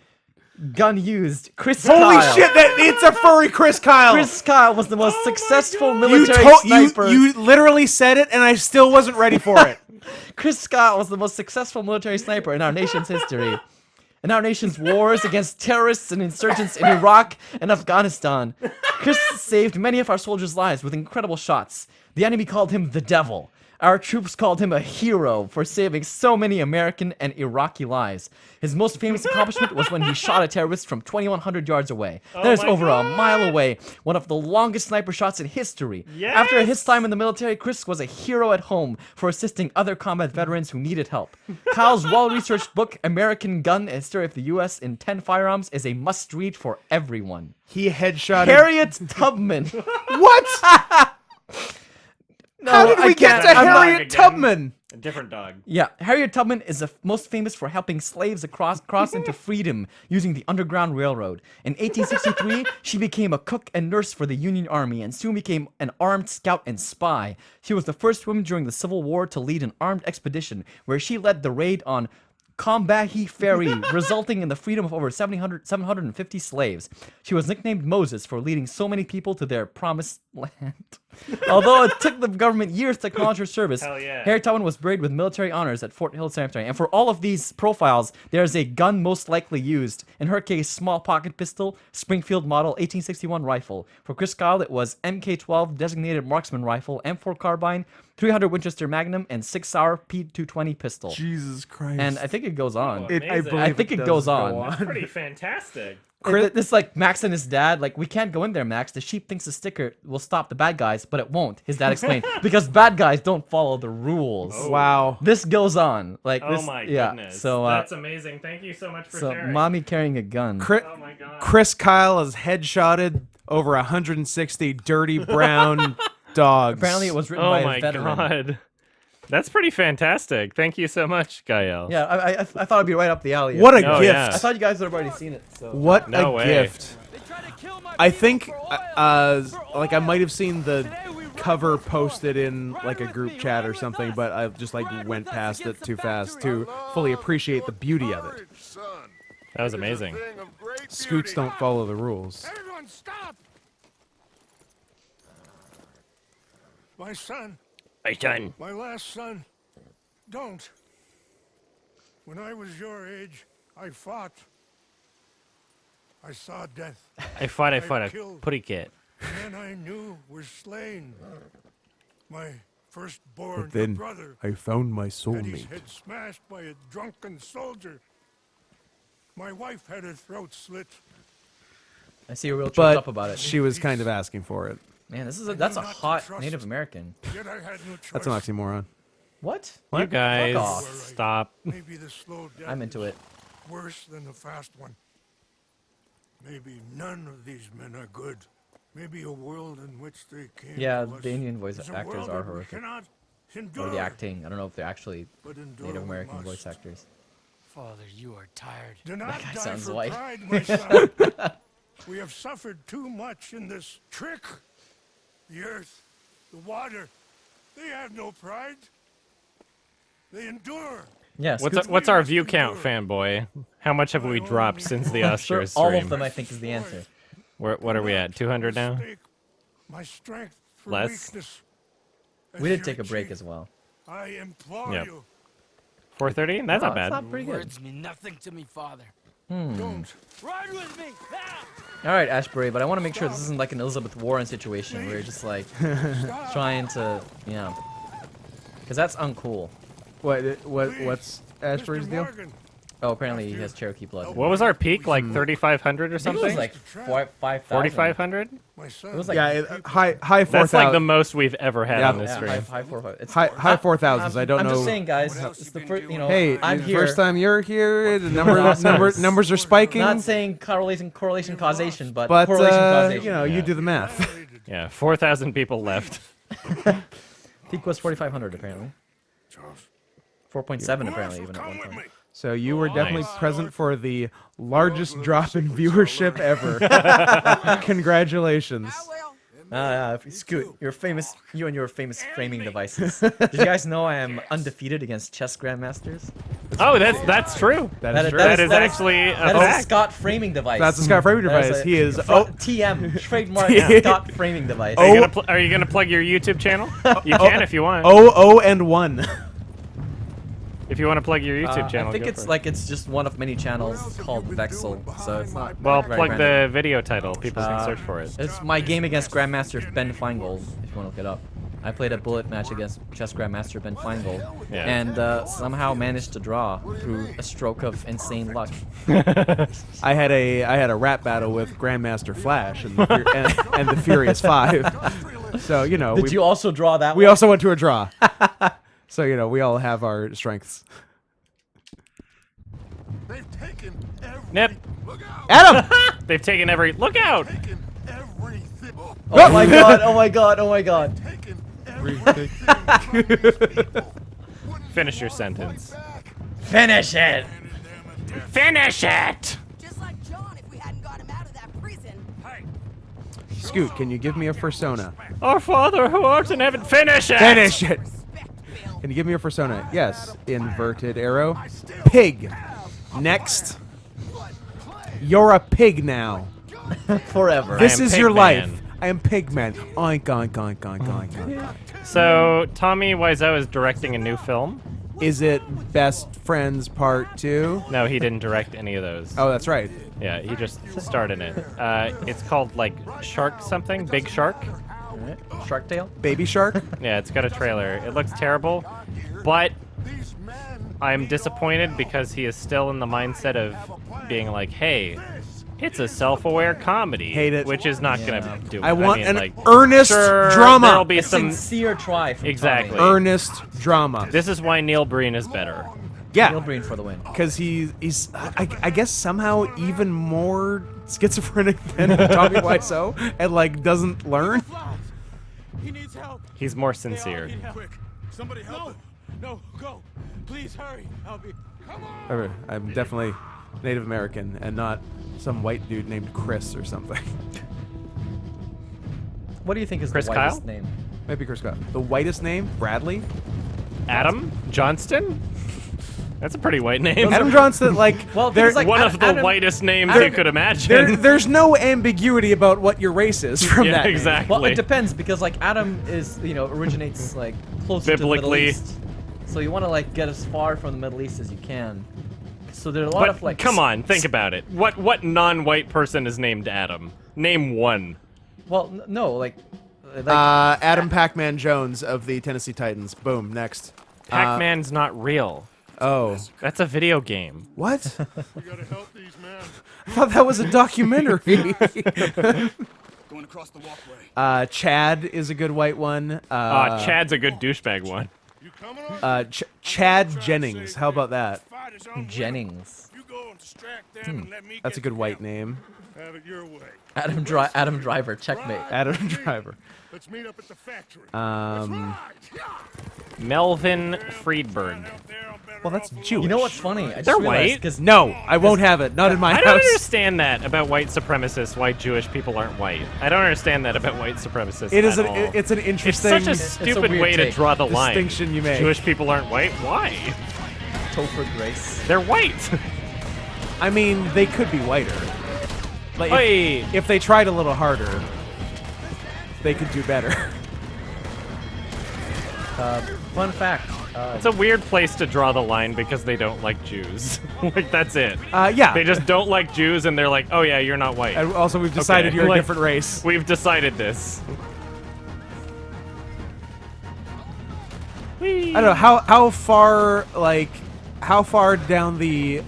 Gun used. Chris Holy Kyle. shit! It's a furry Chris Kyle. Chris Kyle was the most Oh my successful God. military you sniper. you literally said it, and I still wasn't ready for it. Chris Kyle was the most successful military sniper in our nation's history. In our nation's wars against terrorists and insurgents in Iraq and Afghanistan, Chris saved many of our soldiers' lives with incredible shots. The enemy called him the devil. Our troops called him a hero for saving so many American and Iraqi lives. His most famous accomplishment was when he shot a terrorist from 2,100 yards away. That is my over a God. mile away. One of the longest sniper shots in history. Yes! After his time in the military, Chris was a hero at home for assisting other combat veterans who needed help. Kyle's well-researched book, American Gun: A History of the U.S. in 10 Firearms, is a must-read for everyone. He headshotted. Harriet Tubman. What? No, How did I we get can't- to I'm not- Harriet Tubman? A different dog. Yeah, Harriet Tubman is most famous for helping slaves cross into freedom using the Underground Railroad. In 1863, she became a cook and nurse for the Union Army and soon became an armed scout and spy. She was the first woman during the Civil War to lead an armed expedition where she led the raid on Combahee Ferry, resulting in the freedom of over 750 slaves. She was nicknamed Moses for leading so many people to their promised land. Although it took the government years to acknowledge her service, Hell yeah. Harriet Tubman was buried with military honors at Fort Hill Cemetery. And for all of these profiles, there's a gun most likely used. In her case, small pocket pistol, Springfield model 1861 rifle. For Chris Kyle, it was MK12 designated marksman rifle, M4 carbine, 300 Winchester Magnum, and 6-hour P220 pistol. Jesus Christ. And I think it goes on. It- I believe I think it does goes go on. That's pretty fantastic. This like Max and his dad, like, we can't go in there, Max. The sheep thinks the sticker will stop the bad guys, but it won't. His dad explained because bad guys don't follow the rules. Wow. This goes on, like Oh this. my yeah. goodness. So That's amazing. Thank you so much for so sharing. mommy carrying a gun. Oh my god. Chris Kyle has headshotted over 160 dirty brown dogs. Apparently, it was written Oh by my a veteran. god. That's pretty fantastic. Thank you so much, Gael. Yeah, I thought it'd be right up the alley. What a Oh, gift. yeah. I thought you guys would have already seen it. So What No a way. gift. I think, like, I might have seen the cover posted in, like, a group chat or something, but I just, like, went past it too fast to fully appreciate the beauty of it. Son, That was amazing. thing of great Scoots beauty. don't follow the rules. Everyone stop! My son, My son. my last son, don't. When I was your age, I fought. I saw death, I fought a killed. putty kit. men I knew were slain. My firstborn But then brother I found my had his soulmate. head smashed by a drunken soldier. My wife had her throat slit. I see you're real choked But up about it. she was kind of asking for it. Man, that's a not to hot trust. Native American. Yet I had no choice. That's an oxymoron. What? You guys, Fuck off. stop. Maybe the slow death I'm into is it. worse than the fast one. Maybe none of these men are good. Maybe a world in which they came Yeah, to us the Indian voice is a actors world are that we horrific. cannot Or endure, the acting. I don't know if they're actually but endure Native we American must. voice actors. Father, you are tired. Do not guy die sounds for white. pride, my son. We have suffered too much in this trick. The earth, the water, they have no pride. They endure. Yes. What's our view count, fanboy? How much have we dropped since the I'm sure Oscars all stream? of them, I think, is the answer. What are we at? 200 now? Mistake my strength for Less? weakness. We did As take your a break chief, as well. I implore Yep. you, 430? That's No, not it's bad. not pretty good. Words mean nothing to me, Father. don't. Ride with me! Ah! All right, Ashbury, but I want to make sure this isn't like an Elizabeth Warren situation where you're just like trying to, because that's uncool. What's Ashbury's Mr. deal? Morgan, Oh, apparently he has Cherokee blood. What was our peak? Like 3,500 or I think it something? was like 5,000. 4,500? my son. It was like Yeah, high 4,000. That's like the most we've ever had Yeah. on this yeah, stream. high 4,000. It's high 4,000s. I don't I'm know. just saying, guys. What else It's you the been first, doing? Hey, I'm the here. first time you're here, the Numbers. numbers are spiking. Not saying correlation causation, but but correlation causation. you know, you Yeah. do the math. Yeah, 4,000 people left. Peak was 4,500 apparently. Charles, 4.7 apparently Marshal, even at come one with point. me. So you were definitely Nice. present for the largest drop in viewership ever. Congratulations. I will. Scoot, you and your famous framing devices. Did you guys know I am undefeated against chess grandmasters? Oh, that's true. That is true. That is actually a That is a fact. Scott framing device. That's a Scott framing That device. a He is TM trademark Scott framing device. Are you gonna plug your YouTube channel? You can if you want. 0-0-1. If you want to plug your YouTube channel, I think go it's for it. like it's just one of many channels called Vexel, so it's not. Well, very plug branded. the video title. People can search for it. It's my game against Grandmaster Ben Feingold, if you want to look it up. I played a bullet match against chess Grandmaster Ben Feingold, Yeah. and somehow managed to draw through a stroke of insane luck. I had a rap battle with Grandmaster Flash and the Furious Five. So you know, Did you also draw that we one? also went to a draw. So you know, we all have our strengths. They've taken every. Nip. Look out! Adam. They've taken every. Look out! Taken everything. Oh my god, oh my god, oh my god. Taken everything from these people. Wouldn't Finish your want sentence. right back. Finish it! Handed them a death. Finish it! Just like John if we hadn't got him out of that prison. Hey, Scoot, can you give me a persona? Our Father who art in heaven. Finish it! Finish it. Respect, Bill. Can you give me a persona? Yes. Inverted arrow. Pig. Next. You're a pig now. Forever. This am is your Pigman. life. I am Pigman. Oink, oink, oink, oink, oink, oink. So Tommy Wiseau is directing a new film. Is it Best Friends Part 2? No, he didn't direct any of those. Oh, that's right. Yeah, he just starred in it. It's called like Shark something, Big Shark. Alright, Shark Tale? Baby Shark? Yeah, it's got a trailer. It looks terrible, but these men. I'm disappointed because he is still in the mindset of being like, hey, it's a self-aware comedy, Hate it. which is not Yeah. gonna do it. I want mean, an like, earnest sure, drama. There'll be A some. sincere try from Exactly. Tommy. Earnest drama. This is why Neil Breen is better. Neil Yeah. Breen for the win. Because he's I guess somehow even more schizophrenic than Tommy Wiseau and like doesn't learn. He needs help. He's more sincere. Quick, somebody help him. No, go. Please hurry. I'll be. I'm definitely Native American and not some white dude named Chris or something. What do you think is Chris the whitest Kyle? name? Maybe Chris Scott. The whitest name? Bradley? Adam Johnston? That's a pretty white name. Adam Johnston, like, Well, there- things like One of the Adam- whitest names you could imagine. there's no ambiguity about what your race is from Yeah, that name. exactly. Well, it depends because like Adam is originates like closer to the Middle Biblically. East, so you want to like get as far from the Middle East as you can. So there are a lot But of like. come on, think about it. What non-white person is named Adam? Name one. Well, no, like Adam Pac-Man Jones of the Tennessee Titans. Boom, next. Pac-Man's not real. Oh. That's a video game. What? We gotta help these men. I thought that was a documentary. Going across the walkway. Chad is a good white one. Chad's a good douchebag one. You coming on? Chad Jennings. How about that? Fight his own will. Jennings. You go and distract them and let me That's a get good the white kill. name. Have it your way. Adam Driver, checkmate. Adam Driver. Let's meet up at the factory. Um, Melvin Friedberg. well, that's Jewish. You know what's funny? I They're white. Because No, I won't have it. Not in my I house. don't understand that about white supremacists. Why Jewish people aren't white? I don't understand that about white supremacists. It is at an all. it's an It's interesting such a stupid weird way to take. draw the line. distinction you make. Jewish people aren't white. Why? Topher Grace. They're white. I mean, they could be whiter. Like Oi. if they tried a little harder, they could do better. Fun fact. It's a weird place to draw the line because they don't like Jews. Like that's it. Yeah. They just don't like Jews, and they're like, "Oh yeah, you're not white." And also, we've decided Okay. you're a Like, different race. We've decided this. I don't know how far down the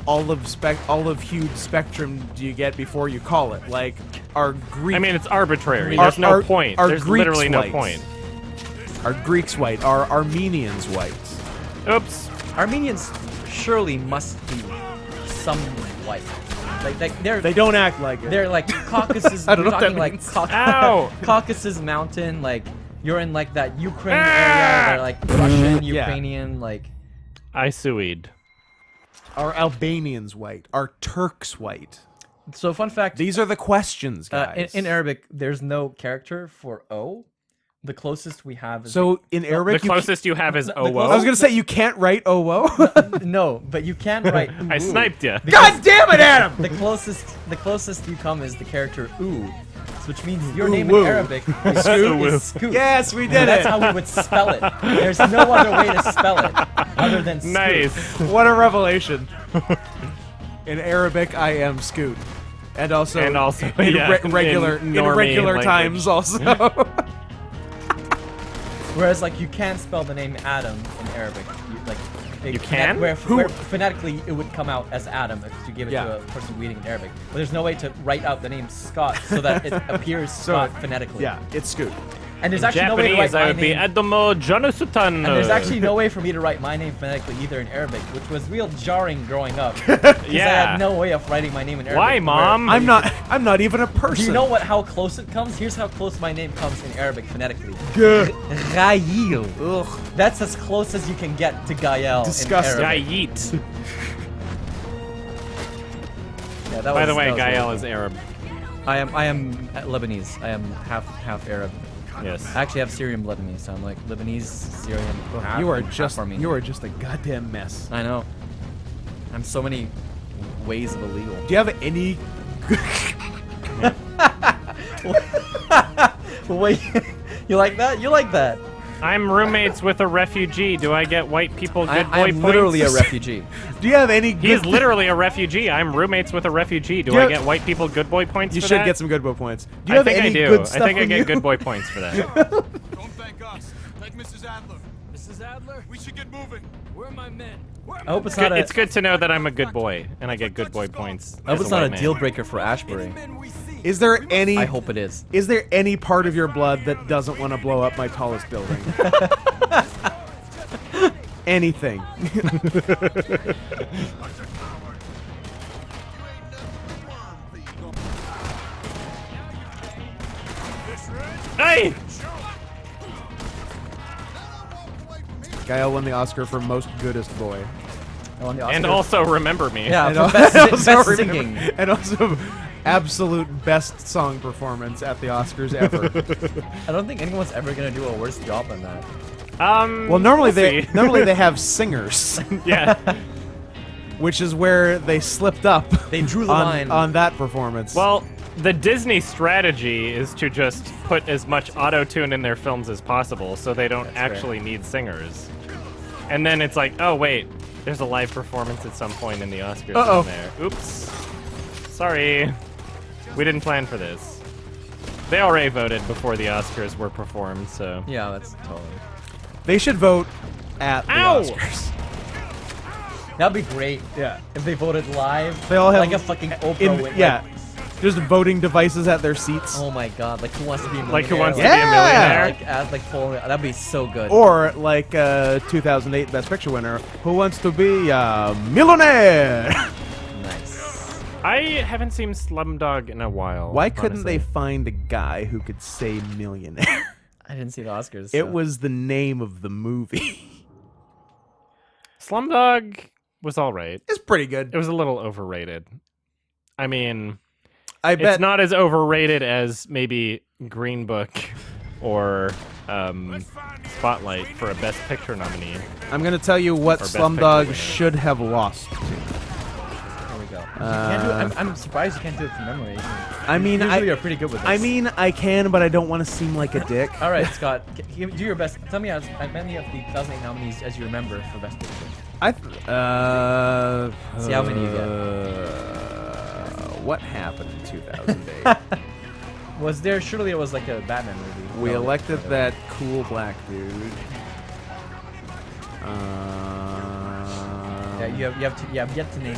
olive hued spectrum do you get before you call it? Like, are Greek? I mean, it's arbitrary. Are- There's no are- point. are There's Greeks literally no white? point. Are Greeks white? Are Armenians white? Oops. Armenians surely must be some white. Like they're They don't act like it. they're like Caucasus. I don't know we're what that talking like means. Ow! Caucasus Mountain. Like you're in like that Ukraine Ah! area. They're like Russian, Yeah. Ukrainian. Like I sued. Are Albanians white? Are Turks white? so. Fun fact. These are the questions, guys. In Arabic, there's no character for O. The closest we have is So in Arabic, The closest you have is I Owo. was gonna say you can't write OWO. no, but you can write. I oo. sniped you. God damn it, Adam! The closest you come is the character oo, which means your Ooh, name woo. in Arabic is Scoot. Yes, we did That's it. how we would spell it. There's no other way to spell it other than Scoot. Nice. What a revelation! In Arabic, I am Scoot, and also And also, in yeah, regular in in normie regular language. times also. Whereas, like, you can't spell the name Adam in Arabic. You can? Where phonetically it would come out as Adam if you give it Yeah. to a person reading in Arabic. But there's no way to write out the name Scott so that it appears Scott phonetically. Yeah, it's Scoot. And there's actually no way to write Japanese, I my would be name. Adomo Jonathan. And there's actually no way for me to write my name phonetically either in Arabic, which was real jarring growing up. Because I Yeah. had no way of writing my name in Arabic. Why, where- Mom? I'm not even a person. Do you know how close it comes? Here's how close my name comes in Arabic phonetically. Good. Gail. Ugh. That's as close as you can get to Gael Disgusting. in Arabic. Gayit. Yeah, that By the was- way, that was Gael really is Arab. cool. I am Lebanese. I am half Arab. Yes. I actually have Syrian blood in me, so I'm like Lebanese, Syrian. half, You are and half just Armenian. you are just a goddamn mess. I know. I'm so many ways of illegal. Do you have any? Wait, you like that? You like that? I'm roommates with a refugee. Do I get white people good boy I'm points? literally a refugee. Do you have any? He's good- literally a refugee. I'm roommates with a refugee. Do You I have- get white people good boy points You for should that? get some good boy points. Do you I have think any I do. good I stuff think I when get you- good boy points for that. Don't thank us. Thank Mrs. Adler. Mrs. Adler, We should get moving. where are my men? Where are I my hope it's men? not a. It's good to know that I'm a good boy, and I get good boy points. I hope as it's not a white man. deal breaker for Ashbury. Men we see. Is there any? I hope it is. Is there any part of your blood that doesn't want to blow up my tallest building? Anything. Hey! Gael won the Oscar for most goodest boy. I won the And Oscar. also remember me. Yeah, And for al- best, also best remember- singing. And also absolute best song performance at the Oscars ever. I don't think anyone's ever gonna do a worse job than that. Well, normally we'll see. normally they have singers, Yeah. which is where they slipped up. They drew the on, line. on that performance. Well, the Disney strategy is to just put as much auto-tune in their films as possible so they don't actually need singers. And then it's like, oh wait, there's a live performance at some point in the Oscars Uh-oh. in there. Oops. Sorry. We didn't plan for this. They already voted before the Oscars were performed, so... Yeah, that's totally. they should vote at the Ow! Oscars. That'd be great Yeah. if they voted live. They all have like a fucking Oprah. In, with, yeah. Like, Just voting devices at their seats. oh my god! Like Who Wants to Be a Millionaire? Like Who Wants to Yeah! Be a Millionaire? Like as like full. That'd be so good. Or like 2008 Best Picture winner, Who Wants to Be a Millionaire? I haven't seen Slumdog in a while. Why couldn't they honestly. find a guy who could say millionaire? I didn't see the Oscars. It so. was the name of the movie. Slumdog was all right. It's pretty good. It was a little overrated. I mean, I bet. it's not as overrated as maybe Green Book or Spotlight for a Best Picture nominee. I'm gonna tell you what Or Best Slumdog Picture winner. should have lost to. There we go. You can't do it. I'm surprised you can't do it from memory. I mean, Usually I. you're pretty good with this. I mean, I can, but I don't want to seem like a dick. All right, Scott, do your best. Tell me as many of the 2008 nominees as you remember for Best Picture. See how many you get. What happened in 2008? Was there? Surely it was like a Batman movie. We No, elected whatever. that cool black dude. Yeah, you have yet to name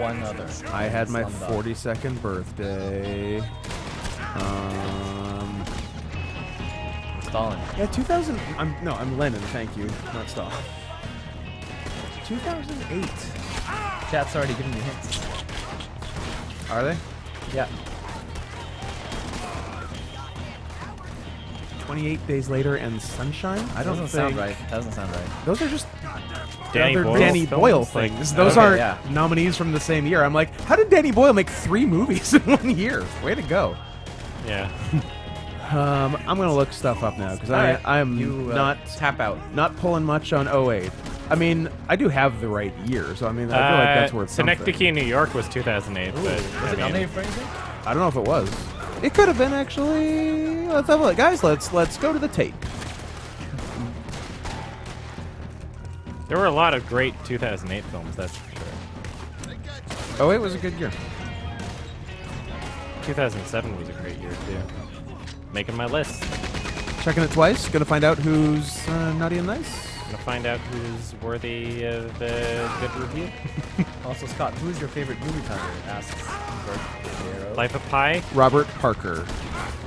one other. I had my Slumdog. 42nd birthday. Stalin. Yeah, 2000. I'm Lennon. Thank you, not Stalin. 2008. Chat's already giving you hints. Are they? Yeah. 28 Days Later and Sunshine. I don't Doesn't sound right. Doesn't sound right. Those are just Danny other Boyle Danny films, Boyle like- things. Those Okay, aren't yeah. nominees from the same year. I'm like, how did Danny Boyle make 3 movies in 1 year? Way to go. Yeah. I'm gonna look stuff up now because Alright. I'm You not tap out. pulling much on 08. I mean, I do have the right year, so I mean, I feel like that's worth something. Synecdoche, New York was 2008, but Was I it mean, nominated for anything? I don't know if it was. It could have been actually. Let's have a look, guys. Let's go to the tape. there were a lot of great 2008 films, that's for sure. 08 was a good year. 2007 was a great year, too. Making my list. Checking it twice. Gonna find out who's naughty and nice. Gonna find out who's worthy of a good review. Also, Scott, who's your favorite movie title? Asks Bert Guerrero. Life of Pi? Robert Parker.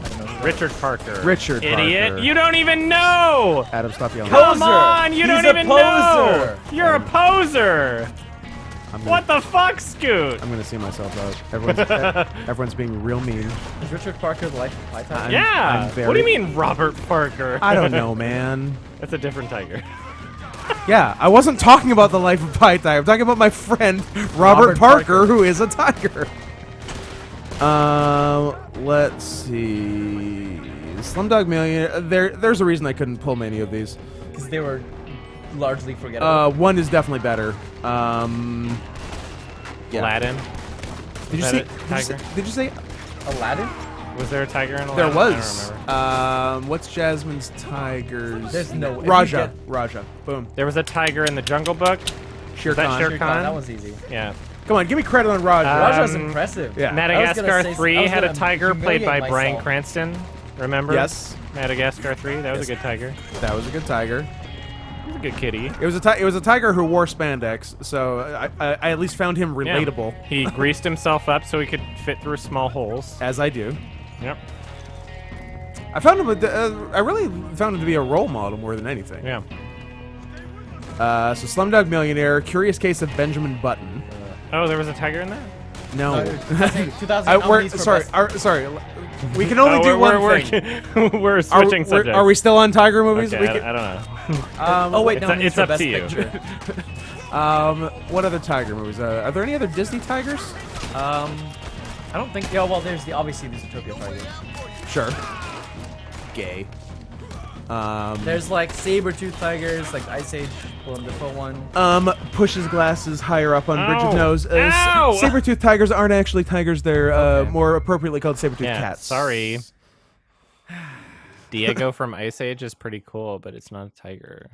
I don't know who Richard Parker. Richard Idiot. Parker. You don't even know! Adam, stop yelling. Come Poser! on! You He's don't a even know! poser! You're a poser! I'm gonna, What the fuck, Scoot? I'm gonna see myself out. Everyone's being real mean. Is Richard Parker the Life of Pi title? Yeah! I'm very- What do you mean, Robert Parker? I don't know, man. That's a different tiger. Yeah, I wasn't talking about the Life of Pi Tiger. I'm talking about my friend Robert Parker, who is a tiger. Let's see. Slumdog Millionaire. There's a reason I couldn't pull many of these. Because they were largely forgettable. One is definitely better. Yeah. Aladdin? Did you Is say? that a tiger? Did you say? Aladdin? Was there a tiger in Aladdin? There I don't was. remember. What's Jasmine's tigers? There's no- if you Raja. get- Raja. Boom. There was a tiger in the Jungle Book. Shere Is that Khan. Shere Sure, Khan? That was easy. Yeah. Come on, give me credit on Raja. Raja's impressive. yeah. Madagascar say- 3 I was had a gonna tiger played by humiliate Bryan myself. Cranston. Remember? Yes. Madagascar 3. That was Yes. a good tiger. That was a good tiger. He was a good kitty. It was a tiger who wore spandex, so I at least found him Yeah. relatable, He greased himself up so he could fit through small holes. as I do. Yep. I found him. I really found him to be a role model more than anything. Yeah. So Slumdog Millionaire, Curious Case of Benjamin Button. Oh, there was a tiger in that? No. 2000 We're, nominees for sorry, best- sorry. We can only do one thing. We're Are, switching subjects. are we still on tiger movies? Okay, We I can- don't know. oh wait, It's, no, it's up best to you. Picture. What other tiger movies? Are there any other Disney tigers? I don't think. Yeah, well, there's obviously the Zootopia tiger. Sure. Gay. There's like saber-tooth tigers, like Ice Age, Willem Dafoe one. Pushes glasses higher up on bridge of Ow. nose. Ow. Saber-tooth tigers aren't actually tigers. They're Okay. more appropriately called saber-tooth Yeah, cats. sorry. Diego from Ice Age is pretty cool, but it's not a tiger.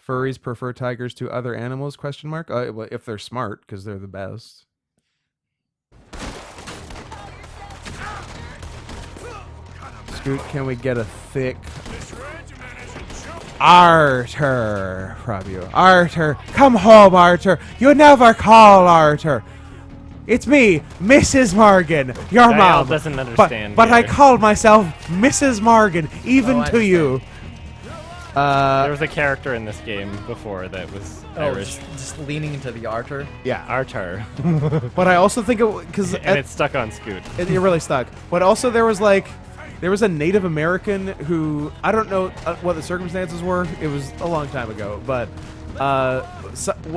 Furries prefer tigers to other animals? Question mark. Well, if they're smart, because they're the best. Scoot, can we get a thick Arthur from you? Arthur, come home, Arthur. You never call Arthur. It's me, Mrs. Morgan, your Dial mom. doesn't understand But I either. called myself Mrs. Morgan, even Oh, I to you. There was a character in this game before that was Irish. Just leaning into the Arthur. Yeah. Artar. But I also think because And it's stuck on Scoot. it really stuck. But also there was a Native American who I don't know what the circumstances were. It was a long time ago, but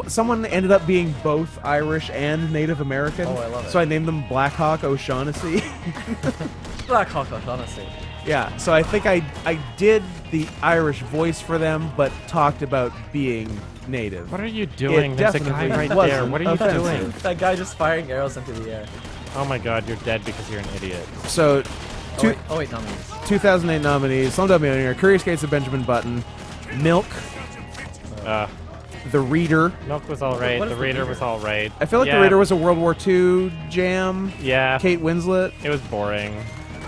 someone ended up being both Irish and Native American. Oh, I love it. So I named them Black Hawk O'Shaughnessy. Black Hawk, honestly. Yeah, so I think I did the Irish voice for them, but talked about being native. What are you doing? There's a guy definitely right there. wasn't What are you offensive. doing? That guy just firing arrows into the air. Oh my god, you're dead because you're an idiot. So, Oh wait, nominees. 2008 nominees: Slumdog Millionaire, Curious Case of Benjamin Button, Milk, The Reader. Milk was alright. What The is The Reader Reader? was alright. I feel like Yeah. The Reader was a World War II jam. Yeah. Kate Winslet. It was boring.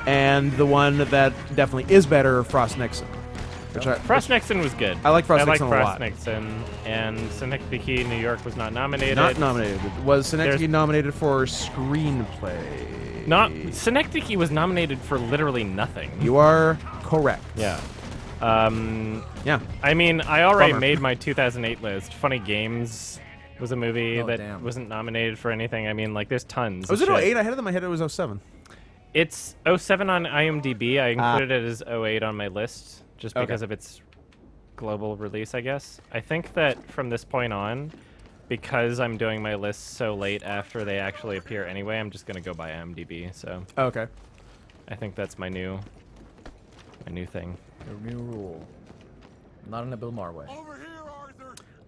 And the one that definitely is better, Frost Nixon. Frost Nixon was good. I like Frost I like Nixon a Frost lot. Nixon. And Synecdoche, New York was not nominated. Not nominated. Was Synecdoche There's- nominated for screenplay? Synecdoche was nominated for literally nothing. You are correct. Yeah. Yeah. I mean, I already Bummer. made my 2008 list. Funny Games was a movie that damn. wasn't nominated for anything. I mean, like, there's tons. Was of it shit. 08? I had it in my head it was 07. It's 07 on IMDb. I included it as 08 on my list just Okay. because of its global release, I guess. I think that from this point on, because I'm doing my list so late after they actually appear anyway, I'm just going to go by IMDb. So Okay. I think that's my new thing. Your new rule. Not in a Bill Maher way. Over here,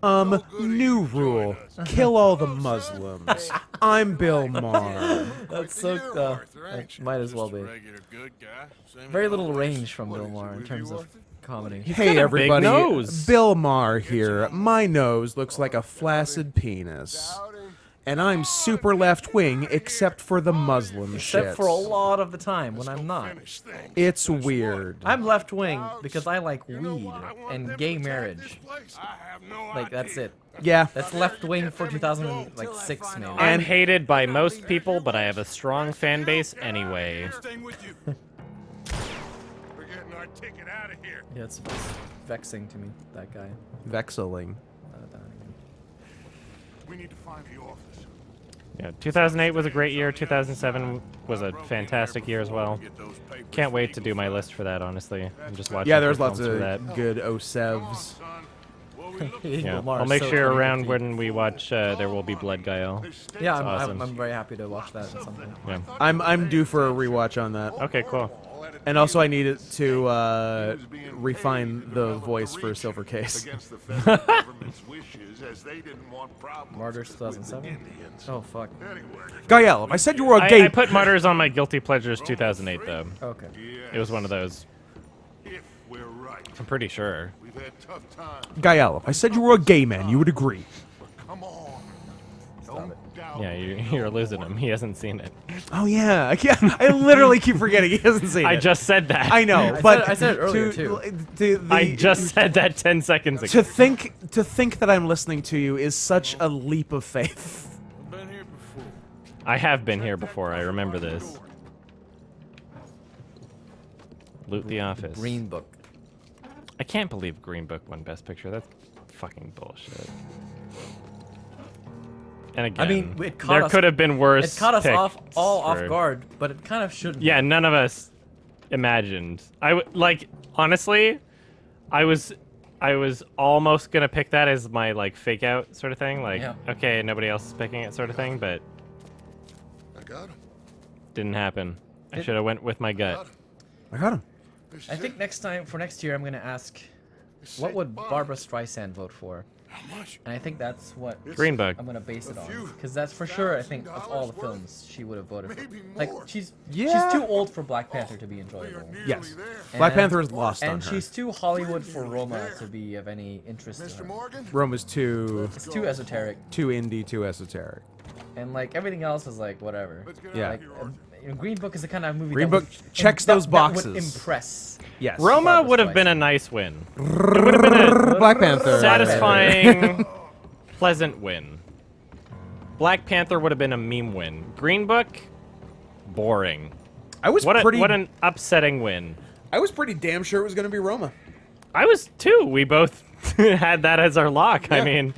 Arthur. New rule. Kill all the Muslims. I'm Bill Maher. That's so. That might as well be. Regular good guy. Same Very as little always. range from What Bill is it Maher in with terms you, of Arthur? comedy. Hey got a big everybody, nose. Bill Maher here. My nose looks like a flaccid penis. And I'm super left wing except for the Muslim Except shit. for a lot of the time when I'm not. Finish things. It's weird. I'm left wing because I like weed and gay marriage. I have no Like that's it. Yeah. That's left wing for 2006 maybe. I'm hated by most people, but I have a strong fan base anyway. Staying with you. We're getting our ticket out of here. Yeah, it's vexing to me, that guy. Vexeling. We need to find the office. Yeah, 2008 was a great year. 2007 was a fantastic year as well. Can't wait to do my list for that, honestly. I'm just watching. Yeah, there's for lots films for of that. good OSEVs. Son, what we look Yeah, Bill Maher's I'll make so sure you're around 2015. when we watch There Will Be Blood, Gael. Yeah, awesome. I'm very happy to watch that at some point. Yeah. I'm due for a rewatch on that. Okay, cool. And also I need it to refine the voice for Silver Case. against the federal government's wishes as they didn't want problems Martyrs with the 2007? Indians. Oh, fuck. Anyway, Gael, if I said you were a gay... I put Martyrs on my Guilty Pleasures 2008, though. Okay. It was one of those. if we're right, I'm pretty sure. we've had tough times. Gael, if I said you were a gay man, you would agree. Come on. Don't doubt Yeah, you're losing him. He hasn't seen it. Oh yeah, I literally keep forgetting he hasn't seen I it. just said that. I know, but I said it earlier, too. I just said that 10 seconds ago. to think that I'm listening to you is such a leap of faith. Been here before. I have been here before. I remember this. Loot the office. Green Book. I can't believe Green Book won Best Picture. That's fucking bullshit. And again, I mean, it caught there us- could have been worse. It caught us picks all off for- guard, but it kind of shouldn't. Yeah, none of us imagined. Honestly, I was almost gonna pick that as my like fake out sort of thing. Like, Yeah. okay, nobody else is picking it sort of thing, but I got him. didn't happen. I should have went with my gut. I got him. I think next year, I'm going to ask, what would Barbara Streisand vote for? How much? And I think that's what Green Book. I'm going to base it on. few Because that's for sure, I think, of all the $1,000 films she would have voted for. Maybe Like, more. she's Yeah. too old for Black Panther to be We are enjoyable. nearly Yes. there. Black And- Panther is lost on And her. she's too Hollywood for Roma to be of any interest to Mr. her. Morgan? Rome is too It's too esoteric. indie, too esoteric. And, like, everything else is, like, whatever. Let's get Yeah. out Like, of here, Arthur. Green Book is the kind of movie Green that Book checks those that boxes. would impress. Yes. Roma Barbra would have been Streisand. a nice win. It would have been a Black Panther. satisfying, pleasant win. Black Panther would have been a meme win. Green Book, boring. I was What pretty an upsetting win. I was pretty damn sure it was going to be Roma. I was too. We both had that as our lock. I Yeah. mean,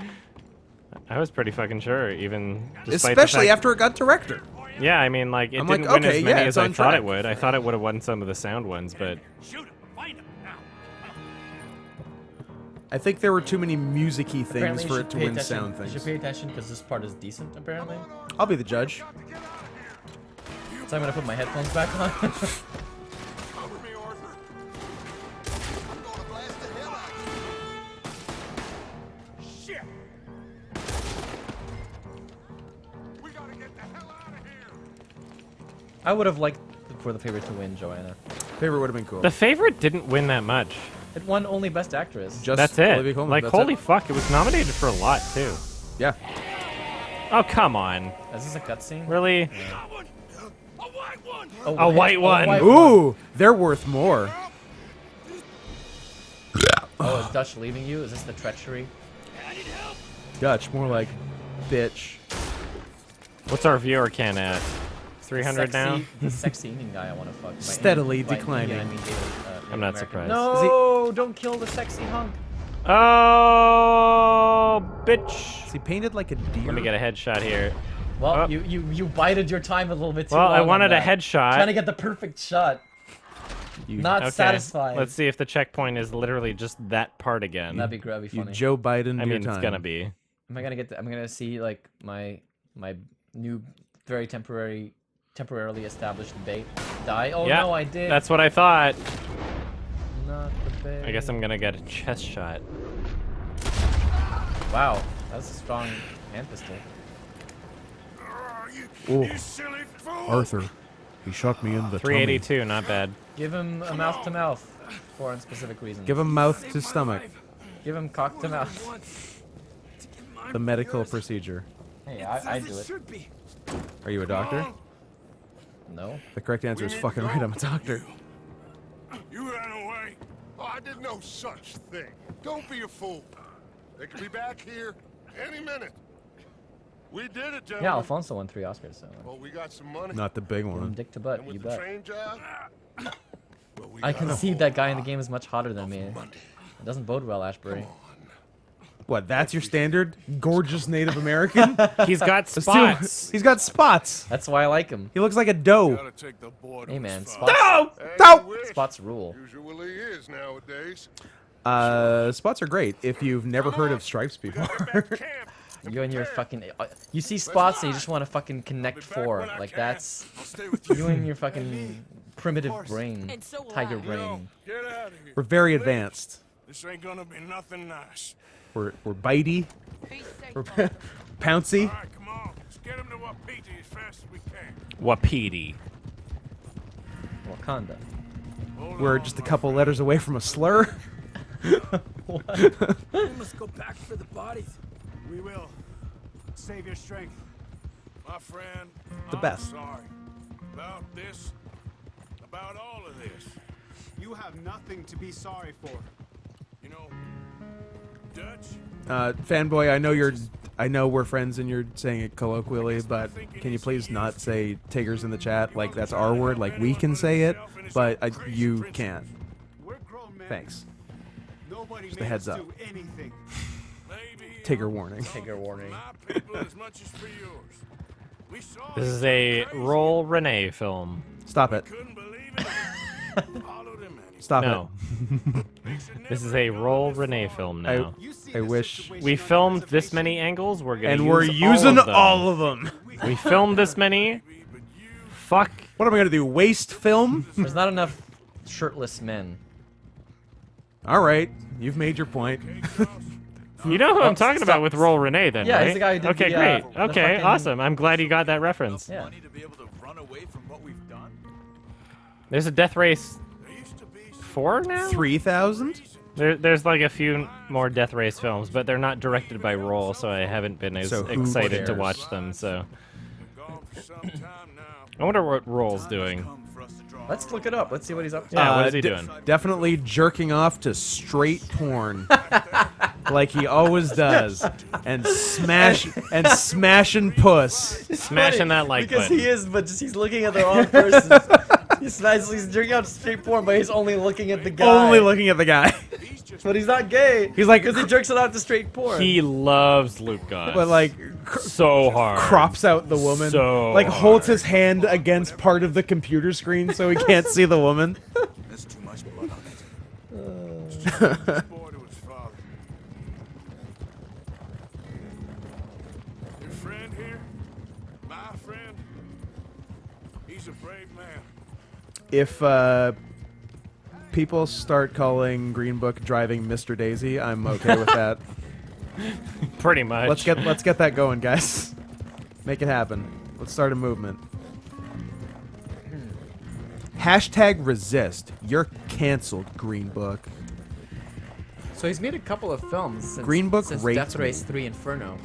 I was pretty fucking sure, even despite Especially the fact, after it got director. Yeah, I mean, like it I'm didn't like, win okay, as many yeah, as it's I on thought track. it would. I thought it would have won some of the sound ones, but Shoot him. Find him now. I think there were too many music-y things Apparently, for you it should to pay win attention. sound You should things. pay attention because this part is decent, apparently. I'll be the judge. So I'm gonna put my headphones back on. Cover me, Arthur. I'm gonna blast the hell out of you. Shit. We gotta get the hell out of here. I would have liked for the favorite to win, Joanna. Favorite would have been cool. the favorite didn't win that much. It won only Best Actress. Just That's it. Olivia Colman, Like, that's holy it. fuck, it was nominated for a lot too. Yeah. Oh, come on. Is this a cutscene? Really? Got one. A white one. Oh, A white one. Ooh, they're worth more. Oh, is Dutch leaving you? Is this the treachery? Dutch, more like bitch. What's our viewer count at? 300 now? The sexy Indian guy I want to fuck. By Steadily Indian- by declining. Indian, I mean David, I'm Native not American. surprised. No, don't kill the sexy hunk. Oh, bitch. Is he painted like a deer? Let me get a headshot here. Well, Oh. you bided your time a little bit too Well, long. I on wanted a that. headshot. Trying to get the perfect shot. Not Okay, satisfied. let's see if the checkpoint is literally just that part again. That'd be great. That'd be You funny. Joe Biden. I mean, your it's time. gonna be. Am I gonna get? I'm gonna see like my new very temporarily established bait die. Oh Yeah, no, I did. That's what I thought. not the bait. I guess I'm gonna get a chest shot. Wow, that's a strong hand pistol. Ooh. You silly fool. Arthur, he shot me in the 382, not bad. Give him a mouth to mouth for unspecific reasons. Give him mouth to stomach. Give him cock to mouth. The medical procedure. Hey, I do it. Should be. Are you a doctor? No. The correct answer is fucking right. I'm a doctor. You ran away. Oh, I did no such thing. Don't be a fool. They could be back here any minute. We did it, gentlemen. Yeah, Alfonso won 3 Oscars, so. Well, we got some money. Not the big From one. dick to butt, And with you the bet. train job, well, we I got concede a that guy in whole the game is much hotter than me. Monday. It doesn't bode well, Ashbury. What? That's your standard? Gorgeous Native American? He's got Let's do- spots. He's got spots. That's why I like him. He looks like a doe. Gotta take the board Hey on man, this spots, file. Hey, No! you wish. spots rule. Usually is nowadays. Spots are great if you've never heard of stripes before. Back to camp. You and your fucking, you see spots and you just want to fucking connect four. Like that's I'll stay with you and your fucking primitive brain, And so will tiger I. brain. Get out of here. We're very advanced. This ain't gonna be nothing nice. We're bitey. Be safe, We're Arthur. pouncy. All right, come on. Let's get him to Wapiti as fast as we can. Wapiti. Wakanda. Hold We're on, just a my couple friend. letters away from a slur. We must go back for the bodies. We will. Save your strength. My friend, The I'm best. sorry about this, about all of this. You have nothing to be sorry for. You know, Dutch. Fanboy, I know we're friends and you're saying it colloquially, but can you please not say Tigger's in the chat like that's our word, like we can say it, but you can't. We're grown men. Thanks. Nobody Just a made heads us up. do anything. Maybe Tigger warning. Trigger warning. my people as much as for yours. We saw This it. is a Roll Renee film. Stop it. Couldn't believe it. Followed him anyway. Stop No. This is a Roll Renee film now. You see I the wish situation We on the filmed this reservation. many angles. We're it. gonna And use we're using all of them. all of them. We filmed this many. Fuck. What am I gonna do? Waste film? There's not enough shirtless men. All right, you've made your point. You know who I'm talking stop. about with Roll Renee, then, Yeah, right? he's the guy who did okay, the, great. the Okay, fucking- awesome. I'm glad you got that reference. Yeah. Money to be able to run away from what we've done? There's a Death Race 4 now? 3,000? There's like a few more Death Race films, but they're not directed by Roll, so I haven't been as So who excited to cares? watch them. So Gone for some time now. I wonder what Roll's doing. Come for us to draw. Let's look it up. Let's see what he's up to. Yeah, what is he de- doing? Definitely jerking off to straight porn, like he always does, and smashing puss. Smashing that like because button. he is, but just he's looking at the wrong person. He's jerking out straight porn, but he's only looking at the guy. Only looking at the guy. He's But he's not gay. He's like, because he jerks it out to straight porn. He loves Luke Goss. but like so hard. crops out the woman, So like holds hard. his hand against part of the computer screen so he can't see the woman. There's too much blood on it. Boy to his father. Your friend here? My friend? He's a brave man. If people start calling Green Book driving Mr. Daisy, I'm okay with that. Pretty much. Let's get that going, guys. Make it happen. Let's start a movement. Hashtag resist. You're canceled, Green Book. So he's made a couple of films since, Green Book since rates Death Race me. 3 Inferno.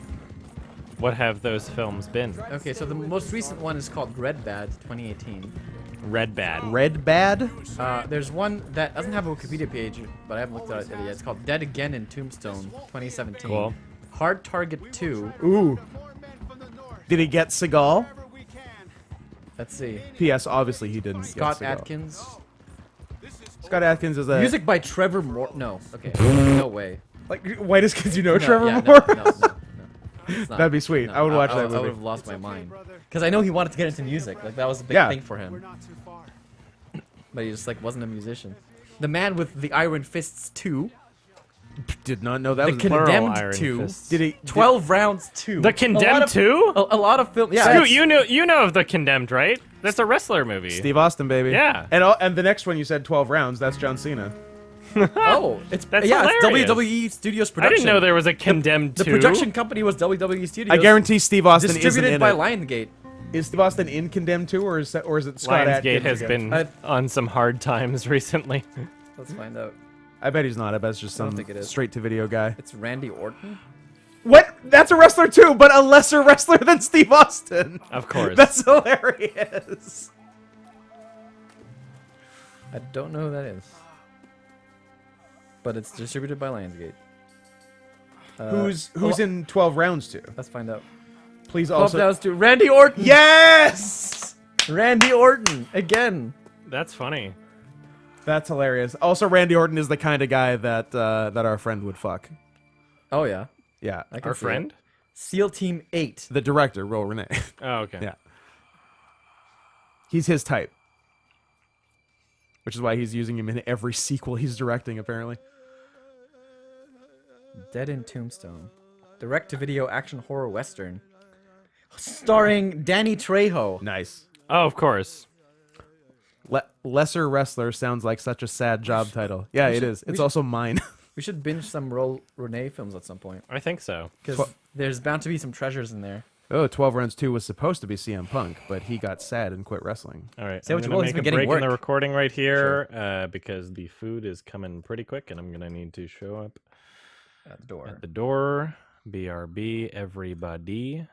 What have those films been? Okay, so the most recent one is called Red Bad 2018. Red Bad. Red Bad? There's one that doesn't have a Wikipedia page, but I haven't looked at it yet. It's called Dead Again in Tombstone 2017. Cool. Hard Target 2. Ooh. Did he get Seagal? Let's see. P.S. Obviously he didn't. Scott get Seagal. Atkins. Scott Atkins is a Music by Trevor Moore. No. Okay. No way. like whitest kids you know, No, Trevor yeah, Moore. No. It's not. That'd be sweet. No, I would watch that I movie. would have lost my mind. Because I know he wanted to get into music. Like that was a big Yeah. thing for him. But he just like wasn't a musician. The Man with the Iron Fists 2. Did not know that The was Plural Condemned Iron 2. Fists. Did he? 12 Rounds 2. The Condemned 2? A lot of film. Yeah. Scoot, it's- you know of The Condemned, right? That's a wrestler movie. Steve Austin, baby. Yeah. And the next one you said 12 rounds. That's John Cena. Oh, it's That's yeah, hilarious. it's WWE Studios I production. didn't know there was a Condemned 2. The production company was WWE Studios. I guarantee Steve Austin isn't distributed in by it. Lionsgate. Is Steve Austin in Condemned 2 or is it Scott Lionsgate Atkins has again? been on some hard times recently. Let's find out. I bet he's not. I bet it's just I don't some think it is. straight-to-video guy. It's Randy Orton. What? That's a wrestler too, but a lesser wrestler than Steve Austin. Of course. That's hilarious. I don't know who that is. But it's distributed by Lionsgate. Who's oh, in 12 rounds too? Let's find out. Please 12 also. rounds to Randy Orton. Yes. Randy Orton again. That's funny. That's hilarious. Also, Randy Orton is the kind of guy that that our friend would fuck. Oh yeah. Yeah. I can Our see friend? it. SEAL Team 8. The director, Will Renee. Oh, okay. Yeah. He's his type. Which is why he's using him in every sequel he's directing, apparently. Dead in Tombstone. Direct-to-video action horror western. Starring Danny Trejo. Nice. Oh, of course. Lesser Wrestler sounds like such a sad job title. Yeah, it is. It's also mine. We should binge some Renee films at some point. I think so. Because there's bound to be some treasures in there. Oh, 12 Rounds 2 was supposed to be CM Punk, but he got sad and quit wrestling. All right. Say I'm what you gonna will, he's make been a getting break in the work. recording right here because the food is coming pretty quick, and I'm gonna need to show up At the door. at the door. BRB, everybody.